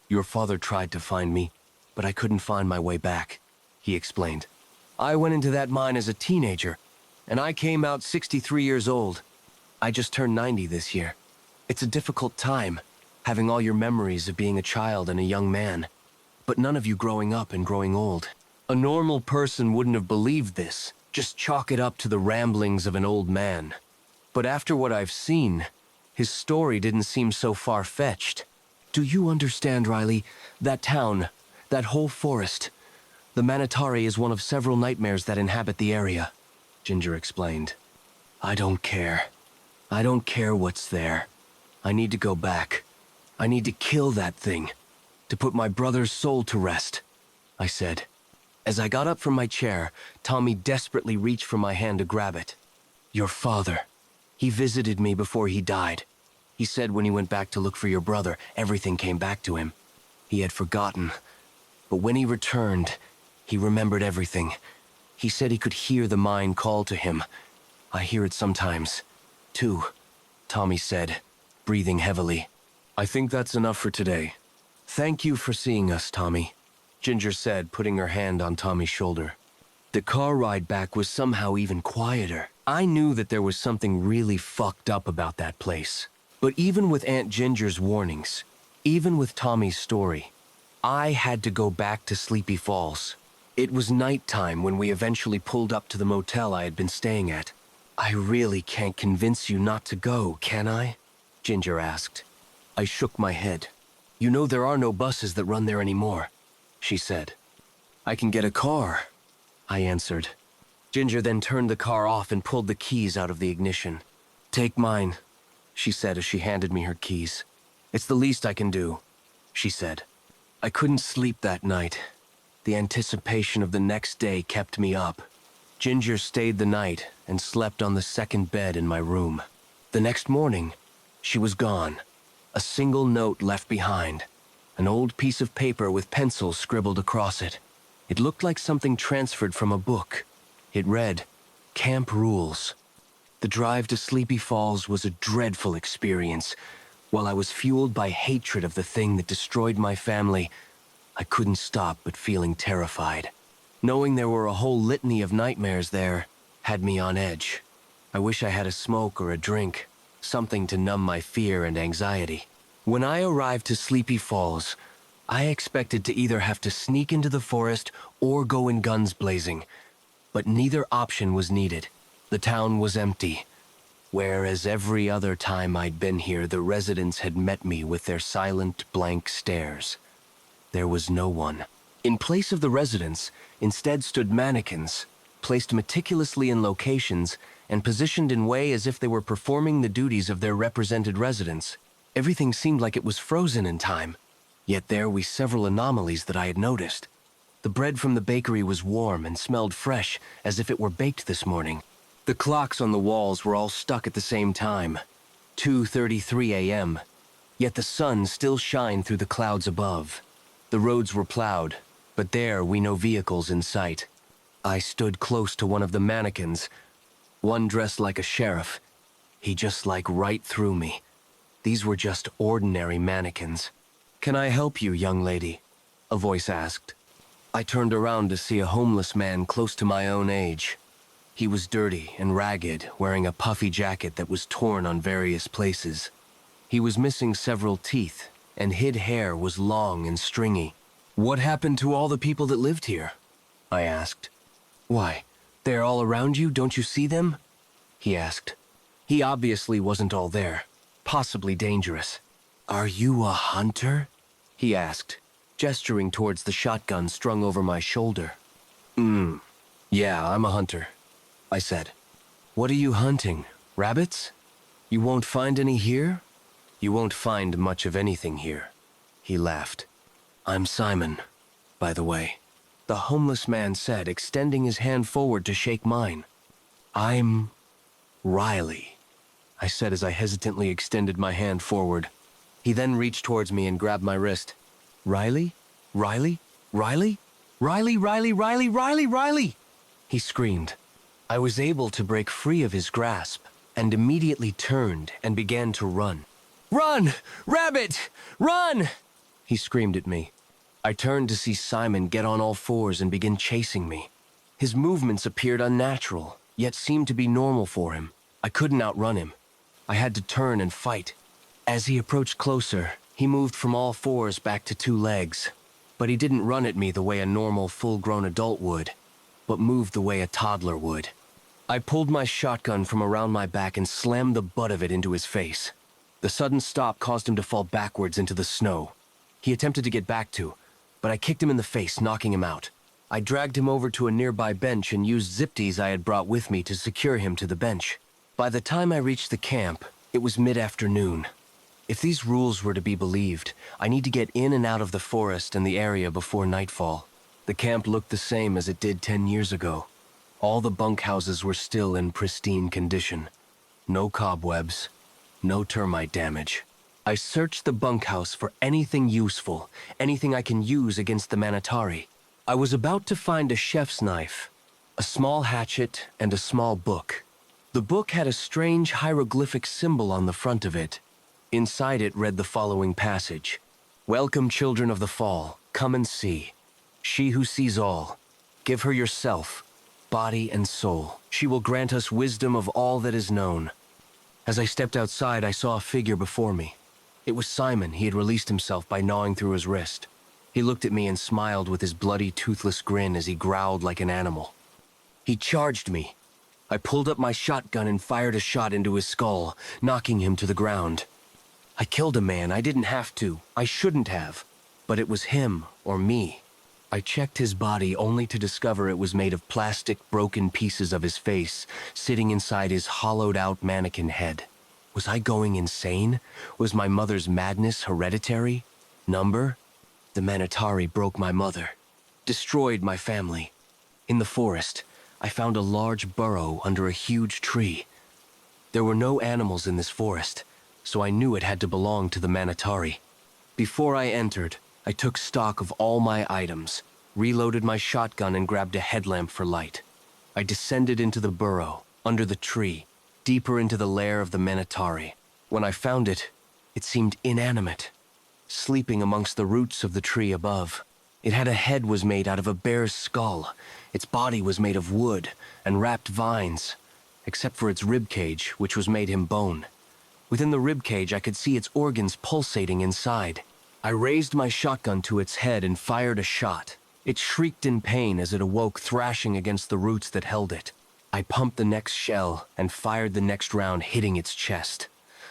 Your father tried to find me, but I couldn't find my way back, he explained. I went into that mine as a teenager, and I came out 63 years old. I just turned 90 this year. It's a difficult time, having all your memories of being a child and a young man, but none of you growing up and growing old. A normal person wouldn't have believed this, just chalk it up to the ramblings of an old man. But after what I've seen, his story didn't seem so far-fetched. Do you understand, Riley? That town, that whole forest. The Manatari is one of several nightmares that inhabit the area, Ginger explained. I don't care. I don't care what's there. I need to go back. I need to kill that thing, to put my brother's soul to rest, I said. As I got up from my chair, Tommy desperately reached for my hand to grab it. Your father. He visited me before he died. He said when he went back to look for your brother, everything came back to him. He had forgotten. But when he returned, he remembered everything. He said he could hear the mine call to him. I hear it sometimes, too, Tommy said, breathing heavily. I think that's enough for today. Thank you for seeing us, Tommy, Ginger said, putting her hand on Tommy's shoulder. The car ride back was somehow even quieter. I knew that there was something really fucked up about that place. But even with Aunt Ginger's warnings, even with Tommy's story, I had to go back to Sleepy Falls. It was nighttime when we eventually pulled up to the motel I had been staying at. I really can't convince you not to go, can I? Ginger asked. I shook my head. You know there are no buses that run there anymore, she said. I can get a car, I answered. Ginger then turned the car off and pulled the keys out of the ignition. Take mine, she said as she handed me her keys. It's the least I can do, she said. I couldn't sleep that night. The anticipation of the next day kept me up. Ginger stayed the night and slept on the second bed in my room. The next morning, she was gone. A single note left behind. An old piece of paper with pencil scribbled across it. It looked like something transferred from a book. It read, Camp Rules. The drive to Sleepy Falls was a dreadful experience. While I was fueled by hatred of the thing that destroyed my family, I couldn't stop but feeling terrified. Knowing there were a whole litany of nightmares there had me on edge. I wish I had a smoke or a drink, something to numb my fear and anxiety. When I arrived to Sleepy Falls, I expected to either have to sneak into the forest or go in guns blazing, but neither option was needed. The town was empty, whereas every other time I'd been here, the residents had met me with their silent, blank stares. There was no one. In place of the residents, instead stood mannequins, placed meticulously in locations and positioned in way as if they were performing the duties of their represented residents. Everything seemed like it was frozen in time. Yet there were several anomalies that I had noticed. The bread from the bakery was warm and smelled fresh, as if it were baked this morning. The clocks on the walls were all stuck at the same time, 2:33 a.m., yet the sun still shined through the clouds above. The roads were plowed, but there were no vehicles in sight. I stood close to one of the mannequins, one dressed like a sheriff. He just like right through me. These were just ordinary mannequins. "Can I help you, young lady?" a voice asked. I turned around to see a homeless man close to my own age. He was dirty and ragged, wearing a puffy jacket that was torn on various places. He was missing several teeth, and his hair was long and stringy. "What happened to all the people that lived here?" I asked. "Why, they're all around you, don't you see them?" he asked. He obviously wasn't all there, possibly dangerous. "Are you a hunter?" he asked, gesturing towards the shotgun strung over my shoulder. Yeah, I'm a hunter," I said. "What are you hunting? Rabbits? You won't find any here?" "You won't find much of anything here," he laughed. "I'm Simon, by the way," the homeless man said, extending his hand forward to shake mine. "I'm Riley," I said as I hesitantly extended my hand forward. He then reached towards me and grabbed my wrist. "Riley? Riley? Riley? Riley, Riley, Riley, Riley, Riley!" he screamed. I was able to break free of his grasp and immediately turned and began to run. "Run! Rabbit! Run!" he screamed at me. I turned to see Simon get on all fours and begin chasing me. His movements appeared unnatural, yet seemed to be normal for him. I couldn't outrun him. I had to turn and fight. As he approached closer, he moved from all fours back to two legs. But he didn't run at me the way a normal, full-grown adult would, but moved the way a toddler would. I pulled my shotgun from around my back and slammed the butt of it into his face. The sudden stop caused him to fall backwards into the snow. He attempted to get back to, but I kicked him in the face, knocking him out. I dragged him over to a nearby bench and used zip-ties I had brought with me to secure him to the bench. By the time I reached the camp, it was mid-afternoon. If these rules were to be believed, I need to get in and out of the forest and the area before nightfall. The camp looked the same as it did 10 years ago. All the bunkhouses were still in pristine condition. No cobwebs, no termite damage. I searched the bunkhouse for anything useful, anything I can use against the Manatari. I was about to find a chef's knife, a small hatchet, and a small book. The book had a strange hieroglyphic symbol on the front of it. Inside it read the following passage: "Welcome, children of the fall, come and see. She who sees all, give her yourself, body and soul. She will grant us wisdom of all that is known." As I stepped outside, I saw a figure before me. It was Simon. He had released himself by gnawing through his wrist. He looked at me and smiled with his bloody, toothless grin as he growled like an animal. He charged me. I pulled up my shotgun and fired a shot into his skull, knocking him to the ground. I killed a man. I didn't have to. I shouldn't have. But it was him or me. I checked his body only to discover it was made of plastic, broken pieces of his face, sitting inside his hollowed-out mannequin head. Was I going insane? Was my mother's madness hereditary? Number? The Manatari broke my mother, destroyed my family. In the forest, I found a large burrow under a huge tree. There were no animals in this forest, so I knew it had to belong to the Manatari. Before I entered, I took stock of all my items, reloaded my shotgun and grabbed a headlamp for light. I descended into the burrow, under the tree, deeper into the lair of the Manatari. When I found it, it seemed inanimate, sleeping amongst the roots of the tree above. It had a head was made out of a bear's skull. Its body was made of wood and wrapped vines, except for its rib cage, which was made in bone. Within the ribcage, I could see its organs pulsating inside. I raised my shotgun to its head and fired a shot. It shrieked in pain as it awoke, thrashing against the roots that held it. I pumped the next shell and fired the next round, hitting its chest.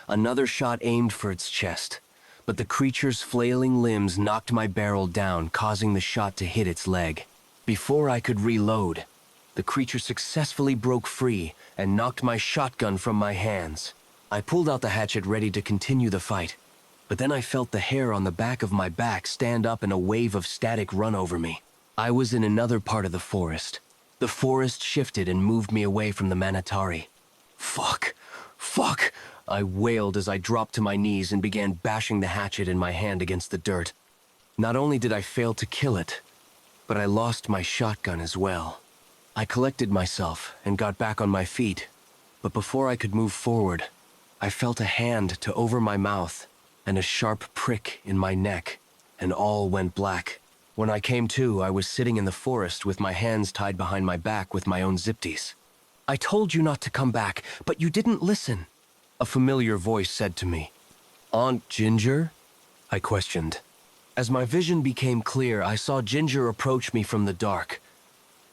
Another shot aimed for its chest, but the creature's flailing limbs knocked my barrel down, causing the shot to hit its leg. Before I could reload, the creature successfully broke free and knocked my shotgun from my hands. I pulled out the hatchet ready to continue the fight, but then I felt the hair on the back of my back stand up and a wave of static run over me. I was in another part of the forest. The forest shifted and moved me away from the Manatari. Fuck! Fuck! I wailed as I dropped to my knees and began bashing the hatchet in my hand against the dirt. Not only did I fail to kill it, but I lost my shotgun as well. I collected myself and got back on my feet, but before I could move forward, I felt a hand to over my mouth and a sharp prick in my neck, and all went black. When I came to, I was sitting in the forest with my hands tied behind my back with my own zipties. "I told you not to come back, but you didn't listen," a familiar voice said to me. "Aunt Ginger?" I questioned. As my vision became clear, I saw Ginger approach me from the dark,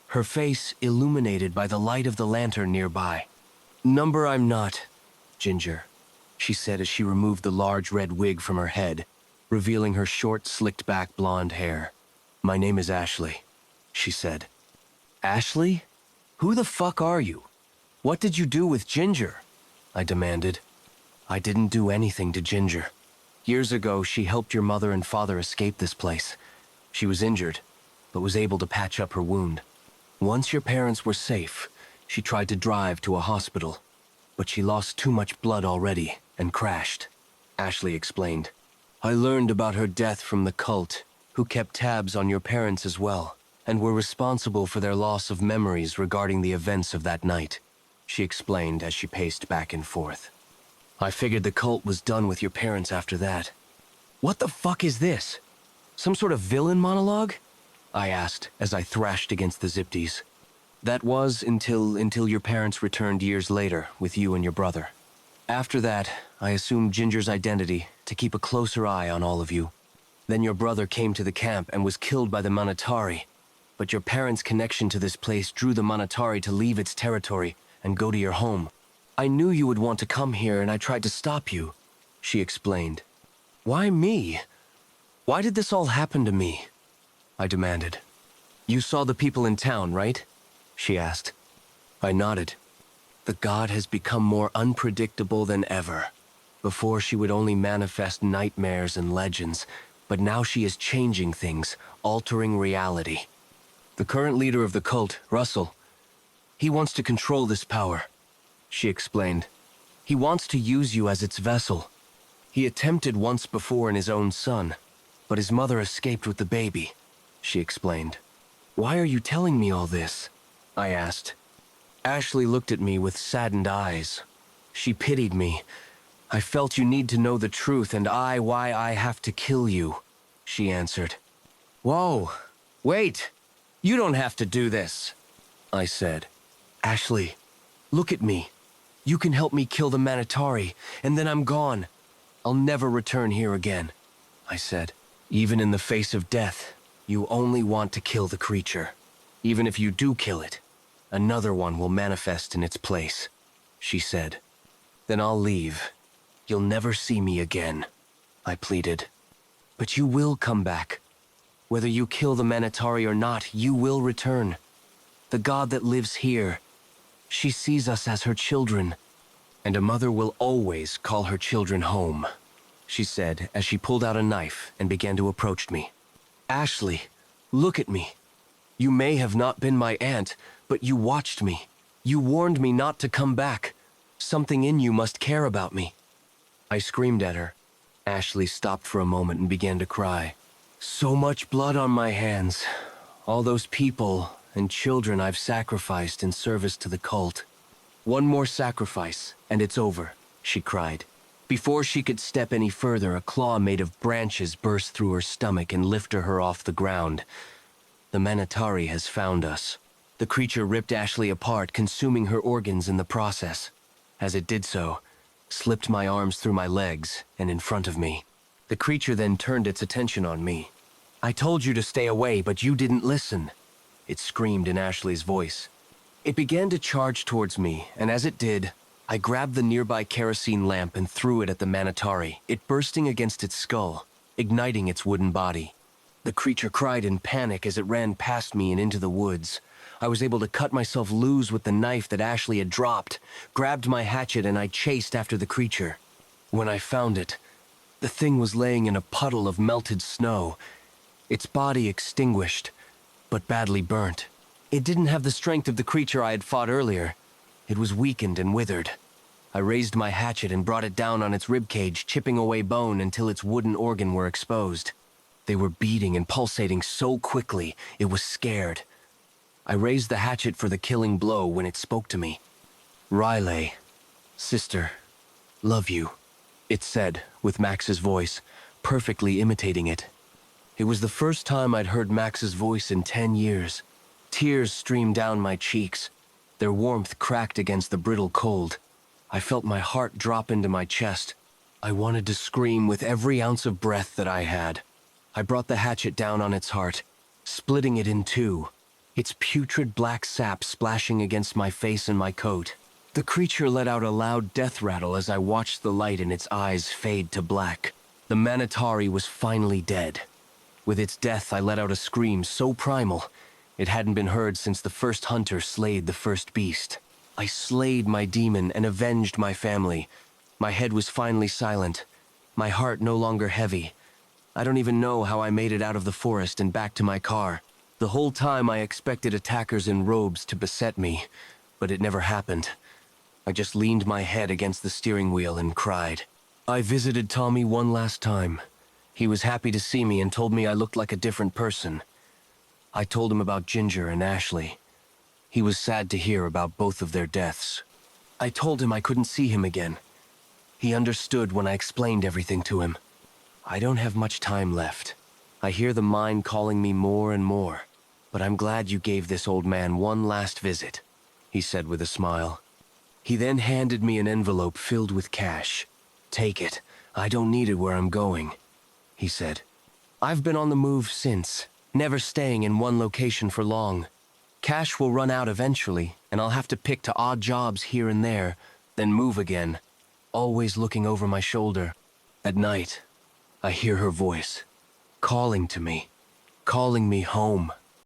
her face illuminated by the light of the lantern nearby. "Number I'm not, Ginger," she said as she removed the large red wig from her head, revealing her short, slicked-back blonde hair. "My name is Ashley," she said. "Ashley? Who the fuck are you? What did you do with Ginger?" I demanded. "I didn't do anything to Ginger. Years ago, she helped your mother and father escape this place. She was injured, but was able to patch up her wound. Once your parents were safe, she tried to drive to a hospital, but she lost too much blood already and crashed," Ashley explained. "I learned about her death from the cult, who kept tabs on your parents as well, and were responsible for their loss of memories regarding the events of that night," she explained as she paced back and forth. "I figured the cult was done with your parents after that." "What the fuck is this? Some sort of villain monologue?" I asked as I thrashed against the zipties. "That was until your parents returned years later with you and your brother. After that, I assumed Ginger's identity to keep a closer eye on all of you. Then your brother came to the camp and was killed by the Manatari, but your parents' connection to this place drew the Manatari to leave its territory and go to your home. I knew you would want to come here and I tried to stop you," she explained. "Why me? Why did this all happen to me?" I demanded. "You saw the people in town, right?" she asked. I nodded. "The god has become more unpredictable than ever. Before she would only manifest nightmares and legends, but now she is changing things, altering reality. The current leader of the cult, Russell, he wants to control this power," she explained. "He wants to use you as its vessel. He attempted once before in his own son, but his mother escaped with the baby," she explained. "Why are you telling me all this?" I asked. Ashley looked at me with saddened eyes. She pitied me. "I felt you need to know the truth and why I have to kill you," she answered. "Whoa, wait, you don't have to do this," I said. "Ashley, look at me. You can help me kill the Manatari, and then I'm gone. I'll never return here again," I said. "Even in the face of death, you only want to kill the creature. Even if you do kill it, another one will manifest in its place," she said. "Then I'll leave. You'll never see me again," I pleaded. "But you will come back. Whether you kill the Manatari or not, you will return. The god that lives here, she sees us as her children, and a mother will always call her children home," she said as she pulled out a knife and began to approach me. "Ashley, look at me. You may have not been my aunt, but you watched me. You warned me not to come back. Something in you must care about me." I screamed at her. Ashley stopped for a moment and began to cry. "So much blood on my hands. All those people and children I've sacrificed in service to the cult. One more sacrifice, and it's over," she cried. Before she could step any further, a claw made of branches burst through her stomach and lifted her off the ground. "The Manatari has found us." The creature ripped Ashley apart, consuming her organs in the process. As it did so, slipped my arms through my legs and in front of me. The creature then turned its attention on me. "I told you to stay away, but you didn't listen," it screamed in Ashley's voice. It began to charge towards me, and as it did, I grabbed the nearby kerosene lamp and threw it at the Manatari, it bursting against its skull, igniting its wooden body. The creature cried in panic as it ran past me and into the woods. I was able to cut myself loose with the knife that Ashley had dropped, grabbed my hatchet, and I chased after the creature. When I found it, the thing was laying in a puddle of melted snow, its body extinguished, but badly burnt. It didn't have the strength of the creature I had fought earlier. It was weakened and withered. I raised my hatchet and brought it down on its ribcage, chipping away bone until its wooden organ were exposed. They were beating and pulsating so quickly, it was scared. I raised the hatchet for the killing blow when it spoke to me. "Riley, sister, love you," it said with Max's voice, perfectly imitating it. It was the first time I'd heard Max's voice in 10 years. Tears streamed down my cheeks. Their warmth cracked against the brittle cold. I felt my heart drop into my chest. I wanted to scream with every ounce of breath that I had. I brought the hatchet down on its heart, splitting it in two, its putrid black sap splashing against my face and my coat. The creature let out a loud death rattle as I watched the light in its eyes fade to black. The Manatari was finally dead. With its death, I let out a scream so primal, it hadn't been heard since the first hunter slayed the first beast. I slayed my demon and avenged my family. My head was finally silent, my heart no longer heavy. I don't even know how I made it out of the forest and back to my car. The whole time I expected attackers in robes to beset me, but it never happened. I just leaned my head against the steering wheel and cried. I visited Tommy one last time. He was happy to see me and told me I looked like a different person. I told him about Ginger and Ashley. He was sad to hear about both of their deaths. I told him I couldn't see him again. He understood when I explained everything to him. I don't have much time left. I hear the mind calling me more and more, but I'm glad you gave this old man one last visit, he said with a smile. He then handed me an envelope filled with cash. Take it. I don't need it where I'm going, he said. I've been on the move since, never staying in one location for long. Cash will run out eventually, and I'll have to pick to odd jobs here and there, then move again, always looking over my shoulder. At night, I hear her voice, calling to me, calling me home.